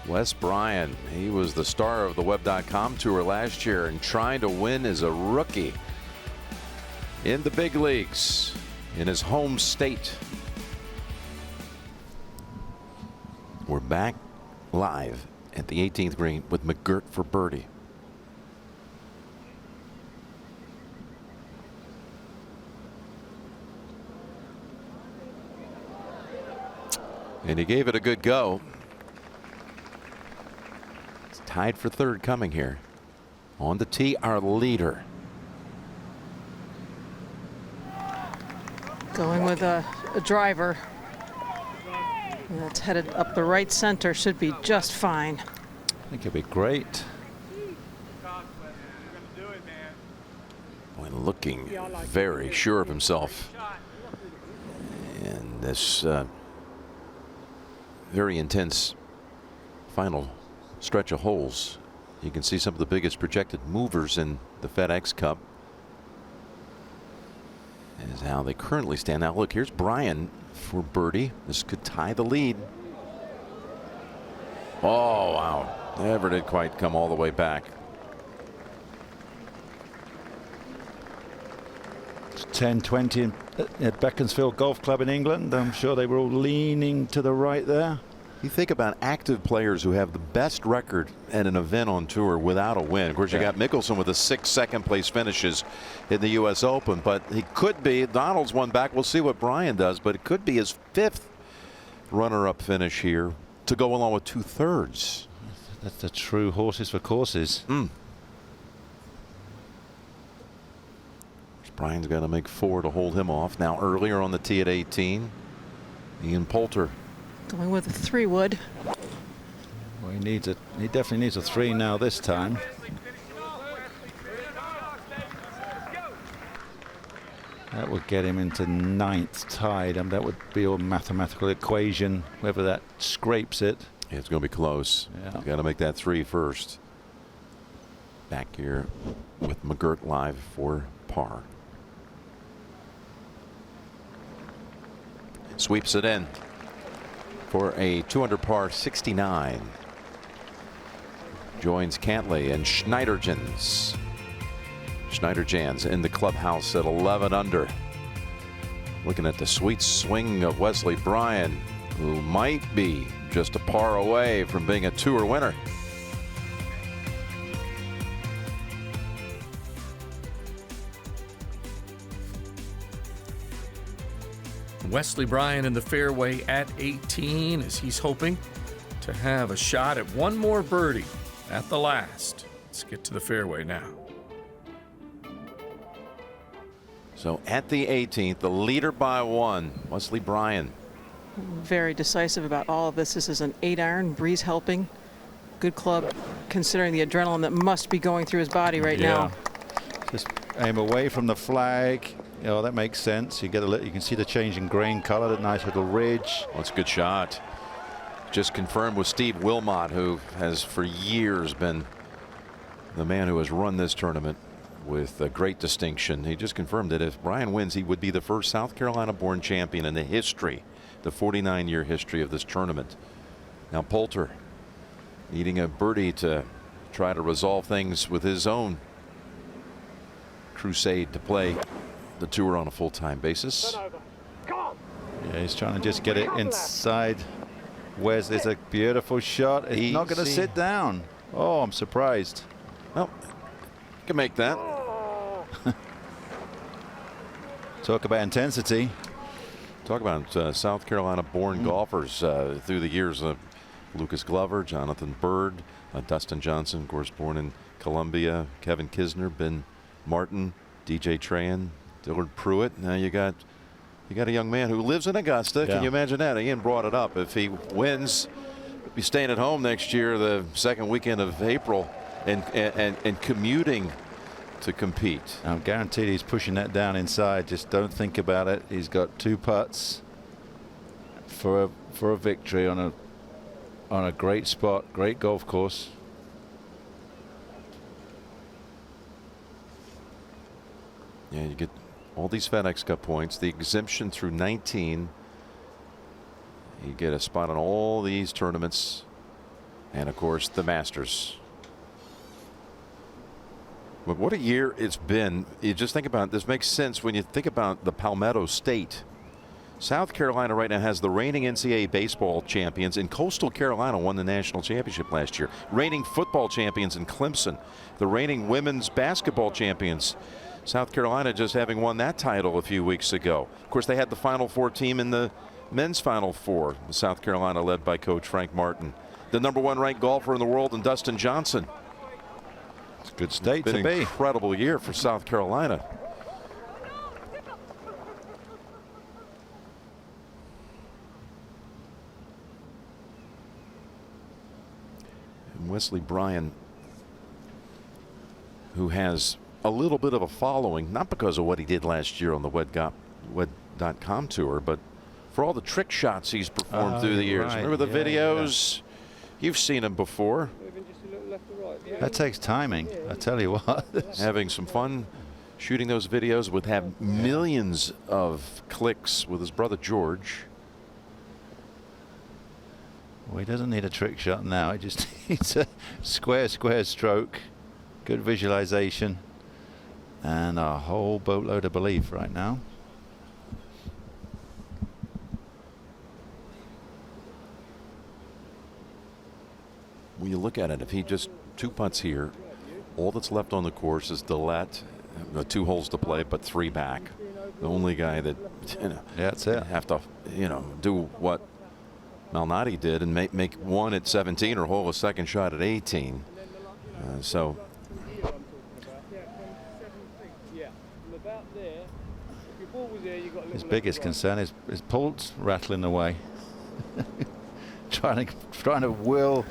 A: Wes Bryan, he was the star of the Web.com tour last year and trying to win as a rookie in the big leagues in his home state. We're back live at the 18th green with McGirt for birdie. And he gave it a good go. It's tied for third coming here. On the tee, our leader.
E: Going with a driver. That's headed up the right center. Should be just fine.
B: I think it'll be great.
A: Boy, looking very sure of himself. And this very intense final stretch of holes. You can see some of the biggest projected movers in the FedEx Cup. Is how they currently stand. Now look, here's Bryan for birdie. This could tie the lead. Oh wow, never did quite come all the way back.
B: It's 10-20 at Beaconsfield Golf Club in England. I'm sure they were all leaning to the right there.
A: You think about active players who have the best record at an event on tour without a win. Of course, you got Mickelson with the 6 second-place finishes in the U.S. Open, but he could be. Donald's one back. We'll see what Bryan does, but it could be his 5th runner-up finish here to go along with 2/3.
B: That's the true horses for courses.
A: Bryan's got to make 4 to hold him off. Now earlier on the tee at 18, Ian Poulter.
E: Going with a 3-wood.
B: Well, he definitely needs a 3 now this time. That would get him into 9th tied, and that would be a mathematical equation, whether that scrapes it.
A: Yeah, it's going to be close.
B: Yeah.
A: Got to make that 3 first. Back here with McGirt live for par. Sweeps it in for a 2-under par 69. Joins Cantley and Schneiderjans. Schneiderjans in the clubhouse at 11 under. Looking at the sweet swing of Wesley Bryan, who might be just a par away from being a tour winner.
G: Wesley Bryan in the fairway at 18 as he's hoping to have a shot at one more birdie at the last. Let's get to the fairway now.
A: So at the 18th, the leader by 1, Wesley Bryan.
E: Very decisive about all of this. This is an 8-iron, breeze helping. Good club, considering the adrenaline that must be going through his body right now.
B: Just aim away from the flag. You know, that makes sense. You get you can see the change in grain color, that nice little ridge.
A: Well, that's a good shot. Just confirmed with Steve Wilmot, who has for years been the man who has run this tournament with a great distinction. He just confirmed that if Bryan wins, he would be the first South Carolina-born champion in the history, the 49-year history of this tournament. Now Poulter needing a birdie to try to resolve things with his own crusade to play the tour on a full-time basis.
B: Yeah, he's trying to just get it inside. Wes, it's a beautiful shot. It's not going to sit down. Oh, I'm surprised.
A: Well, can make that.
B: Talk about intensity.
A: Talk about South Carolina-born golfers through the years. Lucas Glover, Jonathan Byrd, Dustin Johnson, of course, born in Columbia. Kevin Kisner, Ben Martin, DJ Trahan, Dillard Pruitt. Now you got a young man who lives in Augusta.
B: Yeah.
A: Can you imagine that? Ian brought it up. If he wins, he'll be staying at home next year, the second weekend of April, and commuting to compete.
B: I'm guaranteed he's pushing that down inside. Just don't think about it. He's got 2 putts for a victory on a great spot, great golf course.
A: Yeah, you get all these FedEx Cup points, the exemption through 19. You get a spot on all these tournaments, and of course the Masters. But what a year it's been. You just think about it. This makes sense when you think about the Palmetto State. South Carolina right now has the reigning NCAA baseball champions, and Coastal Carolina won the national championship last year. Reigning football champions in Clemson. The reigning women's basketball champions. South Carolina just having won that title a few weeks ago. Of course, they had the Final Four team in the men's Final Four. South Carolina led by Coach Frank Martin. The #1 ranked golfer in the world, and Dustin Johnson.
B: It's a good state
A: to be.
B: Been an
A: incredible year for South Carolina. And Wesley Bryan, who has a little bit of a following, not because of what he did last year on the Wed.com tour, but for all the trick shots he's performed through the years.
B: Right.
A: Remember the videos?
B: Yeah.
A: You've seen him before.
B: That takes timing, I tell you what.
A: Having some fun shooting those videos would have millions of clicks with his brother George.
B: Well, he doesn't need a trick shot now. He just needs a square stroke, good visualization, and a whole boatload of belief right now.
A: When you look at it, if he just 2 putts here, all that's left on the course is Dillette, 2 holes to play, but 3 back. The only guy that,
B: yeah, that's it.
A: Have to, do what Malnati did and make 1 at 17 or hole a second shot at 18. So.
B: His biggest concern is his pulse rattling away. trying to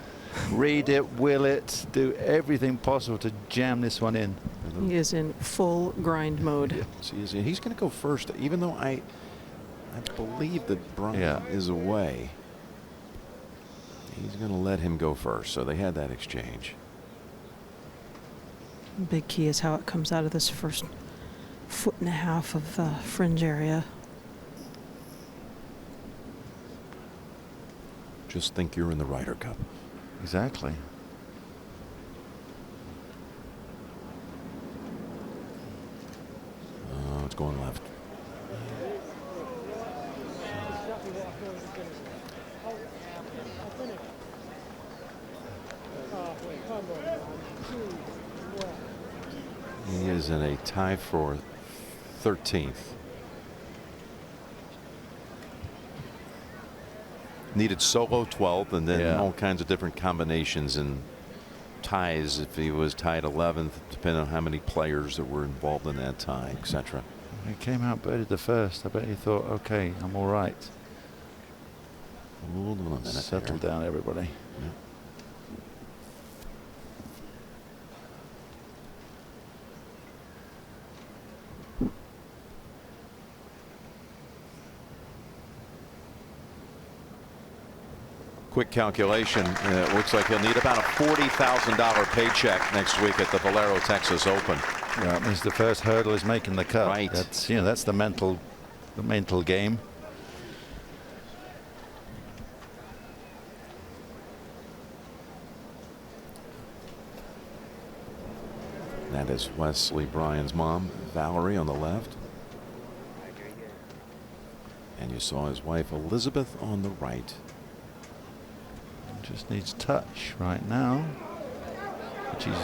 B: read it, will it, do everything possible to jam this one in.
E: He is in full grind mode.
A: Yes, he's going to go first, even though I believe that Bryan is away. He's going to let him go first. So they had that exchange.
E: Big key is how it comes out of this first 1.5 foot of fringe area.
A: Just think you're in the Ryder Cup.
B: Exactly.
A: It's going left. He is in a tie for 13th. Needed solo 12th and then all kinds of different combinations and ties if he was tied 11th, depending on how many players that were involved in that tie, etc.
B: He came out birdied the first. I bet he thought, okay, I'm all right.
A: Hold on a minute.
B: Settle down, everybody.
A: Quick calculation. It looks like he'll need about a $40,000 paycheck next week at the Valero Texas Open.
B: Yeah, it means the first hurdle is making the cut.
A: Right.
B: That's, you know, that's the mental game.
A: That is Wesley Bryan's mom, Valerie, on the left. And you saw his wife, Elizabeth, on the right.
B: Just needs touch right now. Which he's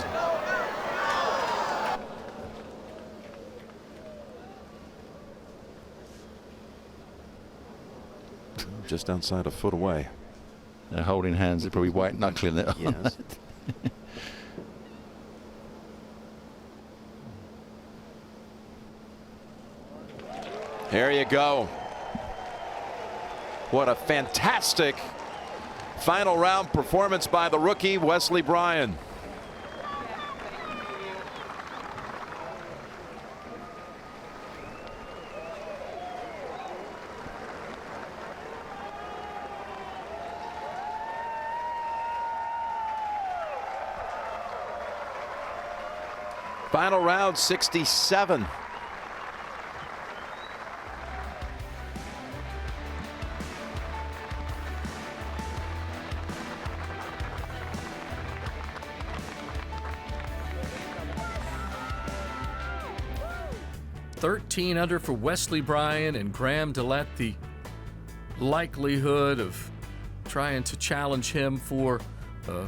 A: just outside a foot away.
B: they're holding hands. They're probably white knuckling it.
A: Yes. There you go. What a fantastic final round performance by the rookie, Wesley Bryan. Final round 67.
G: Under for Wesley Bryan and Graham Dillette. The likelihood of trying to challenge him for a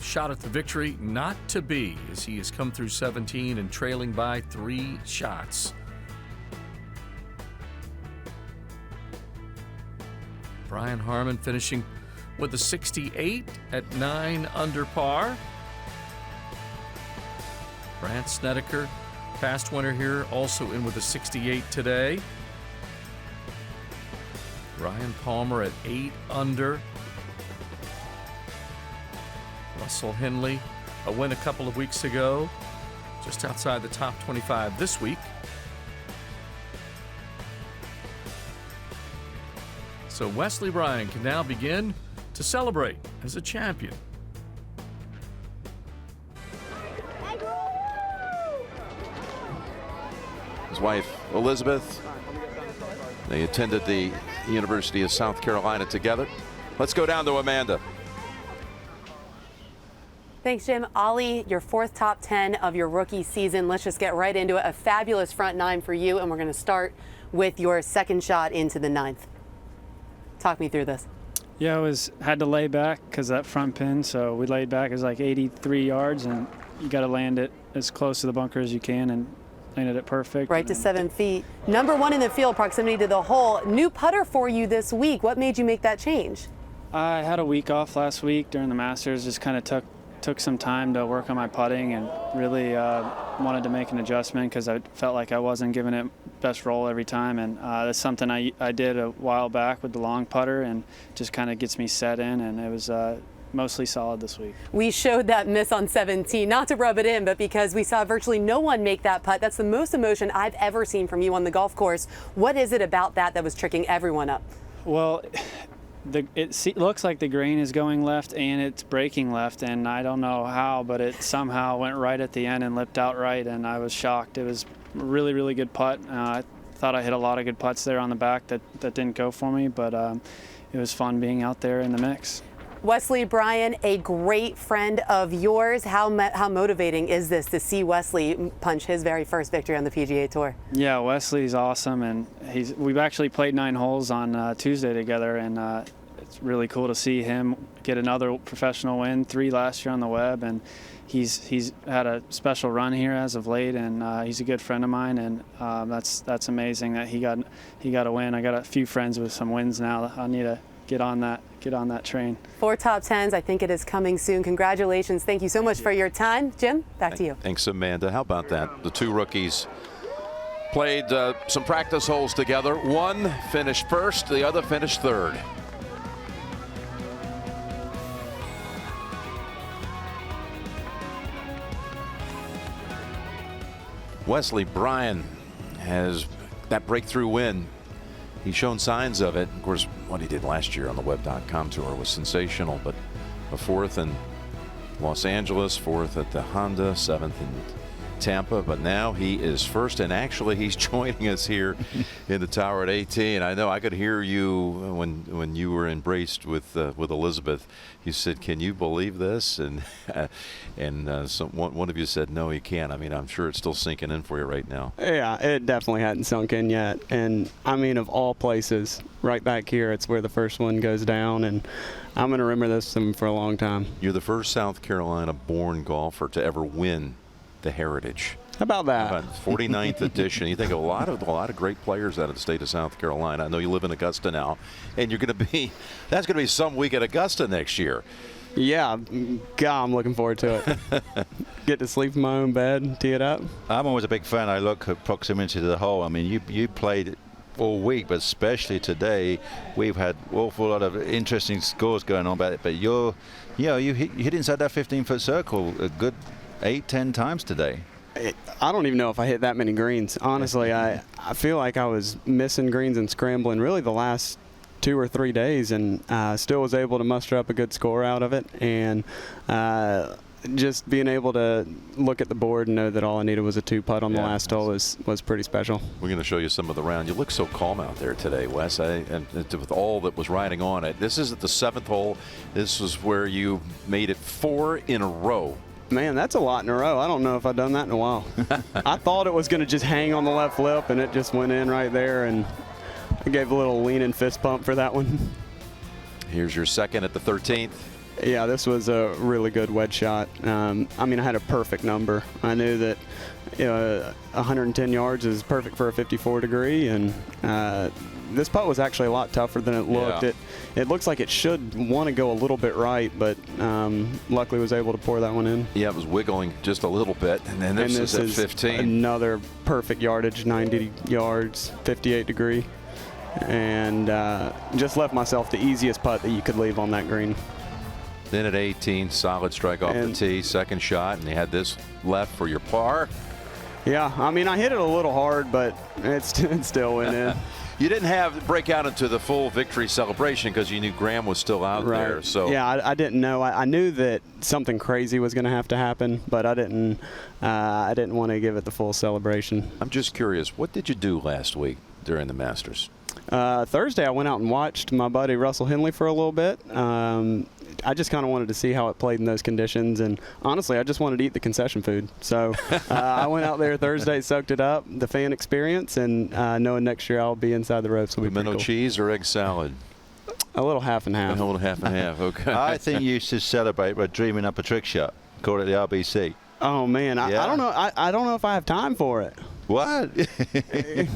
G: shot at the victory not to be, as he has come through 17 and trailing by 3 shots. Brian Harman finishing with a 68 at 9 under par. Brandt Snedeker, past winner here, also in with a 68 today. Ryan Palmer at 8 under. Russell Henley, a win a couple of weeks ago, just outside the top 25 this week. So Wesley Bryan can now begin to celebrate as a champion.
A: His wife, Elizabeth, they attended the University of South Carolina together. Let's go down to Amanda.
I: Thanks, Jim. Ollie, your 4th top 10 of your rookie season. Let's just get right into it. A fabulous front 9 for you, and we're going to start with your second shot into the 9th. Talk me through this.
J: Yeah, had to lay back because that front pin, so we laid back. It was like 83 yards, and you got to land it as close to the bunker as you can, and landed it perfect.
I: Right to 7 feet. Number 1 in the field, proximity to the hole. New putter for you this week. What made you make that change?
J: I had a week off last week during the Masters. Just kind of took some time to work on my putting and really wanted to make an adjustment because I felt like I wasn't giving it best roll every time. And that's something I did a while back with the long putter, and just kind of gets me set in, and it was mostly solid this week.
I: We showed that miss on 17, not to rub it in, but because we saw virtually no one make that putt. That's the most emotion I've ever seen from you on the golf course. What is it about that was tricking everyone up?
J: Well, it looks like the grain is going left and it's breaking left, and I don't know how, but it somehow went right at the end and lipped out right, and I was shocked. It was a really, really good putt. I thought I hit a lot of good putts there on the back that didn't go for me, but it was fun being out there in the mix.
I: Wesley Bryan, a great friend of yours. How motivating is this to see Wesley punch his very first victory on the PGA Tour?
J: Yeah, Wesley's awesome, and we've actually played 9 holes on Tuesday together, and it's really cool to see him get another professional win, 3 last year on the web, and he's had a special run here as of late, and he's a good friend of mine, and that's amazing that he got a win. I got a few friends with some wins now. I need to get on that train. 4
I: top 10s. I think it is coming soon. Congratulations. Thank you so much for your time. Jim, back to you.
A: Thanks, Amanda. How about that? The 2 rookies played some practice holes together. One finished first, the other finished third. Wesley Bryan has that breakthrough win. He's shown signs of it. Of course, what he did last year on the Web.com tour was sensational, but a 4th in Los Angeles, 4th at the Honda, 7th in Tampa, but now he is first, and actually he's joining us here in the tower at 18. I know I could hear you when you were embraced with Elizabeth. You said, "Can you believe this?" And one of you said, "No, he can't." I mean, I'm sure it's still sinking in for you right now.
K: Yeah, it definitely hadn't sunk in yet, and I mean, of all places, right back here, it's where the first one goes down, and I'm going to remember this for a long time.
A: You're the first South Carolina-born golfer to ever win the Heritage.
K: How about that?
A: About 49th edition. You think of a lot of great players out of the state of South Carolina. I know you live in Augusta now, and that's going to be some week at Augusta next year.
K: Yeah, God, I'm looking forward to it. Get to sleep in my own bed, tee it up.
B: I'm always a big fan. I look at proximity to the hole. I mean, you played all week, but especially today, we've had an awful lot of interesting scores going on. But you hit inside that 15-foot circle a good 8-10 times today.
K: I don't even know if I hit that many greens. Honestly, I feel like I was missing greens and scrambling really the last 2 or 3 days, and still was able to muster up a good score out of it. And just being able to look at the board and know that all I needed was a 2-putt on the last hole was pretty special. We're
A: going to show you some of the round. You look so calm out there today, Wes, and with all that was riding on it. This is at the 7th hole. This was where you made it 4 in a row.
K: Man, that's a lot in a row. I don't know if I've done that in a while. I thought it was going to just hang on the left lip, and it just went in right there, and I gave a little leaning fist pump for that one.
A: Here's your second at the 13th.
K: Yeah, this was a really good wedge shot. I mean, I had a perfect number. I knew that 110 yards is perfect for a 54 degree, and this putt was actually a lot tougher than it looked.
A: Yeah.
K: It looks like it should want to go a little bit right, but luckily was able to pour that one in.
A: Yeah, it was wiggling just a little bit, and then this is at 15.
K: Another perfect yardage, 90 yards, 58 degree, and just left myself the easiest putt that you could leave on that green.
A: Then at 18, solid strike off the tee, second shot, and you had this left for your par.
K: Yeah, I mean, I hit it a little hard, but it still went in.
A: You didn't break out into the full victory celebration because you knew Graham was still out there. So
K: yeah, I didn't know. I knew that something crazy was going to have to happen, but I didn't want to give it the full celebration.
A: I'm just curious, what did you do last week during the Masters?
K: Thursday, I went out and watched my buddy Russell Henley for a little bit. I just kind of wanted to see how it played in those conditions, and honestly, I just wanted to eat the concession food. So I went out there Thursday, soaked it up, the fan experience, and knowing next year I'll be inside the ropes will be
A: pimento
K: pretty cool.
A: cheese or egg salad?
K: A little half and half.
A: A little half and half, okay.
B: I think you should celebrate by dreaming up a trick shot. Call it the RBC.
K: Oh, man,
B: Yeah.
K: I don't know. I don't know if I have time for it.
B: What? They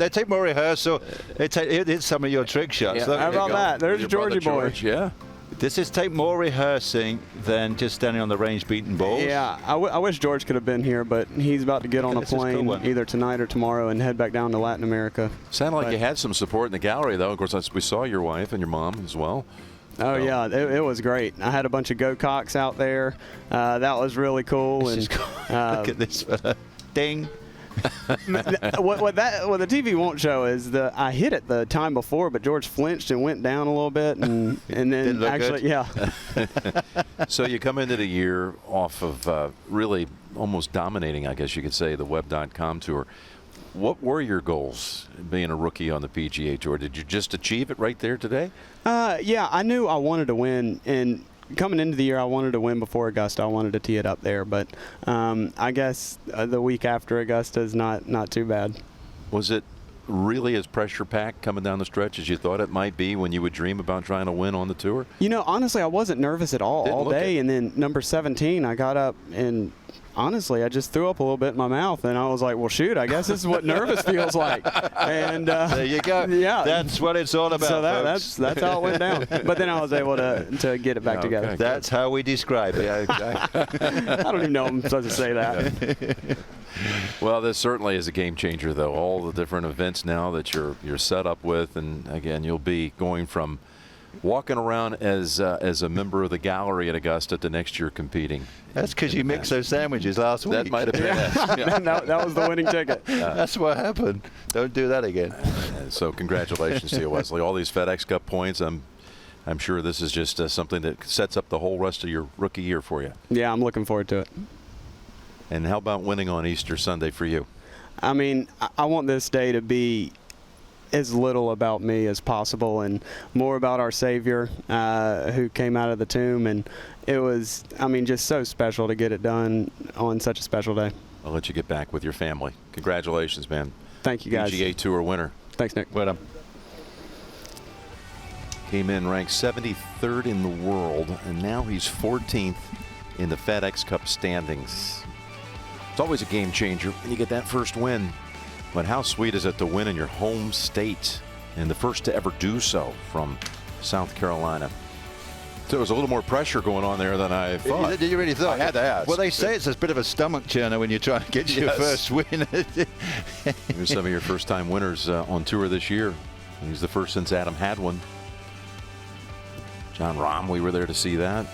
B: take more rehearsal. It's some of your trick shots.
A: Yeah.
B: Look,
K: How about that? There's
A: Your
K: Georgie
A: brother
K: boy.
A: George, yeah.
B: This is take more rehearsing than just standing on the range beating balls.
K: Yeah, I wish George could have been here, but he's about to get on a
B: This is a cool
K: plane
B: one.
K: either tonight or tomorrow and head back down to Latin America.
A: Sounded like you had some support in the gallery, though. Of course, we saw your wife and your mom as well.
K: Oh, yeah, it was great. I had a bunch of go-cocks out there. That was really cool.
B: This is cool. Look at this fella. Ding.
K: What the TV won't show is I hit it the time before, but George flinched and went down a little bit, and then
B: Didn't look
K: actually,
B: good.
K: yeah.
A: So you come into the year off of really almost dominating, I guess you could say, the Web.com tour. What were your goals being a rookie on the PGA Tour? Did you just achieve it right there today?
K: Yeah, I knew I wanted to win, and coming into the year, I wanted to win before Augusta. I wanted to tee it up there, but I guess the week after Augusta is not too bad.
A: Was it really as pressure-packed coming down the stretch as you thought it might be when you would dream about trying to win on the tour?
K: You know, honestly, I wasn't nervous at all day,
A: it.
K: and then number 17, I got up and honestly, I just threw up a little bit in my mouth, and I was like, well, shoot, I guess this is what nervous feels like. And
B: there you go.
K: Yeah.
B: That's what it's all about,
K: so
B: folks.
K: that's how it went down. But then I was able to get it back together.
B: That's how we describe it.
K: I don't even know if I'm supposed to say that.
A: Well, this certainly is a game changer, though. All the different events now that you're set up with, and again, you'll be going from walking around as a member of the gallery at Augusta the next year competing.
B: That's because you mixed those sandwiches last week.
A: That might have been it. Yeah.
K: that was the winning ticket.
B: That's what happened. Don't do that again.
A: So congratulations to you, Wesley. All these FedEx Cup points. I'm sure this is just something that sets up the whole rest of your rookie year for you.
K: Yeah, I'm looking forward to it.
A: And how about winning on Easter Sunday for you?
K: I mean, I want this day to be as little about me as possible and more about our Savior who came out of the tomb. And it was, I mean, just so special to get it done on such a special day.
A: I'll let you get back with your family. Congratulations, man.
K: Thank you, guys.
A: PGA Tour winner.
K: Thanks, Nick.
B: Well done.
A: Came in ranked 73rd in the world, and now he's 14th in the FedEx Cup standings. It's always a game changer when you get that first win. But how sweet is it to win in your home state, and the first to ever do so from South Carolina? So there was a little more pressure going on there than I thought.
B: Did you really thought?
A: I had to ask.
B: Well, they say it's a bit of a stomach churner when you're trying to get your first win.
A: Here's some of your first-time winners on tour this year. He's the first since Adam had one. John Rahm, we were there to see that.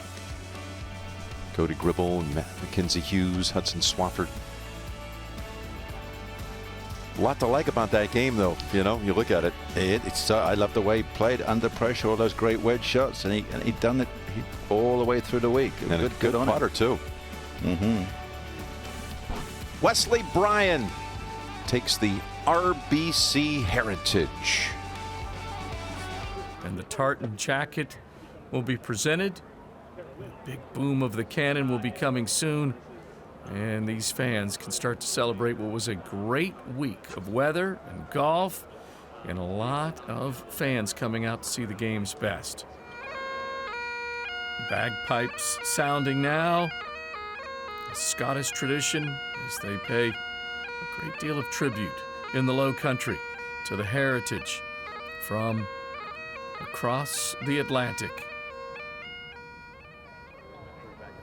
A: Cody Gribble and Mackenzie Hughes, Hudson Swafford. A lot to like about that game, though. You know, you look at it.
B: I love the way he played under pressure, all those great wedge shots, and he done it all the way through the week.
A: And a good putter, too.
B: Mm-hmm.
A: Wesley Bryan takes the RBC Heritage.
G: And the tartan jacket will be presented. The big boom of the cannon will be coming soon. And these fans can start to celebrate what was a great week of weather and golf and a lot of fans coming out to see the game's best. Bagpipes sounding now. A Scottish tradition as they pay a great deal of tribute in the Low Country to the heritage from across the Atlantic.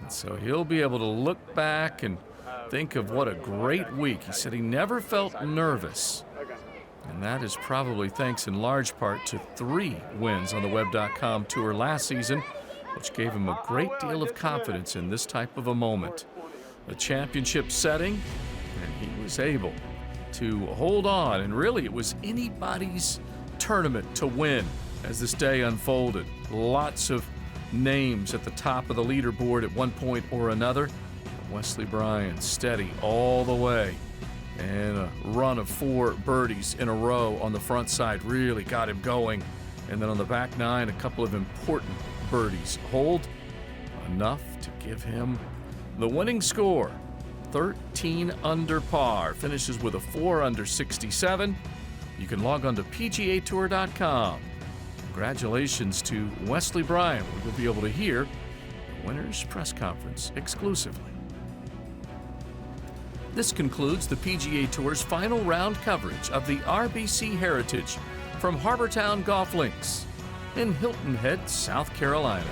G: And so he'll be able to look back and think of what a great week. He said he never felt nervous. And that is probably thanks in large part to 3 wins on the Web.com Tour last season, which gave him a great deal of confidence in this type of a moment. A championship setting, and he was able to hold on. And really, it was anybody's tournament to win as this day unfolded. Lots of names at the top of the leaderboard at one point or another. Wesley Bryan steady all the way, and a run of 4 birdies in a row on the front side really got him going. And then on the back 9, a couple of important birdies hold enough to give him the winning score. 13 under par, finishes with a 4 under 67. You can log on to PGATour.com. Congratulations to Wesley Bryan. We'll be able to hear the winner's press conference exclusively. This concludes the PGA Tour's final round coverage of the RBC Heritage from Harbour Town Golf Links in Hilton Head, South Carolina.